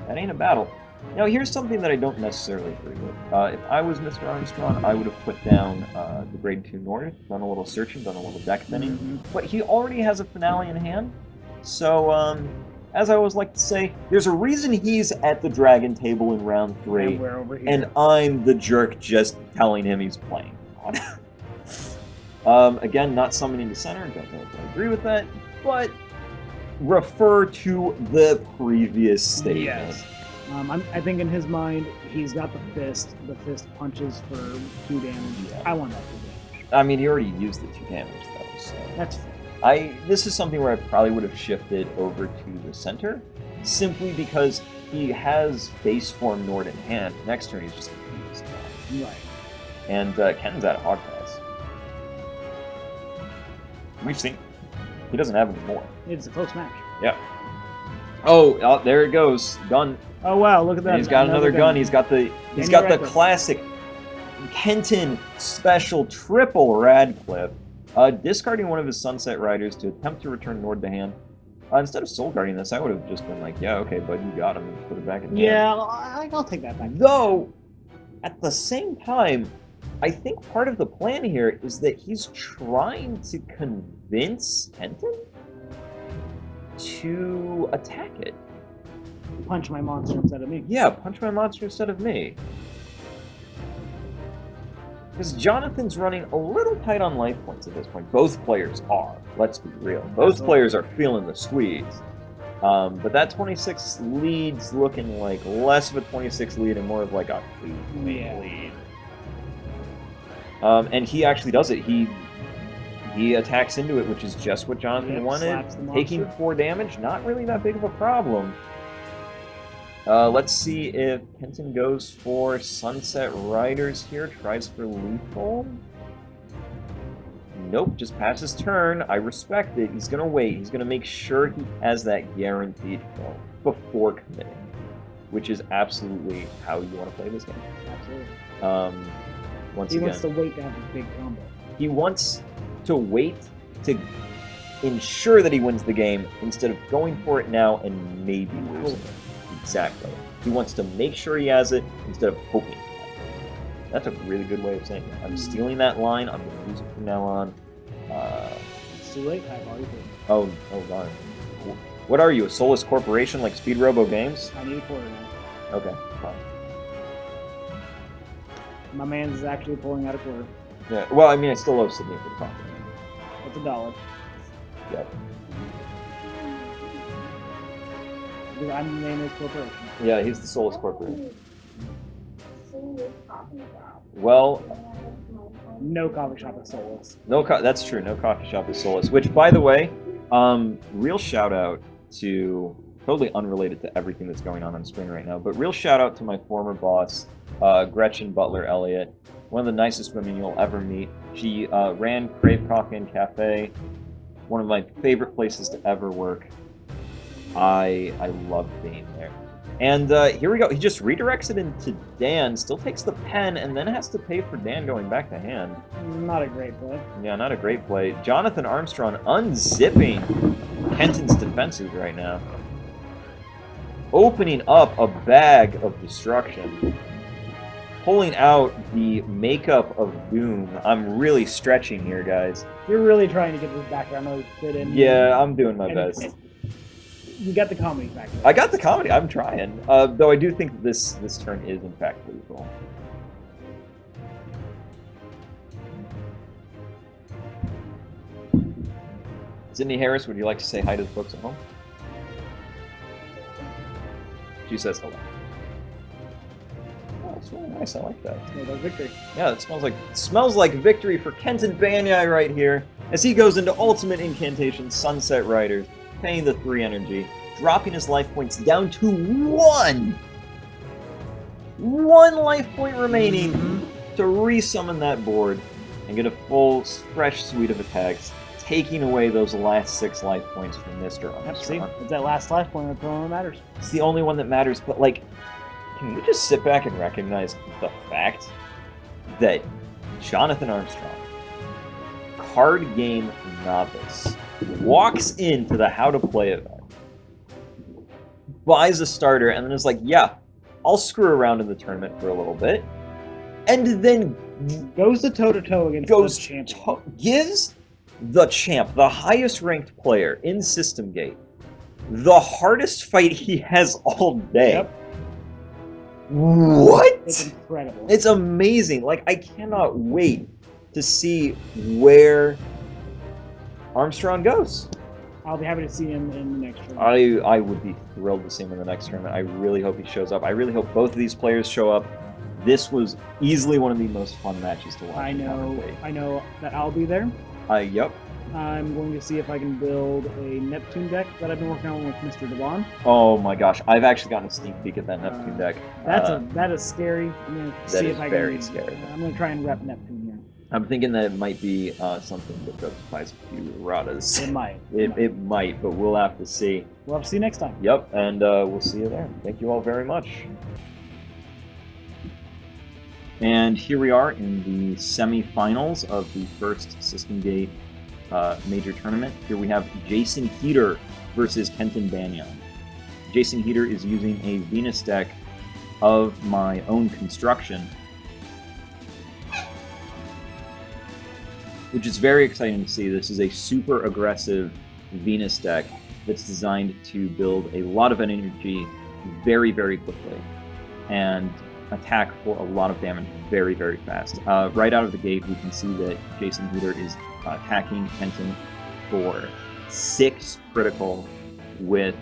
that ain't a battle. Now, here's something that I don't necessarily agree with. If I was Mr. Armstrong, I would have put down the Grade 2 North, done a little searching, done a little deck thinning. But he already has a finale in hand. So, as I always like to say, there's a reason he's at the Dragon table in round 3. And we're over here. And I'm the jerk just telling him he's playing. Again, not summoning the center. Don't know if I agree with that. But refer to the previous statement. Yes. I think in his mind, he's got the fist. The fist punches for 2 damage. Yeah. I want that 2 damage. I mean, he already used the 2 damage, though. So. That's fair. This is something where I probably would have shifted over to the center, simply because he has base form Nord in hand. Next turn, he's just going to use it. Right. And Kenton's at Hog Pass. We've seen. He doesn't have any more. It's a close match. Yeah. Oh, there it goes. Gun. Oh wow! Look at that. And he's got another gun. He's got the classic Kenton special triple Radcliffe. Discarding one of his Sunset Riders to attempt to return Nord to hand. Instead of Soul Guarding this, I would have just been like, yeah, okay, bud, you got him, and put it back in hand. Yeah, I'll take that back. Though, at the same time, I think part of the plan here is that he's trying to convince Kenton to attack it. Punch my monster instead of me. Yeah, punch my monster instead of me. Because Jonathan's running a little tight on life points at this point. Both players are. Let's be real. Both players are feeling the squeeze. But that 26 lead's looking like less of a 26 lead and more of like a 8 lead. And he actually does it. He attacks into it, which is just what Jonathan wanted. Taking 4 damage, not really that big of a problem. Let's see if Kenton goes for Sunset Riders here. Tries for lethal. Nope, just passes turn. I respect it. He's going to wait. He's going to make sure he has that guaranteed kill before committing, which is absolutely how you want to play this game. Absolutely. Once he again, wants to wait to have a big combo. He wants to wait to ensure that he wins the game instead of going for it now and maybe losing it. Exactly. He wants to make sure he has it instead of hoping. That's a really good way of saying it. I'm stealing that line. I'm going to use it from now on. It's too late. I've already paid. Oh, darn. What are you, a soulless corporation like Speedrobo Games? I need a quarter now. Okay, fine. My man's actually pulling out a quarter. Yeah. Well, I mean, I still owe Sydney for the coffee. It's $1. Yep. I'm the name of his corporation. Yeah, he's the soulless corporation. Well, No coffee shop is soulless. that's true. No coffee shop is soulless. Which, by the way, real shout out to, totally unrelated to everything that's going on screen right now, but real shout out to my former boss, Gretchen Butler Elliott, one of the nicest women you'll ever meet. She ran Crave Coffee and Cafe, one of my favorite places to ever work. I loved being there. And here we go. He just redirects it into Dan, still takes the pen, and then has to pay for Dan going back to hand. Not a great play. Yeah, not a great play. Jonathan Armstrong unzipping Kenton's defenses right now. Opening up a bag of destruction. Pulling out the makeup of doom. I'm really stretching here, guys. You're really trying to get this background noise fit in. Yeah, I'm doing my best. You got the comedy factor. I got the comedy. I'm trying. Though I do think this turn is, in fact, lethal. Sydney Harris, would you like to say hi to the folks at home? She says hello. Oh, it's really nice. I like that. Smells like victory. Yeah, it smells like victory for Kenton Banyai right here as he goes into ultimate incantation Sunset Riders, paying the 3 energy, dropping his life points down to 1. 1 life point remaining to resummon that board and get a full, fresh suite of attacks, taking away those last 6 life points from Mr. Armstrong. It's that last life point that's the only one that matters. It's the only one that matters, but like, can we just sit back and recognize the fact that Jonathan Armstrong, card game novice, walks into the How to Play event, buys a starter, and then is like, yeah, I'll screw around in the tournament for a little bit, and then goes to toe-to-toe against the champion. Gives the champ, the highest ranked player in System Gate, the hardest fight he has all day. Yep. What? It's incredible. It's amazing. Like, I cannot wait to see where Armstrong goes. I'll be happy to see him in the next tournament. I would be thrilled to see him in the next tournament. I really hope he shows up. I really hope both of these players show up. This was easily one of the most fun matches to watch. I know that I'll be there. Yep. I'm going to see if I can build a Neptune deck that I've been working on with Mr. Devon. Oh my gosh, I've actually gotten a sneak peek at that Neptune deck. That is scary. I'm going to see if I can. Very scary. I'm going to try and rep Neptune here. I'm thinking that it might be something that justifies a few erratas. It might. It might, but we'll have to see. We'll have to see next time. Yep, and we'll see you there. Thank you all very much. And here we are in the semifinals of the first System Gate major tournament. Here we have Jason Heater versus Kenton Banyai. Jason Heater is using a Venus deck of my own construction, which is very exciting to see. This is a super aggressive Venus deck that's designed to build a lot of energy very, very quickly and attack for a lot of damage very, very fast. Right out of the gate, we can see that Jason Heater is attacking Kenton for 6 critical with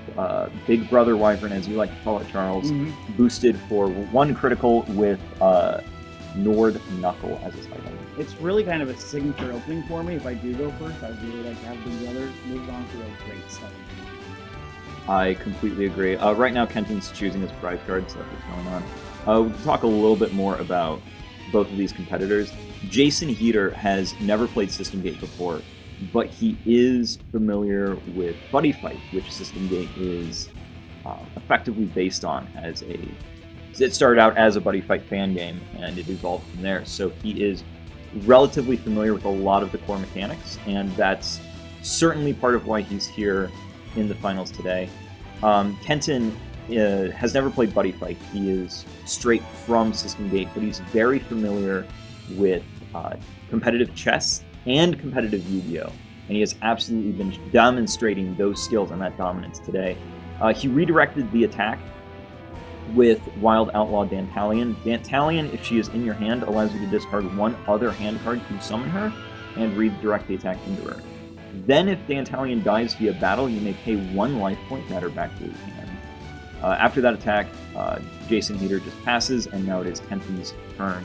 Big Brother Wyvern, as you like to call it, Charles, boosted for 1 critical with Nord Knuckle as his item. It's really kind of a signature opening for me. If I do go first, I'd really like to have Big Brother move on to a great start. I completely agree. Right now, Kenton's choosing his prize card, so that's what's going on. We can talk a little bit more about both of these competitors. Jason Heater has never played System Gate before, but he is familiar with Buddy Fight, which System Gate is effectively based on as a... It started out as a Buddy Fight fan game, and it evolved from there. So he is relatively familiar with a lot of the core mechanics, and that's certainly part of why he's here in the finals today. Kenton has never played Buddy Fight. He is straight from System Gate, but he's very familiar with competitive chess and competitive Yu-Gi-Oh! And he has absolutely been demonstrating those skills and that dominance today. He redirected the attack with Wild Outlaw Dantalion. Dantalion, if she is in your hand, allows you to discard 1 other hand card to summon her and redirect the attack into her. Then if Dantalion dies via battle, you may pay 1 life point to add her back to his hand. After that attack, Jason Heater just passes, and now it is Kenton's turn.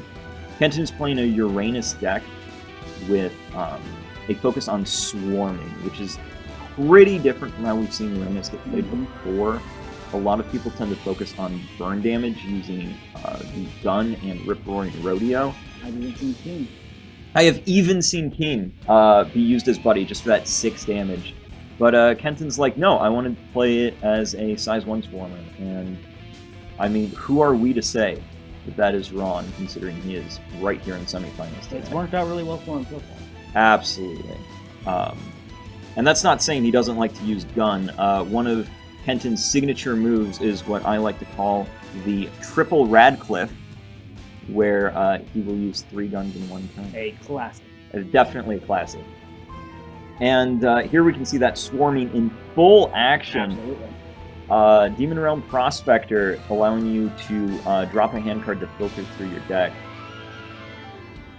Kenton's playing a Uranus deck with a focus on swarming, which is pretty different from how we've seen Uranus get played before. A lot of people tend to focus on burn damage using the gun and Rip-Roaring Rodeo. I've even seen King. I have even seen King be used as Buddy just for that 6 damage. But Kenton's like, no, I want to play it as a size 1 Swarmer. And, I mean, who are we to say that that is wrong, considering he is right here in semifinals today? It's worked out really well for him so far. Absolutely. And that's not saying he doesn't like to use gun. One of Kenton's signature moves is what I like to call the triple Radcliffe, where he will use 3 guns in one turn. A classic. Definitely a classic. And here we can see that swarming in full action. Absolutely. Demon Realm Prospector allowing you to drop a hand card to filter through your deck.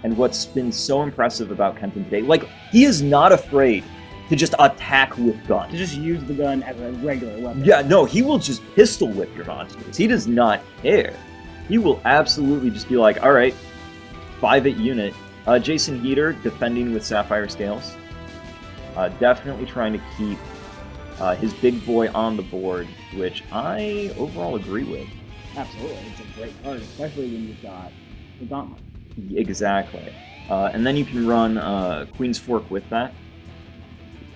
And what's been so impressive about Kenton today, like, he is not afraid to just attack with gun. To just use the gun as a regular weapon. Yeah, no, he will just pistol whip your monsters. He does not care. He will absolutely just be like, all right, 5-8 unit. Jason Heater defending with Sapphire Scales. Definitely trying to keep his big boy on the board, which I overall agree with. Absolutely. It's a great card, especially when you've got the Gauntlet. Exactly. And then you can run Queen's Fork with that.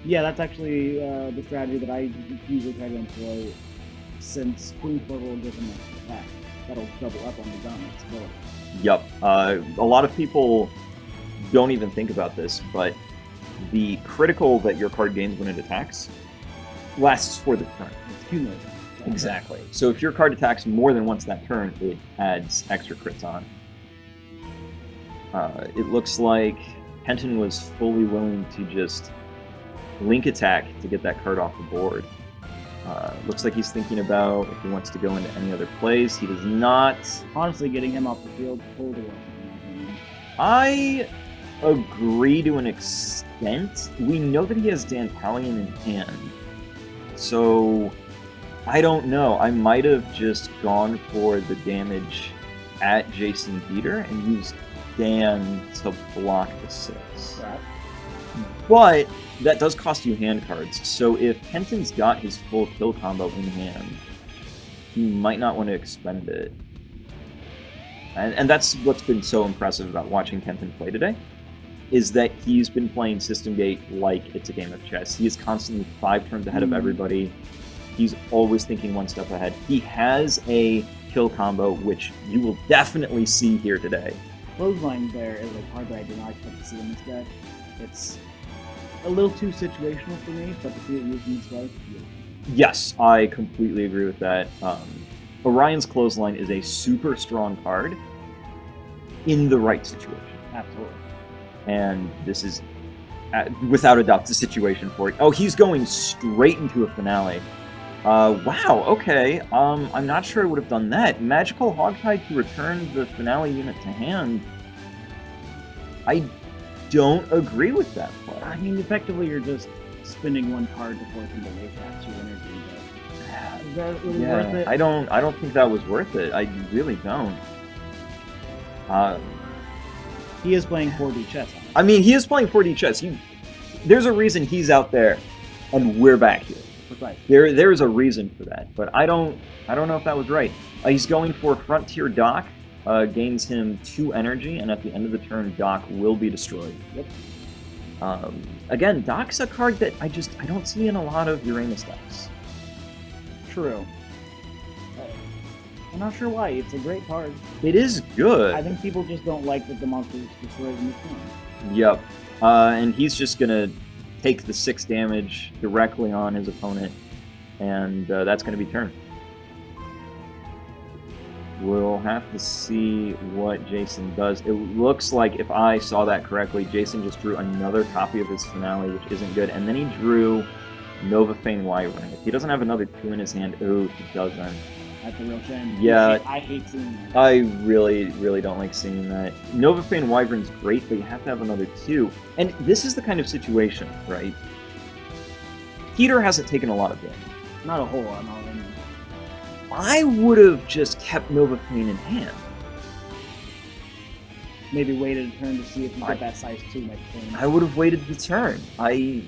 Yeah, that's actually the strategy that I usually try to employ, since Queen's Fork will give him an attack. That'll double up on the Gauntlet's ability. Yup. A lot of people don't even think about this, but the critical that your card gains when it attacks lasts for the turn. It's cumulative. Exactly. So if your card attacks more than once that turn, it adds extra crits on. It looks like Kenton was fully willing to just link attack to get that card off the board. Looks like he's thinking about if he wants to go into any other plays. He does not. Honestly, getting him off the field pulled away. I agree to an extent. We know that he has Dantalion in hand. So, I don't know. I might have just gone for the damage at Jason Heater and used Dan to block the 6. Right. But that does cost you hand cards. So if Kenton's got his full kill combo in hand, he might not want to expend it. And that's what's been so impressive about watching Kenton play today, is that he's been playing System Gate like it's a game of chess. He is constantly 5 turns ahead of everybody. He's always thinking one step ahead. He has a kill combo, which you will definitely see here today. Clothesline there is a card that I do not expect to see in this deck. It's a little too situational for me, but to see it used in this way, Yes, I completely agree with that. Orion's Clothesline is a super strong card in the right situation. Absolutely. And this is, without a doubt, the situation for it. Oh, he's going straight into a finale. Wow, okay. I'm not sure I would have done that. Magical Hogtie to return the finale unit to hand. I don't agree with that play. I mean, effectively, you're just spending one card to force him to waste that 2 energy. But is that really worth it? I don't think that was worth it. I really don't. He is playing 4D chess. I mean, he is playing 4D chess. There's a reason he's out there, and we're back here. Right. There is a reason for that, but I don't know if that was right. He's going for Frontier Dock, gains him 2 energy, and at the end of the turn, Dock will be destroyed. Yep. Again, Dock's a card that I don't see in a lot of Uranus decks. True. I'm not sure why. It's a great card. It is good. I think people just don't like that the monster is destroyed in the turn. Yep. And he's just gonna take the 6 damage directly on his opponent, and that's going to be turn. We'll have to see what Jason does. It looks like, if I saw that correctly, Jason just drew another copy of his finale, which isn't good, and then he drew Nova Fane Wyvern. If he doesn't have another 2 in his hand, he doesn't. That's a real shame. Yeah. I hate seeing that. I really, really don't like seeing that. Nova Fane Wyvern's great, but you have to have another 2. And this is the kind of situation, right? Heater hasn't taken a lot of damage. Not a whole lot, not I would have just kept Novocaine in hand. Maybe waited a turn to see if you get that size 2 next turn. I would have waited the turn. I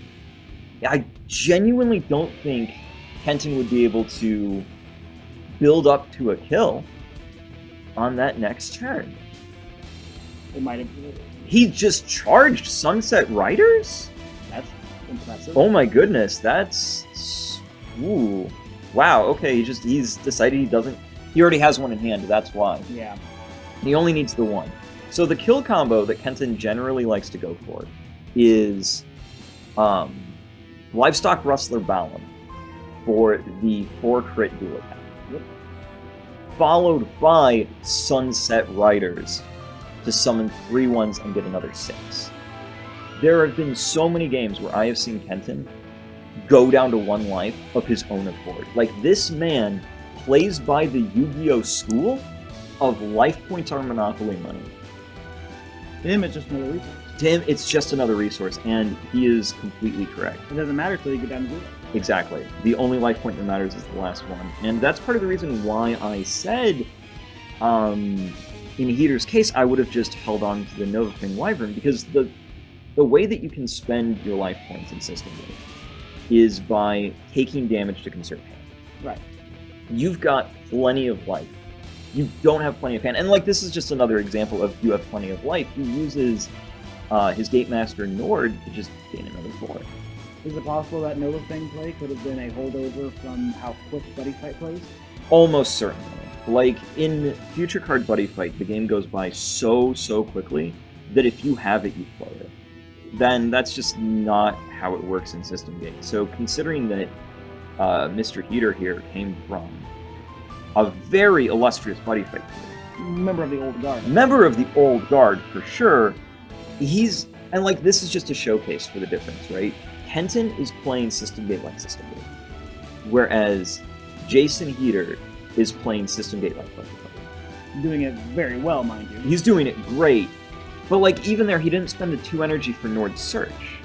genuinely don't think Kenton would be able to build up to a kill on that next turn. It might have. He just charged Sunset Riders? That's impressive. Oh my goodness, that's... Ooh. Wow, okay, he's decided he doesn't... He already has one in hand, that's why. Yeah. He only needs the one. So the kill combo that Kenton generally likes to go for is Livestock Rustler Balam for the 4 crit dual attack. Yep. Followed by Sunset Riders to summon 3 ones and get another 6. There have been so many games where I have seen Kenton go down to 1 life of his own accord. Like, this man plays by the Yu-Gi-Oh! School of life points are monopoly money. To him, it's just another resource. To him, it's just another resource, and he is completely correct. It doesn't matter until you get down to 0. Exactly. The only life point that matters is the last one. And that's part of the reason why I said, in Heater's case, I would have just held on to the Novocaine Wyvern, because the way that you can spend your life points in System Game is by taking damage to conserve hand. Right. You've got plenty of life. You don't have plenty of hand. And, like, this is just another example of you have plenty of life. He uses his Gatemaster Nord to just gain another 4. Is it possible that Novocaine play could have been a holdover from how quick Buddy Fight plays? Almost certainly. Like, in Future Card Buddy Fight, the game goes by so quickly that if you have it, you play it. Then that's just not how it works in System Game. So considering that Mr. Heater here came from a very illustrious Buddy Fight player. Member of the Old Guard. Member of the Old Guard, for sure. And like, this is just a showcase for the difference, right? Kenton is playing System Gate like System Gate, whereas Jason Heater is playing System Gate like Buddy Fight. Doing it very well, mind you. He's doing it great, but like, even there, he didn't spend the 2 energy for Nord Search.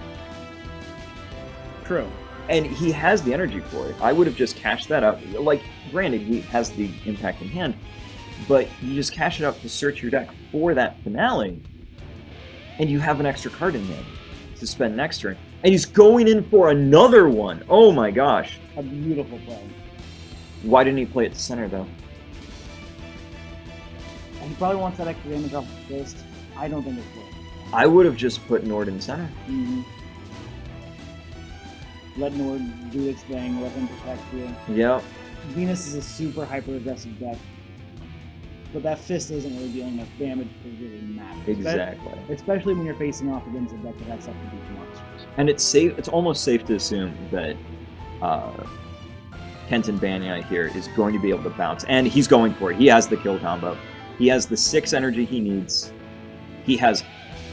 True. And he has the energy for it. I would have just cashed that out. Like, granted, he has the impact in hand, but you just cash it out to search your deck for that finale, and you have an extra card in hand to spend next turn. And he's going in for another one! Oh my gosh. A beautiful play. Why didn't he play it to center, though? And he probably wants that extra damage off the fist. I don't think it's good. I would have just put Nord in center. Mm-hmm. Let Nord do its thing, let him protect you. Yep. Venus is a super hyper-aggressive deck, but that fist isn't really dealing enough damage to really matter. Exactly. Especially when you're facing off against a deck that has something to do with monsters. And it's safe. It's almost safe to assume that Kenton Banyai here is going to be able to bounce, and he's going for it. He has the kill combo. He has the 6 energy he needs. He has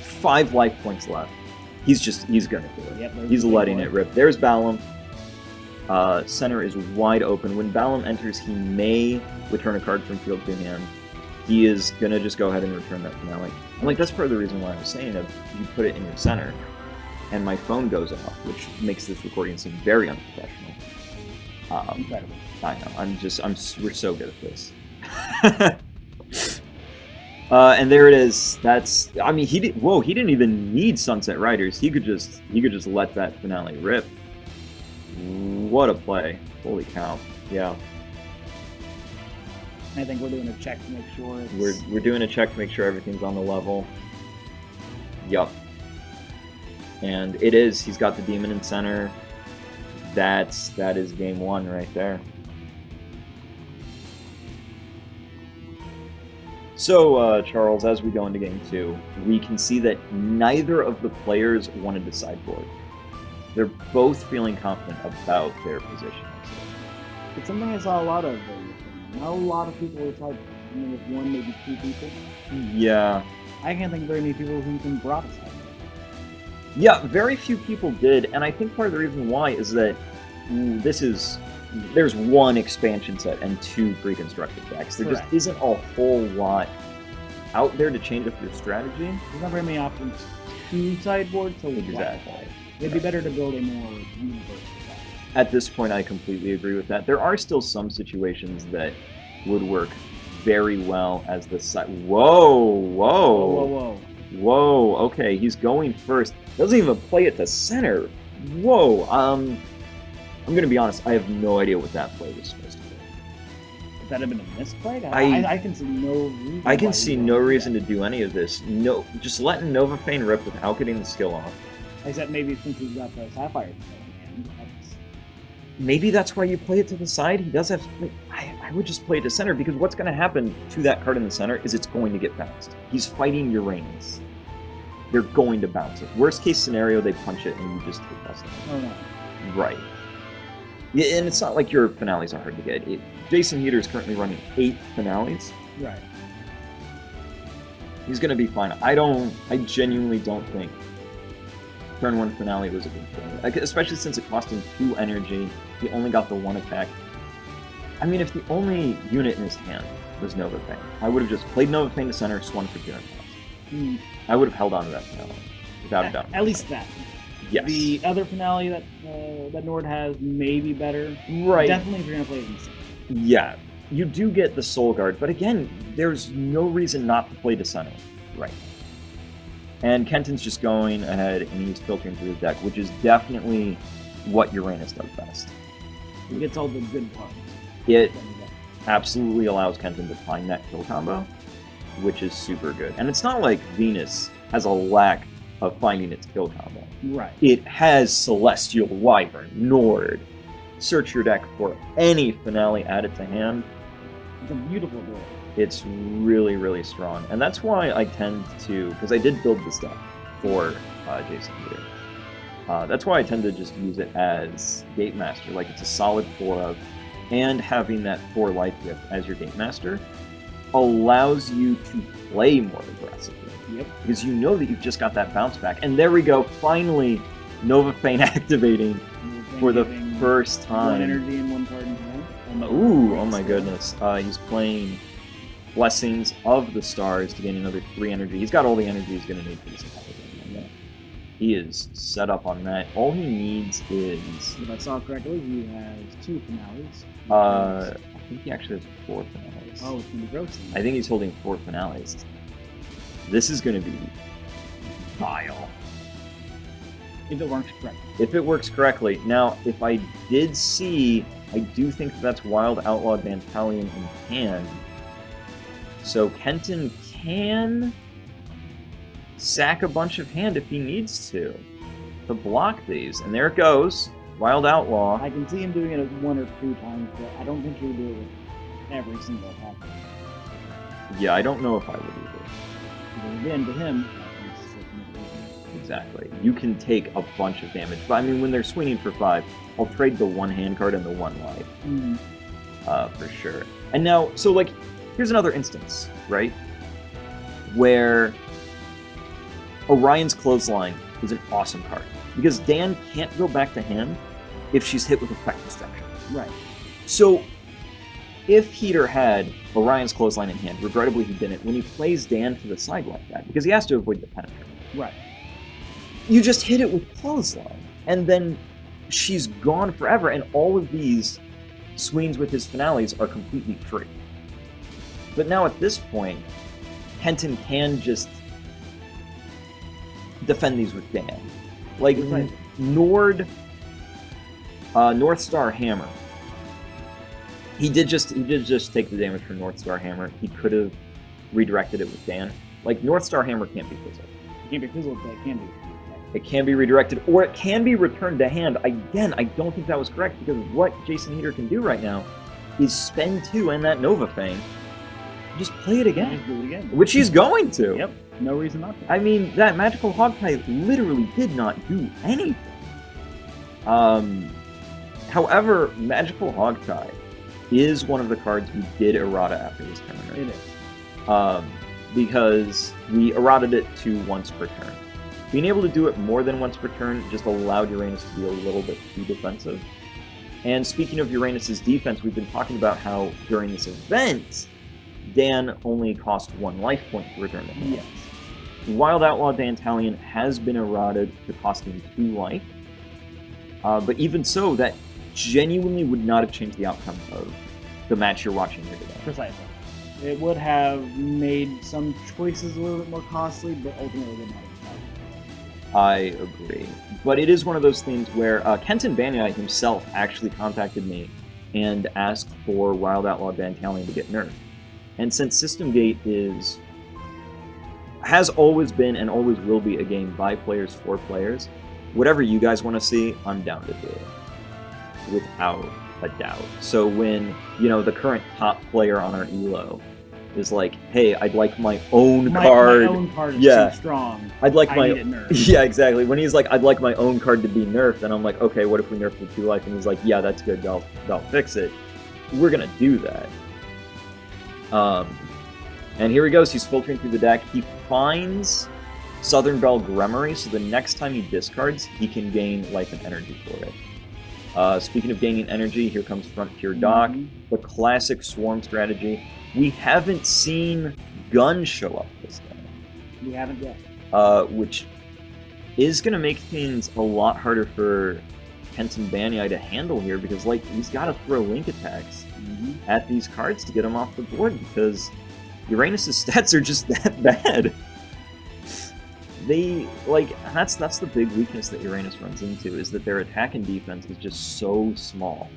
5 life points left. He's gonna do it. Yep, He's letting it rip. There's Balam. Center is wide open. When Balam enters, he may return a card from field to hand. He is gonna just go ahead and return that finale. And like, that's part of the reason why I was saying if you put it in your center, and my phone goes off, which makes this recording seem very unprofessional. Incredible. I know. We're so good at this. And there it is. I mean, he didn't even need Sunset Riders. He could just let that finale rip. What a play. Holy cow. Yeah. I think we're doing a check to make sure We're doing a check to make sure everything's on the level. Yup. And it is. He's got the demon in center. That is game 1 right there. So, Charles, as we go into game 2, we can see that neither of the players wanted to sideboard. They're both feeling confident about their position. It's something I saw a lot of. Not a lot of people were sideboarding. I mean, with 1, maybe 2 people. Yeah. I can't think of very many people who even brought a sideboard. Yeah, very few people did, and I think part of the reason why is that there's 1 expansion set and 2 pre-constructed decks. There just isn't a whole lot out there to change up your strategy. There's not very many options to sideboard, so exactly. It'd be better to build a more universal deck. At this point, I completely agree with that. There are still some situations that would work very well as the side. Whoa, whoa, Whoa, whoa, whoa. Okay, he's going first. Doesn't even play it to center. Whoa. I'm gonna be honest. I have no idea what that play was supposed to be. If that had been a misplay, I I can see no reason. I can see no reason to do any of this. No, just letting Nova Fein rip without getting the skill off. Except maybe since he's got the Sapphire. Maybe that's why you play it to the side. He does have. I would just play it to center because what's going to happen to that card in the center is it's going to get bounced. He's fighting Uranus. They're going to bounce it. Worst case scenario, they punch it and you just take that. Oh no. Right. Yeah, and it's not like your finales are hard to get. Jason Heater is currently running 8 finales. Right. He's going to be fine. I genuinely don't think turn 1 finale was a good thing. Especially since it cost him 2 energy. He only got the 1 attack. I mean, if the only unit in his hand was Nova Fein, I would have just played Nova Fein to center, swung for 2 and I would have held on to that finale. Without a doubt. At least that. Yes. The other finale that Nord has may be better. Right. Definitely if you're going to play it in center. Yeah. You do get the Soul Guard, but again, there's no reason not to play to center. Right. And Kenton's just going ahead and he's filtering through the deck, which is definitely what Uranus does best. He gets all the good parts. It absolutely allows Kenton to find that kill combo, which is super good. And it's not like Venus has a lack of finding its kill combo. Right. It has Celestial Wyvern, Nord. Search your deck for any finale added to hand. It's a beautiful build. It's really, really strong. And that's why I tend to, because I did build this deck for Jason Heater. That's why I tend to just use it as Gate Master. Like, it's a solid 4 of, and having that 4 life gift as your Gate Master allows you to play more aggressively. Yep. Because you know that you've just got that bounce back. And there we go, finally, Nova Fein activating for the first time. 1 energy and 1 card in hand. Ooh, oh my goodness. He's playing Blessings of the Stars to gain another 3 energy. He's got all the energy he's going to need for this attack. He is set up on that. All he needs is... If I saw correctly, he has 2 finales. I think he actually has 4 finales. Oh, it's going to be gross. I think he's holding 4 finales. This is going to be vile. If it works correctly. If it works correctly. Now, if I did see... I do think that's Wild Outlaw Dantalion in hand. So Kenton can sack a bunch of hand if he needs to block these. And there it goes. Wild Outlaw. I can see him doing it 1 or 2 times, but I don't think he'll do it with every single attack. Yeah, I don't know if I would either. But again, to him, exactly. You can take a bunch of damage. But I mean, when they're swinging for 5, I'll trade the 1 hand card and the 1 life. For sure. And now, so like, here's another instance, right? Where Orion's Clothesline is an awesome card. Because Dan can't go back to hand if she's hit with Effect Destruction. Right. So, if Heater had Orion's Clothesline in hand, regrettably he didn't, when he plays Dan to the side like that, because he has to avoid the penetrate. Right. You just hit it with Clothesline, and then she's gone forever, and all of these swings with his finales are completely free. But now at this point, Kenton can just defend these with Dan. Like, right. North Star Hammer. He did just take the damage from North Star Hammer. He could have redirected it with Dan. Like, North Star Hammer can't be fizzled. It can't be fizzled, but it can be. It can be redirected, or it can be returned to hand. Again, I don't think that was correct, because what Jason Heater can do right now is spend 2 and that Nova Fein. Just play it again. Just do it again. Which he's going to. Yep. No reason not to. I mean, that Magical Hogtie literally did not do anything. However, Magical Hogtie is one of the cards we did errata after this tournament. It is. Because we errated it to once per turn. Being able to do it more than once per turn just allowed Uranus to be a little bit too defensive. And speaking of Uranus's defense, we've been talking about how during this event, Dan only cost 1 life point to return to hand. Yes. Wild Outlaw Dantalion has been errated to costing 2 life. But even so, that genuinely would not have changed the outcome of the match you're watching here today. Precisely. It would have made some choices a little bit more costly, but ultimately would not have. I agree. But it is one of those things where Kenton Banyai himself actually contacted me and asked for Wild Outlaw Dantalion to get nerfed. And since System Gate has always been and always will be a game by players for players, whatever you guys want to see, I'm down to do it. Without a doubt. So when, the current top player on our ELO is like, hey, I'd like my own card. My own card is too strong. I'd like I need it nerfed. Yeah, exactly. When he's like, I'd like my own card to be nerfed, and I'm like, okay, what if we nerf the 2 life? And he's like, yeah, that's good. They'll fix it. We're gonna do that. And here he goes. He's filtering through the deck. He finds Southern Belle Gremory, so the next time he discards, he can gain life and energy for it. Speaking of gaining energy, here comes Frontier Dock, the classic swarm strategy. We haven't seen Gun show up this day. We haven't yet. Which is going to make things a lot harder for Kenton Banyai to handle here, because he's got to throw link attacks at these cards to get them off the board, because Uranus' stats are just that bad. That's the big weakness that Uranus runs into, is that their attack and defense is just so small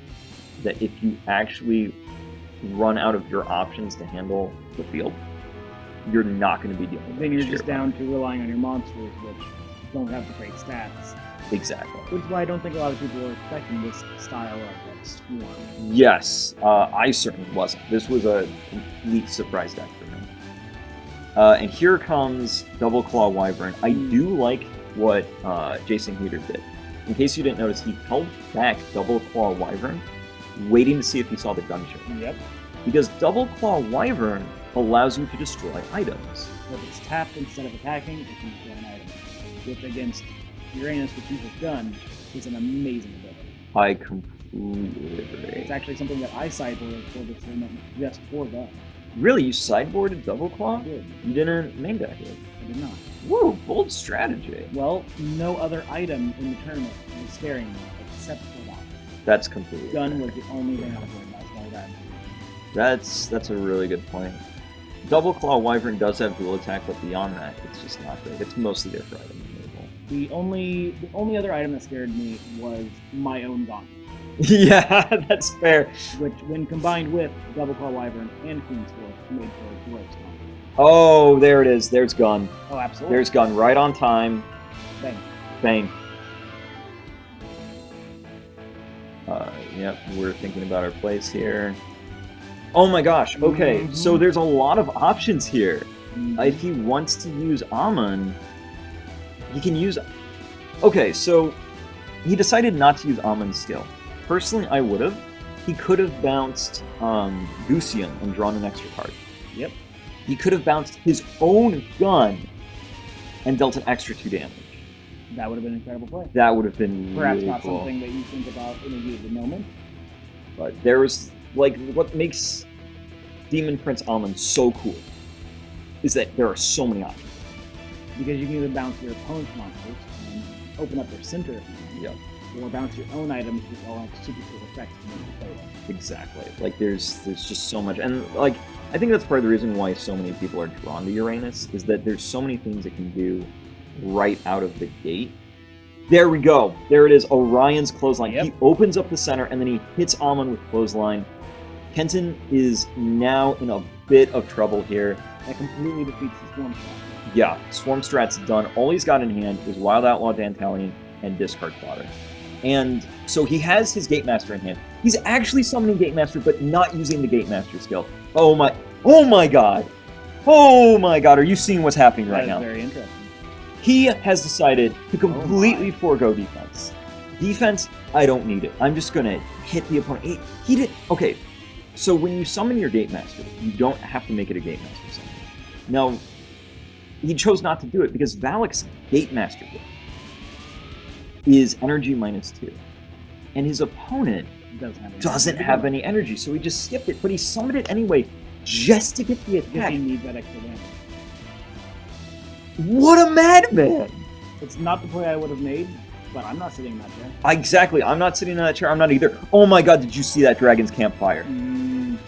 that if you actually run out of your options to handle the field, you're not going to be dealing with it. Then you're just down to relying on your monsters, which don't have the great stats. Exactly. Which is why I don't think a lot of people were expecting this style of swarm. Yes, I certainly wasn't. This was a complete surprise deck for me. And here comes Double Claw Wyvern. I do like what Jason Heater did. In case you didn't notice, he held back Double Claw Wyvern, waiting to see if he saw the gun show. Yep. Because Double Claw Wyvern allows you to destroy items. If it's tapped instead of attacking, it can destroy an item. Which against Uranus, which uses gun, is an amazing ability. I completely agree. It's actually something that I sideboarded for this tournament just for gun. Really? You sideboarded Double Claw? I did. You didn't main deck it? I did not. Whoa, bold strategy. Well, no other item in the tournament was scaring me except for that. That's completely Gun fair. was the only thing I was worried about as far as that. That's a really good point. Double Claw Wyvern does have dual attack, but beyond that, it's just not great. It's mostly there for item removal. The only other item that scared me was my own Gauntlet. Yeah, that's fair. Which, when combined with Double Claw Wyvern and Queen's Force, made for a great Gauntlet. Oh, there it is. There's Gun. Oh, absolutely. There's Gun right on time. Bang. Bang. Yep, we're thinking about our place here. Oh my gosh, okay, so there's a lot of options here. If he wants to use Amon, he can use... Okay, so he decided not to use Amon's skill. Personally, I would have. He could have bounced Gusion and drawn an extra card. Yep. He could have bounced his own gun and dealt an extra 2 damage. That would have been an incredible play. That would have been Perhaps really not cool. something that you think about in a heat of the moment. But there's, what makes Demon Prince Amon so cool is that there are so many options. Because you can either bounce your opponent's monsters and open up their center if you want. Yep. Or bounce your own items which all have super cool effects to make you play them. Exactly. There's just so much. And, I think that's part of the reason why so many people are drawn to Uranus, is that there's so many things it can do right out of the gate. There we go. There it is. Orion's Clothesline. Yep. He opens up the center, and then he hits Amon with Clothesline. Kenton is now in a bit of trouble here. That completely defeats the Swarm Strat. Yeah, Swarm Strat's done. All he's got in hand is Wild Outlaw Dantalion and Discard Fodder. And so he has his Gatemaster in hand. He's actually summoning Gatemaster, but not using the Gatemaster skill. Oh my god! Oh my god, are you seeing what's happening right now? That is very interesting. He has decided to completely forego defense. Defense, I don't need it. I'm just gonna hit the opponent. He did. Okay, so when you summon your Gatemaster, you don't have to make it a Gatemaster summon. Now, he chose not to do it because Valak's Gatemaster gift is energy -2, and his opponent doesn't have any energy, so he just skipped it. But he summoned it anyway, just to get the Because attack. he needs that extra damage. What a madman! It's not the play I would have made, but I'm not sitting in that chair. Exactly. I'm not sitting in that chair. I'm not either. Oh my god, did you see that Dragon's Campfire?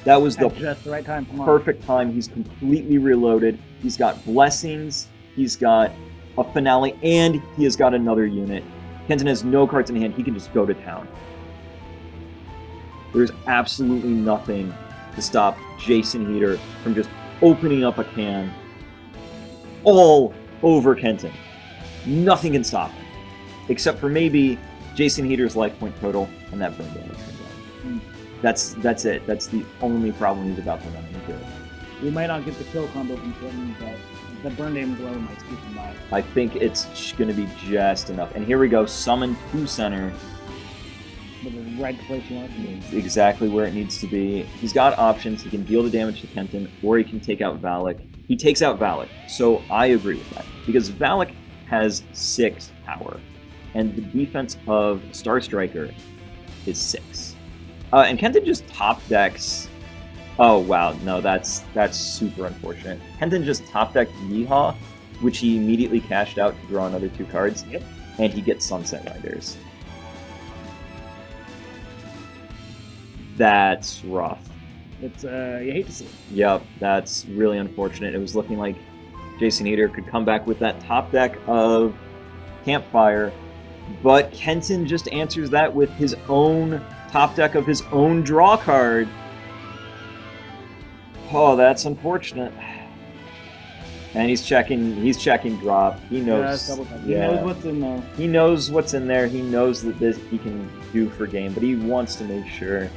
That was the At just the right time. Come on. perfect time. He's completely reloaded. He's got blessings. He's got a finale, and he has got another unit. Kenton has no cards in hand. He can just go to town. There's absolutely nothing to stop Jason Heater from just opening up a can all over Kenton. Nothing can stop him, except for maybe Jason Heater's life point total and that burn damage. That's it. That's the only problem he's about to run into. We might not get the kill combo from Kenton, but the burn damage alone might scoop him by. I think it's going to be just enough. And here we go. Summon to center. With the right place you want it to be. Exactly where it needs to be. He's got options. He can deal the damage to Kenton, or he can take out Valak. He takes out Valak, so I agree with that. Because Valak has 6 power, and the defense of Star Striker is 6. And Kenton just top decks. Oh wow, no, that's super unfortunate. Kenton just top decked Yeehaw, which he immediately cashed out to draw another 2 cards. Yep. And he gets Sunset Riders. That's rough. It's you hate to see it. Yep, that's really unfortunate. It was looking like Jason Heater could come back with that top deck of Campfire, but Kenton just answers that with his own top deck of his own draw card. Oh, that's unfortunate. And he's checking drop. He knows. He knows what's in there. He knows what's in there. He knows that this he can do for game, but he wants to make sure,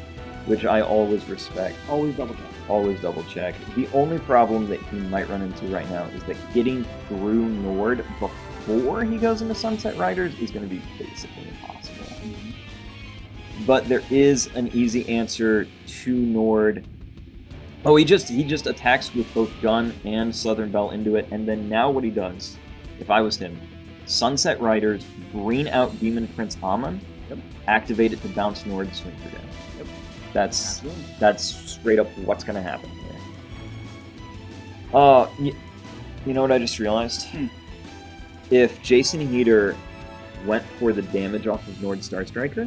which I always respect. Always double check. Always double check. The only problem that he might run into right now is that getting through Nord before he goes into Sunset Riders is going to be basically impossible. But there is an easy answer to Nord. Oh, he just attacks with both Gun and Southern Belle into it, and then now what he does, if I was him, Sunset Riders, green out Demon Prince Amon, activate it to bounce Nord, swing for damage. Yep. That's straight up what's going to happen here. You know what I just realized? If Jason Heater went for the damage off of Nord Star Striker,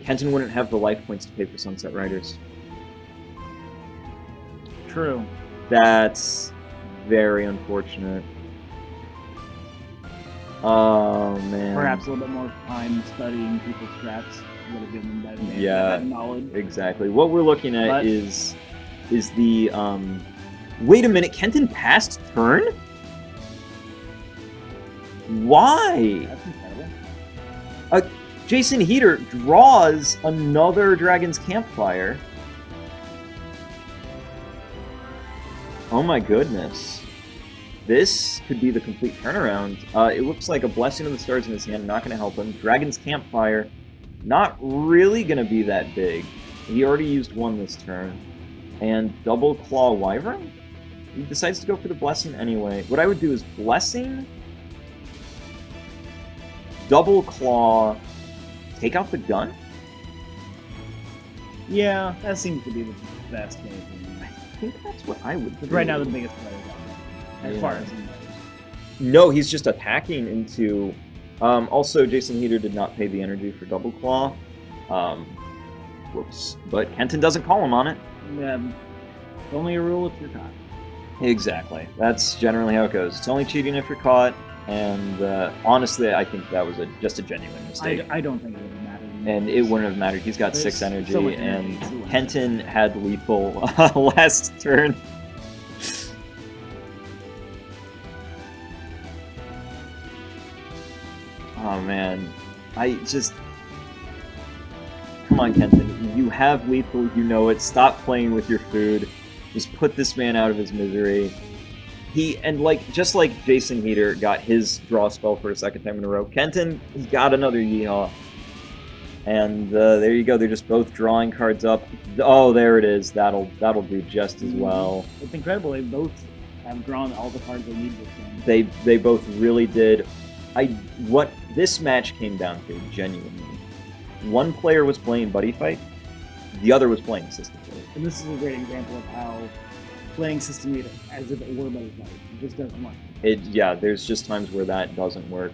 Kenton wouldn't have the life points to pay for Sunset Riders. True. That's very unfortunate. Oh, man. Perhaps a little bit more time studying people's strats would have given him that knowledge. Exactly. What we're looking at is the wait a minute, Kenton passed turn? Why? That's incredible. Jason Heater draws another Dragon's Campfire. Oh my goodness. This could be the complete turnaround. It looks like a Blessing of the Stars in his hand, not going to help him. Dragon's Campfire, not really going to be that big. He already used 1 this turn. And Double Claw Wyvern? He decides to go for the Blessing anyway. What I would do is Blessing, Double Claw, take out the Gun? Yeah, that seems to be the best way. I think that's what I would do. Right now, the biggest player as far as he knows. No, he's just attacking into... also, Jason Heater did not pay the energy for Double Claw. Whoops. But Kenton doesn't call him on it. Yeah, it's only a rule if you're caught. Exactly. That's generally how it goes. It's only cheating if you're caught, and honestly, I think that was just a genuine mistake. I don't think it would have mattered. And it wouldn't have mattered. He's got 6 energy, so and Kenton had lethal last turn. Oh man, come on, Kenton. You have lethal, you know it. Stop playing with your food. Just put this man out of his misery. Just like Jason Heater got his draw spell for a 2nd time in a row, Kenton has got another Yeehaw. And there you go. They're just both drawing cards up. Oh, there it is. That'll do just as well. It's incredible. They both have drawn all the cards they need this game. They both really did. What this match came down to, genuinely, one player was playing Buddy Fight, the other was playing System Fight. And this is a great example of how playing System Fight as if it were Buddy Fight, it just doesn't work. Yeah, there's just times where that doesn't work.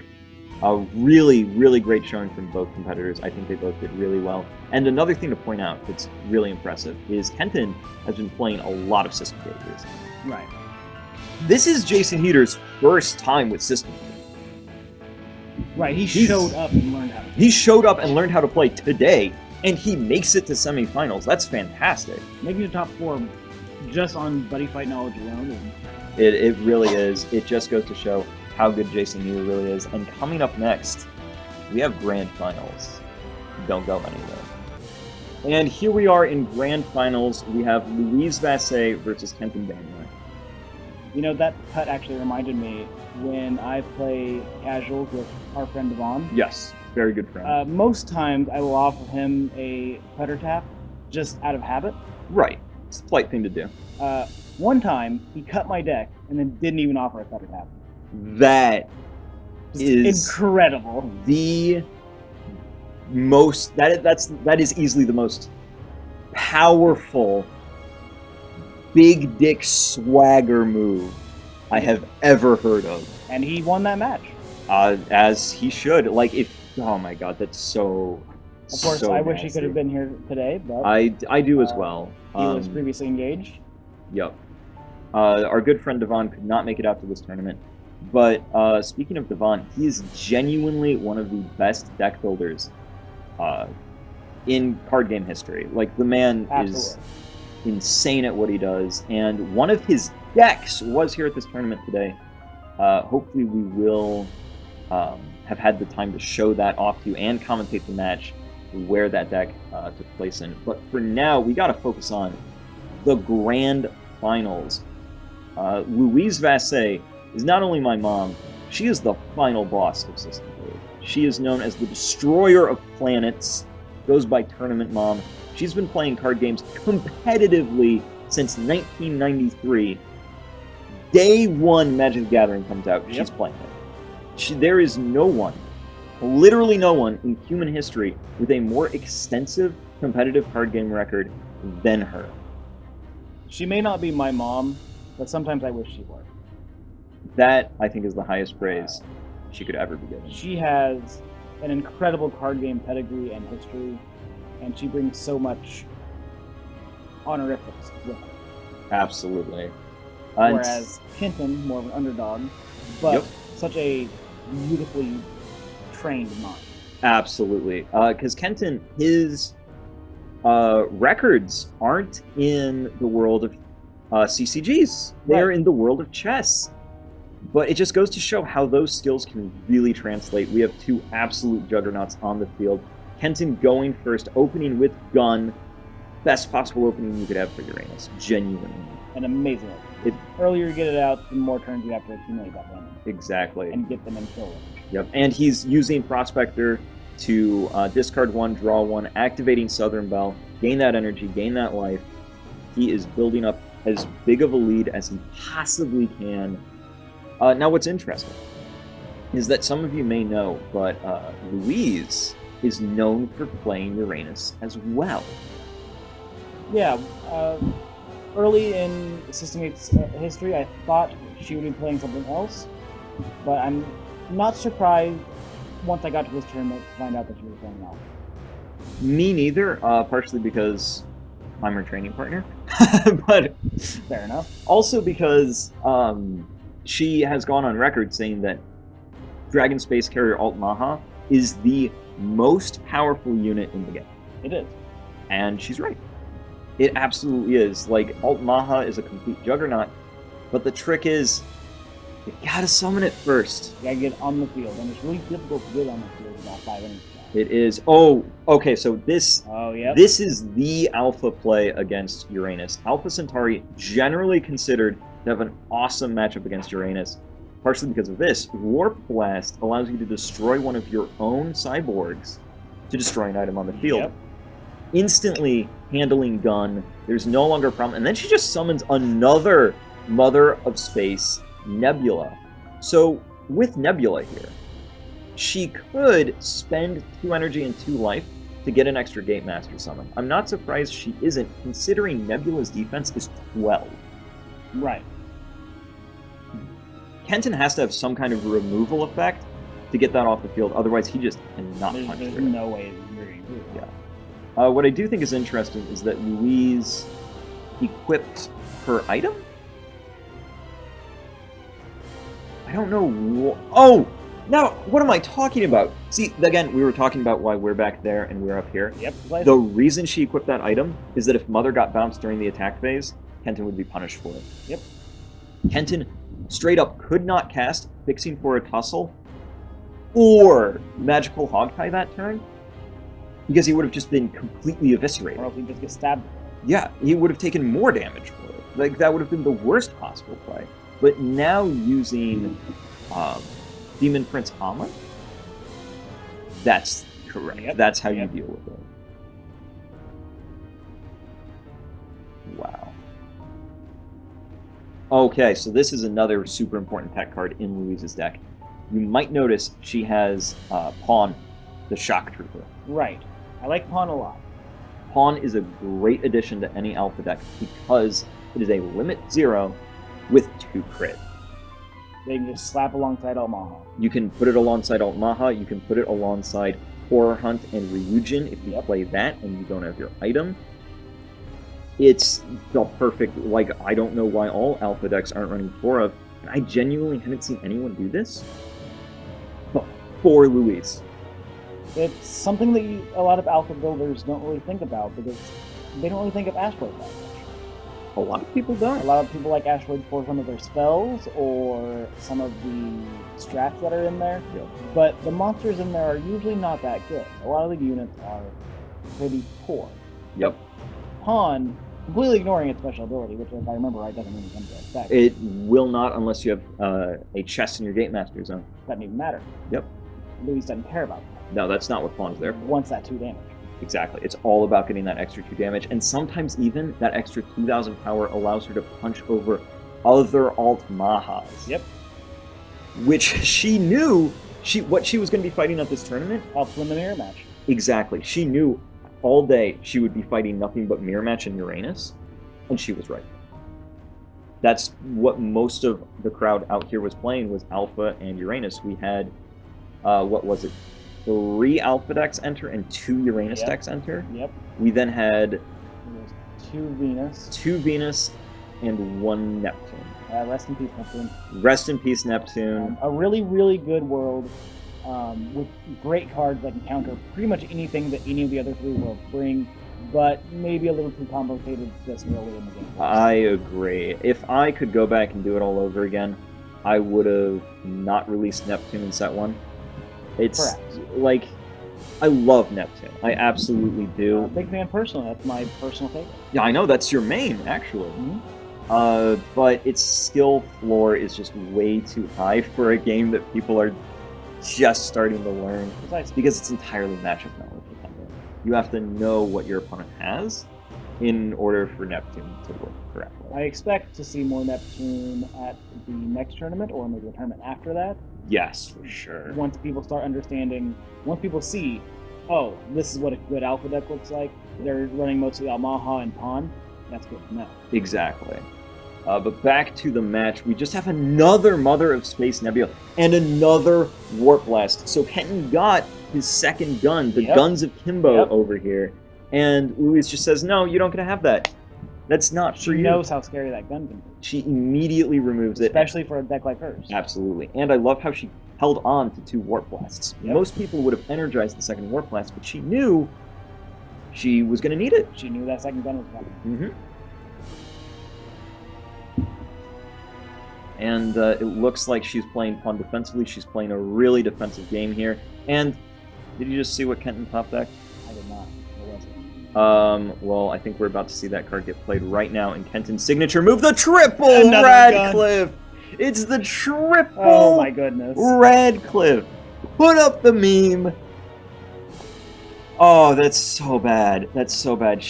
A really, really great showing from both competitors. I think they both did really well. And another thing to point out that's really impressive is Kenton has been playing a lot of System Gate recently. Right. This is Jason Heater's first time with System Gate. Right, he showed up and learned how to play. He showed up and learned how to play today, and he makes it to semifinals. That's fantastic. Making the top 4 just on buddy fight knowledge alone. It really is. It just goes to show how good Jason Heater really is. And coming up next, we have Grand Finals. Don't go anywhere. And here we are in Grand Finals. We have Louise Vassay versus Kenton Banner. You know, that cut actually reminded me when I play casuals with our friend Devon. Yes, very good friend. Most times I will offer him a putter tap just out of habit. Right. It's a polite thing to do. One time, he cut my deck and then didn't even offer a putter tap. That Just is incredible. The most that is easily the most powerful big dick swagger move I have ever heard of. And he won that match. As he should. Like, if oh my god, that's so. Of course, so I wish he nasty. could have been here today, but I do as well. he was previously engaged. Yep. Our good friend Devon could not make it out to this tournament. But speaking of Devon, he is genuinely one of the best deck builders in card game history. Like, the man is insane at what he does, and one of his decks was here at this tournament today. Hopefully we will have had the time to show that off to you and commentate the match where that deck took place in. But for now, we got to focus on the Grand Finals. Louise Vassay is not only my mom, she is the final boss of System Gate. She is known as the Destroyer of Planets, goes by Tournament Mom. She's been playing card games competitively since 1993. Day one Magic the Gathering comes out, she's playing it. There is no one, literally no one, in human history with a more extensive competitive card game record than her. She may not be my mom, but sometimes I wish she were. That, I think, is the highest praise she could ever be given. She has an incredible card game pedigree and history, and she brings so much honorifics with her. Absolutely. Whereas Kenton, more of an underdog, but such a beautifully trained mind. Absolutely. Because Kenton, his records aren't in the world of CCGs. They're in the world of chess. But it just goes to show how those skills can really translate. We have two absolute juggernauts on the field. Kenton going first, opening with gun. Best possible opening you could have for Uranus. Genuinely. An amazing opening. The earlier you get it out, the more turns you have to accumulate that land. Exactly. And get them in kill range. Yep. And he's using Prospector to discard one, draw one, activating Southern Belle, gain that energy, gain that life. He is building up as big of a lead as he possibly can. Now, what's interesting is that some of you may know, but Louise is known for playing Uranus as well. Yeah, early in System Gate's history, I thought she would be playing something else, but I'm not surprised once I got to this tournament to find out that she was playing Alpha. Me neither, partially because I'm her training partner, but fair enough. Also because she has gone on record saying that Dragon Space Carrier Alt Maha is the most powerful unit in the game. It is. And she's right. It absolutely is. Like, Alt Maha is a complete juggernaut, but the trick is, you gotta summon it first. You gotta get on the field, and it's really difficult to get on the field without 5 innings. It is. Oh, okay, so this this is the alpha play against Uranus. Alpha Centauri, generally considered to have an awesome matchup against Uranus, partially because of this. Warp Blast allows you to destroy one of your own cyborgs to destroy an item on the field. Yep. Instantly handling gun, there's no longer a problem. And then she just summons another Mother of Space, Nebula. So with Nebula here, she could spend 2 energy and 2 life to get an extra Gate Master summon. I'm not surprised she isn't, considering Nebula's defense is 12. Right. Kenton has to have some kind of removal effect to get that off the field. Otherwise, he just cannot punch There's through it. no way you're going to do that. Yeah. What I do think is interesting is that Louise equipped her item? I don't know. Oh! Now, what am I talking about? See, again, we were talking about why we're back there and we're up here. Yep. The reason she equipped that item is that if Mother got bounced during the attack phase, Kenton would be punished for it. Yep. Kenton straight up could not cast Fixing for a Tussle or Magical Hogtie that turn because he would have just been completely eviscerated. Or else he just get stabbed. Yeah, he would have taken more damage for it. Like, that would have been the worst possible play. But now using Demon Prince Ama, that's correct. Yep. That's how you deal with it. Wow. Okay, so this is another super important tech card in Louise's deck. You might notice she has Pawn, the Shock Trooper. Right. I like Pawn a lot. Pawn is a great addition to any alpha deck because it is a limit 0 with 2 crit. They can just slap alongside Omaha. You can put it alongside Altmaha, you can put it alongside Horror Hunt and Ryujin if you play that and you don't have your item. It's the perfect, like, I don't know why all alpha decks aren't running 4 of, and I genuinely haven't seen anyone do this before Louise. It's something that a lot of alpha builders don't really think about because they don't really think of Asteroid that much. A lot of people don't. A lot of people like Asteroid for some of their spells or some of the strats that are in there. Yep. But the monsters in there are usually not that good. A lot of the units are pretty poor. Yep. Pawn, completely ignoring its special ability, which if I remember right doesn't even come to effect. It will not unless you have a chest in your Gate Master zone. Doesn't even matter. Yep. Louise doesn't care about that. No, that's not what Pawn's there for. Wants that 2 damage. Exactly. It's all about getting that extra 2 damage, and sometimes even that extra 2,000 power allows her to punch over other Altmahas. Yep. Which she knew what she was going to be fighting at this tournament. Helps win the mirror match. Exactly. She knew all day she would be fighting nothing but mirror match and Uranus, and she was right. That's what most of the crowd out here was playing, was Alpha and Uranus. We had, what was it? 3 Alpha decks enter and 2 Uranus decks enter. Yep. We then had 2 Venus. 2 Venus and 1 Neptune. Rest in peace, Neptune. Rest in peace, Neptune. A really, really good world with great cards that can counter pretty much anything that any of the other 3 worlds bring, but maybe a little too complicated this early in the game. I agree. If I could go back and do it all over again, I would have not released Neptune in set 1. It's like, I love Neptune. I absolutely do. Big fan personally. That's my personal favorite. Yeah, I know. That's your main, actually. Mm-hmm. But its skill floor is just way too high for a game that people are just starting to learn. Because it's entirely matchup knowledge dependent. You have to know what your opponent has in order for Neptune to work correctly. I expect to see more Neptune at the next tournament, or maybe the tournament after that. Yes, for sure. Once people start understanding, once people see, oh, this is what a good alpha deck looks like, they're running mostly Almaha and Pawn, that's good to know. Exactly. But back to the match, we just have another Mother of Space Nebula and another Warp Blast. So Kenton got his second gun, the Guns of Kimbo over here, and Louise just says, no, you don't get to have that. That's not for you. She knows how scary that gun can be. She immediately removes it. Especially for a deck like hers. Absolutely. And I love how she held on to 2 Warp Blasts. Most people would have energized the second Warp Blast, but she knew she was going to need it. She knew that second gun was coming. And it looks like she's playing Pawn defensively. She's playing a really defensive game here. And did you just see what Kenton top decked? I did not. What was it? Well, I think we're about to see that card get played right now in Kenton's signature move, the triple Another Radcliffe! Gun. It's the triple oh my goodness. Radcliffe! Put up the meme! Oh, that's so bad. That's so bad.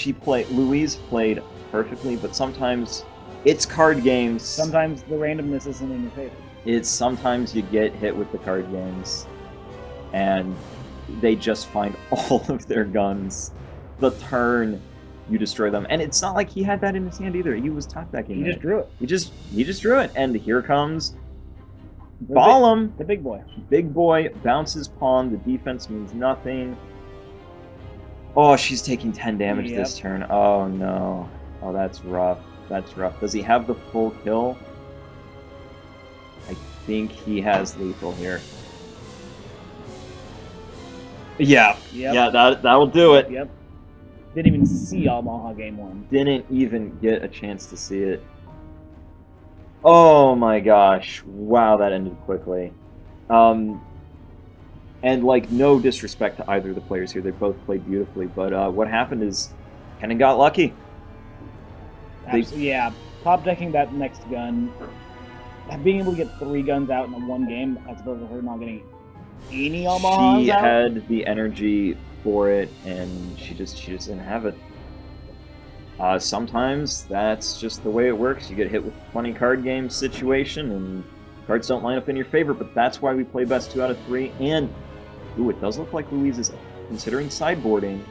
Louise played perfectly, but sometimes it's card games. Sometimes the randomness isn't in your favor. It's sometimes you get hit with the card games, and they just find all of their guns. The turn, you destroy them. And it's not like he had that in his hand either. He was top decking. He just drew it. He just drew it. And here comes Ball him. The big boy. Big boy bounces pawn. The defense means nothing. Oh, she's taking 10 damage this turn. Oh, no. Oh, that's rough. That's rough. Does he have the full kill? I think he has lethal here. Yeah. Yep. Yeah, that'll do it. Yep. Didn't even see Omaha game 1. Didn't even get a chance to see it. Oh my gosh. Wow, that ended quickly. And, like, no disrespect to either of the players here. They both played beautifully. But what happened is Kennen got lucky. Yeah. Top decking that next gun. Being able to get 3 guns out in one game, as opposed to her not getting any Omahas She out. had the energy for it, and she just didn't have it. Sometimes that's just the way it works. You get hit with a 20 card game situation, and cards don't line up in your favor, but that's why we play best 2 out of 3. And, ooh, it does look like Louise is considering sideboarding.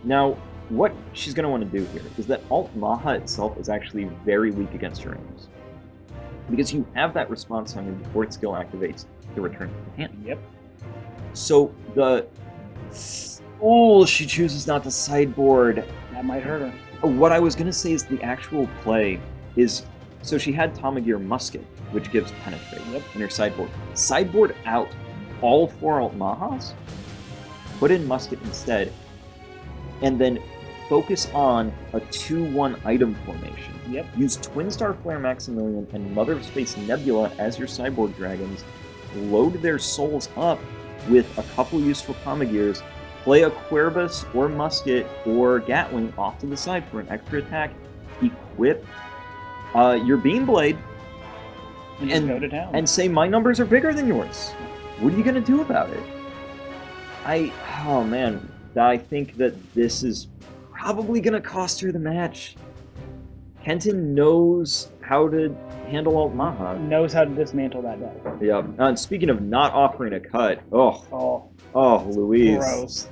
Now, what she's going to want to do here is that Alt Maha itself is actually very weak against your aims. Because you have that response time before its skill activates to return to the hand. Yep. So the... Oh, she chooses not to sideboard. That might hurt her. What I was going to say is the actual play is... So she had Tamagir Musket, which gives Penetrate in her sideboard. Sideboard out all 4 Alt Mahas, put in Musket instead, and then focus on a 2-1 item formation. Yep. Use Twin Star Flare Maximilian and Mother of Space Nebula as your sideboard dragons. Load their souls up with a couple useful Tamagirs. Play a Querbus or Musket or Gatling off to the side for an extra attack. Equip your Beam Blade and go to town. And say, my numbers are bigger than yours. What are you going to do about it? Oh man, I think that this is probably going to cost her the match. Kenton knows how to handle Alt Maha. Knows how to dismantle that deck. Yeah. And speaking of not offering a cut, oh, Louise. Gross.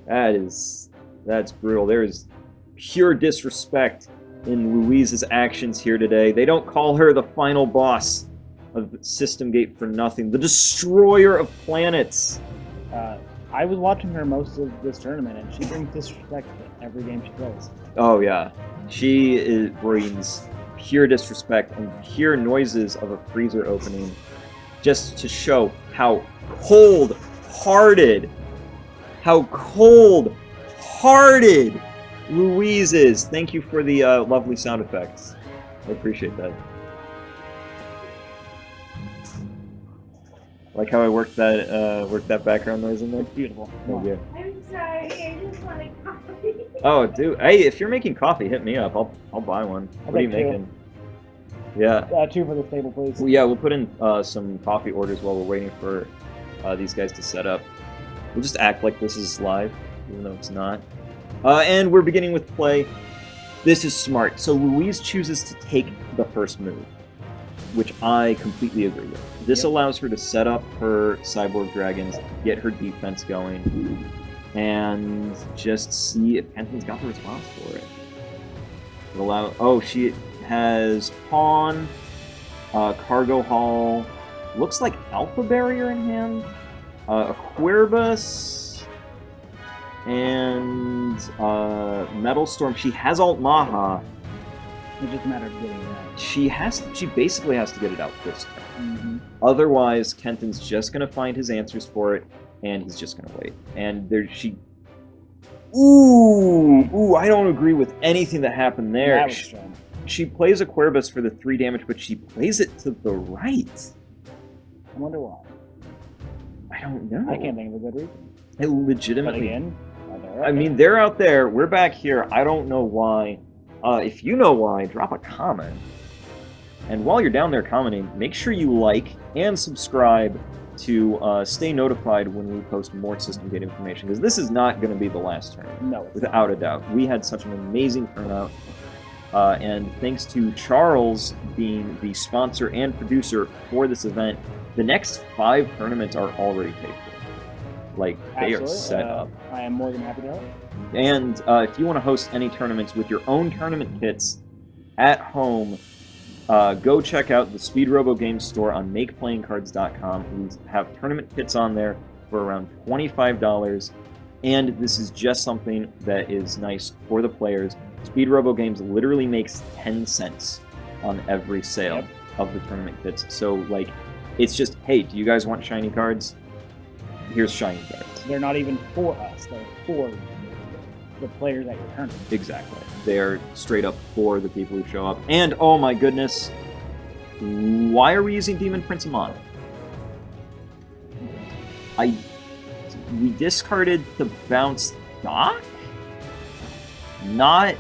That's brutal. There is pure disrespect in Louise's actions here today. They don't call her the final boss of System Gate for nothing. The destroyer of planets. I was watching her most of this tournament, and she brings disrespect to every game she plays. Oh, yeah. She brings pure disrespect and pure noises of a freezer opening just to show how cold-hearted Louise is. Thank you for the lovely sound effects. I appreciate that. Like how I worked that background noise in there. Beautiful. Thank you. I'm sorry, I just want a coffee. Oh, dude. Hey, if you're making coffee, hit me up. I'll buy one. What are you making? Yeah. 2 for the table, please. Well, yeah, we'll put in some coffee orders while we're waiting for these guys to set up. We'll just act like this is live, even though it's not. And we're beginning with play. This is smart. So Louise chooses to take the first move, which I completely agree with. This allows her to set up her Cyborg Dragons, get her defense going, and just see if Kenton's got the response for it. She has Pawn, Cargo Haul, looks like Alpha Barrier in hand, a Querbus, and Metal Storm. She has Alt Maha. It's just a matter of getting it out. She basically has to get it out this turn. Mm-hmm. Otherwise, Kenton's just gonna find his answers for it, and he's just gonna wait. And Ooh, I don't agree with anything that happened there. That was strong. She plays a Querbus for the 3 damage, but she plays it to the right. I wonder why. I don't know. I can't think of a good reason. It legitimately. But again, they're out there. We're back here. I don't know why. If you know why, drop a comment. And while you're down there commenting, make sure you like and subscribe to stay notified when we post more System Gate information, because this is not going to be the last tournament. No. Without a doubt. We had such an amazing turnout. And thanks to Charles being the sponsor and producer for this event, the next 5 tournaments are already paid for. Like, they are set up. I am more than happy to help. And if you want to host any tournaments with your own tournament kits at home, Go check out the Speedrobo Games store on MakePlayingCards.com. We have tournament kits on there for around $25, and this is just something that is nice for the players. Speedrobo Games literally makes 10 cents on every sale of the tournament kits. So, like, it's just, hey, do you guys want shiny cards? Here's shiny cards. They're not even for us. They're for the players at your tournament. Exactly. They're straight up for the people who show up. And, oh my goodness, why are we using Demon Prince of Mana? We discarded the bounce Doc? Not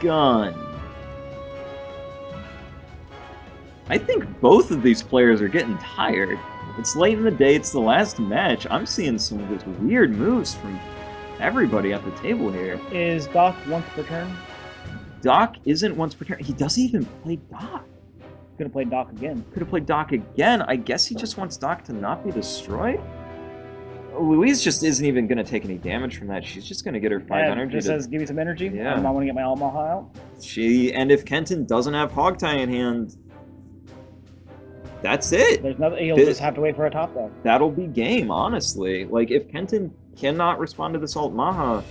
Gun. I think both of these players are getting tired. It's late in the day, it's the last match. I'm seeing some of these weird moves from everybody at the table here. Is Doc once per turn? Doc isn't once per turn. He doesn't even play Doc. Could have played Doc again. Could have played Doc again. I guess he just wants Doc to not be destroyed. Louise just isn't even going to take any damage from that. She's just going to get her 5 energy. Just says, give me some energy. Yeah. I want to get my Almaha out. And if Kenton doesn't have Hogtie in hand, that's it. There's nothing. He'll just have to wait for a top deck. That'll be game, honestly. Like, if Kenton cannot respond to this Alt Maha,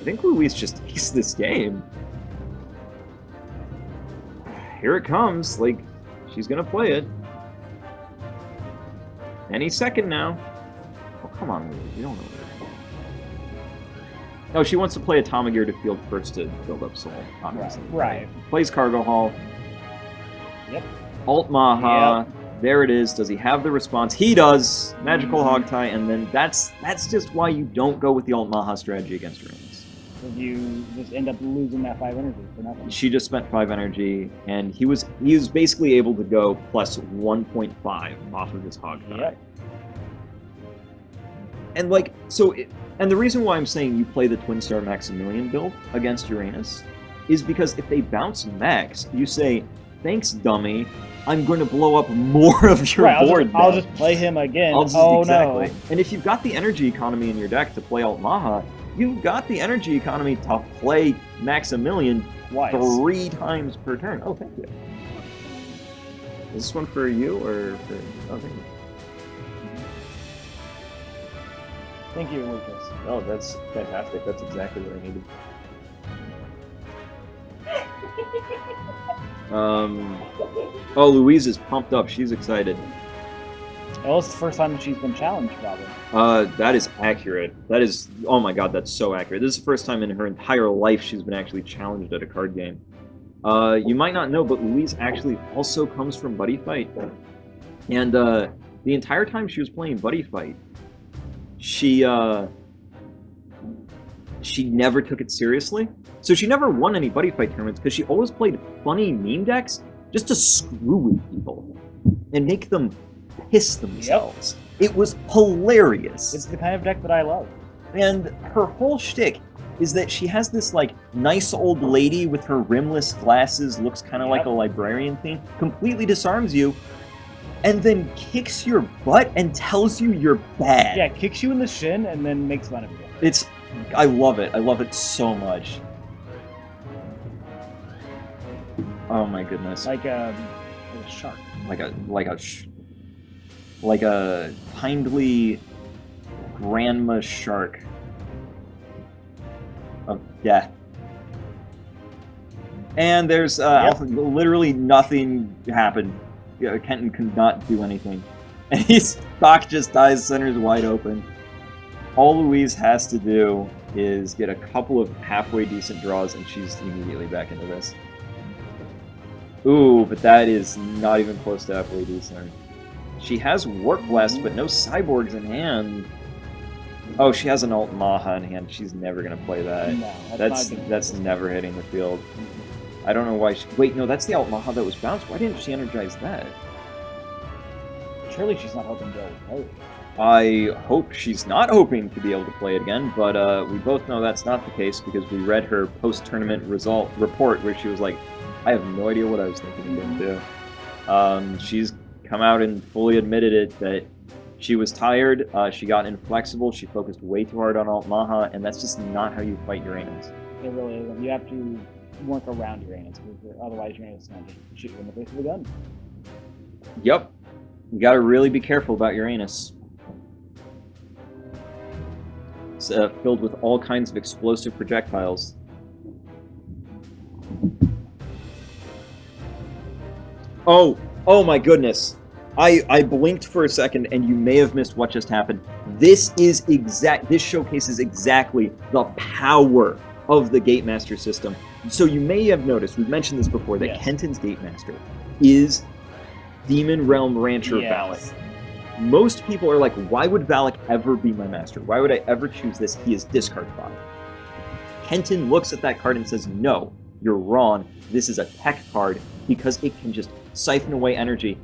I think Louise just takes this game. Here it comes. Like, she's going to play it. Any second now. Oh, come on, Louise. You don't know that. No, she wants to play a Tamagear to field first to build up soul, obviously. Right. Plays Cargo Hall. Yep. Alt Maha. Yep. There it is. Does he have the response? He does. Magical Hogtie, and then that's just why you don't go with the Alt Maha strategy against Uranus. So you just end up losing that 5 energy for nothing. She just spent 5 energy, and he was basically able to go plus 1.5 off of his Hogtie. Yep. And and the reason why I'm saying you play the Twin Star Maximilian build against Uranus is because if they bounce Max, you say, "Thanks, dummy. I'm going to blow up more of your board." I'll just play him again. Exactly. No. And if you've got the energy economy in your deck to play Alt Maha, you've got the energy economy to play Maximilian Twice. 3 times per turn. Oh, thank you. Is this one for you or for? Oh, thank you. Thank you, Lucas. Oh, that's fantastic. That's exactly what I needed. Oh, Louise is pumped up. She's excited. Well, it's the first time that she's been challenged, probably. That is accurate. That is, oh my god, that's so accurate. This is the first time in her entire life she's been actually challenged at a card game. You might not know, but Louise actually also comes from Buddy Fight. And the entire time she was playing Buddy Fight, she never took it seriously. So she never won any Buddy Fight tournaments because she always played funny meme decks just to screw with people and make them piss themselves. Yep. It was hilarious. It's the kind of deck that I love. And her whole shtick is that she has this, like, nice old lady with her rimless glasses, looks kind of like a librarian thing, completely disarms you, and then kicks your butt and tells you you're bad. Yeah, kicks you in the shin and then makes fun of you. I love it. I love it so much. Oh my goodness. Like a shark. Like a kindly grandma shark of death. And there's literally nothing happened. Kenton could not do anything. And Doc just dies, center's wide open. All Louise has to do is get a couple of halfway decent draws, and she's immediately back into this. Ooh, but that is not even close to halfway decent. She has Warp Blast, but no cyborgs in hand. Oh, she has an Alt Maha in hand. She's never going to play that. No, that's never hitting the field. I don't know why she... Wait, no, that's the Alt Maha that was bounced. Why didn't she energize that? Surely she's not hoping to play it. I hope she's not hoping to be able to play it again, but we both know that's not the case because we read her post-tournament result report where she was like, I have no idea what I was thinking of doing too. She's come out and fully admitted it that she was tired, she got inflexible, she focused way too hard on Alt Maha, and that's just not how you fight Uranus. It really isn't. You have to work around Uranus, because otherwise Uranus is going to just shoot you in the face with a gun. Yep. You gotta really be careful about Uranus. It's filled with all kinds of explosive projectiles. Oh my goodness. I blinked for a second and you may have missed what just happened. This showcases exactly the power of the Gatemaster system. So you may have noticed, we've mentioned this before, that Yes. Kenton's Gatemaster is Demon Realm Rancher Yes. Valak. Most people are like, why would Valak ever be my master? Why would I ever choose this? He is discard fodder. Kenton looks at that card and says, no, you're wrong. This is a tech card because it can just siphon away energy.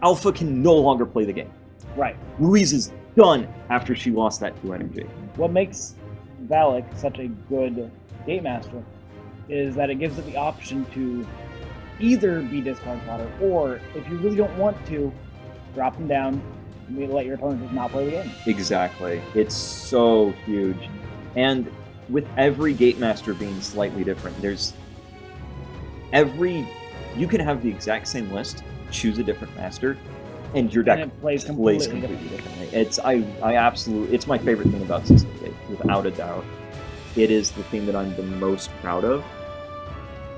Alpha can no longer play the game. Right. Louise is done after she lost that 2 energy. What makes Valak such a good Gatemaster is that it gives it the option to either be discard fodder, or if you really don't want to, drop them down and let your opponent just not play the game. Exactly. It's so huge. And with every Gatemaster being slightly different, you can have the exact same list, choose a different master, and your deck And it plays plays completely completely differently. It's my favorite thing about System Gate, without a doubt. It is the thing that I'm the most proud of.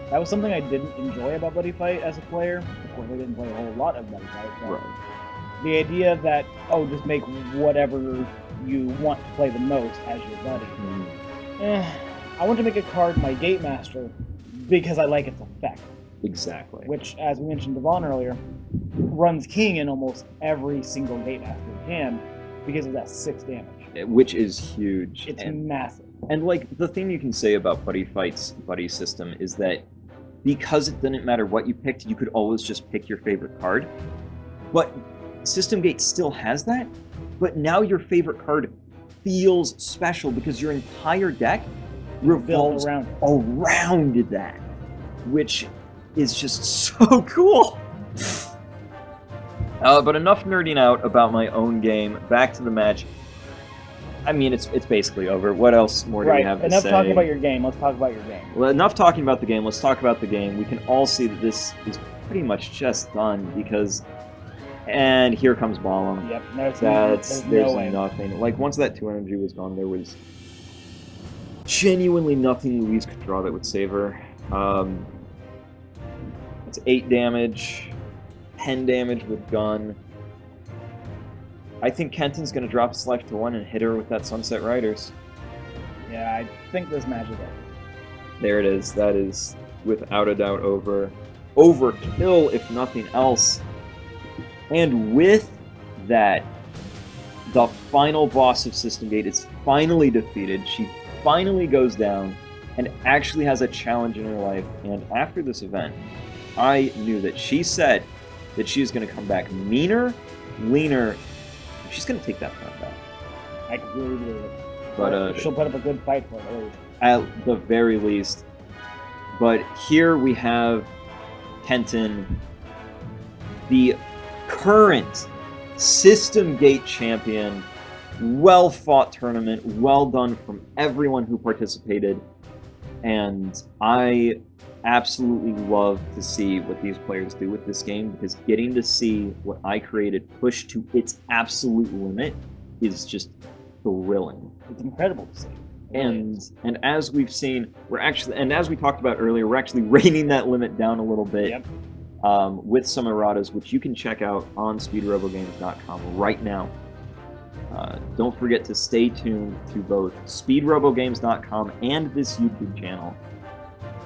That was something I didn't enjoy about Buddy Fight as a player. Of course, I didn't play a whole lot of Buddy Fight. But the idea that, just make whatever you want to play the most as your buddy. I want to make a card my Gatemaster because I like its effect. Exactly. Which, as we mentioned to Vaughn earlier, runs King in almost every single Gatemaster you can because of that 6 damage. Which is huge. It's massive. And like the thing you can say about Buddy Fight's buddy system is that because it didn't matter what you picked, you could always just pick your favorite card. But System Gate still has that, but now your favorite card feels special because your entire deck revolves around that, which is just so cool. But enough nerding out about my own game. Back to the match. I mean, it's basically over. What else more do we have to say? Enough talking about your game. Let's talk about your game. Well, enough talking about the game. Let's talk about the game. We can all see that this is pretty much just done because... And here comes Balam. Yep. There's no way. nothing. Like, once that 2 energy was gone, there was genuinely nothing Louise could draw that would save her. It's 8 damage, 10 damage with gun. I think Kenton's going to drop his life to 1 and hit her with that Sunset Riders. Yeah, I think this match is over. There it is. That is, without a doubt, over. Overkill, if nothing else. And with that, the final boss of System Gate is finally defeated. She finally goes down and actually has a challenge in her life. And after this event, I knew that she said that she is going to come back meaner, leaner. She's going to take that crown back. I completely believe it. But she'll put up a good fight for it. At the very least. But here we have Kenton, the current System Gate champion. Well fought tournament, well done from everyone who participated, and I absolutely love to see what these players do with this game, because getting to see what I created pushed to its absolute limit is just thrilling. It's incredible to see. And as we've seen, as we talked about earlier, we're actually reining that limit down a little bit. Yep. With some erratas, which you can check out on SpeedroboGames.com right now. Don't forget to stay tuned to both SpeedroboGames.com and this YouTube channel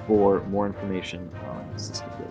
for more information on System Gate.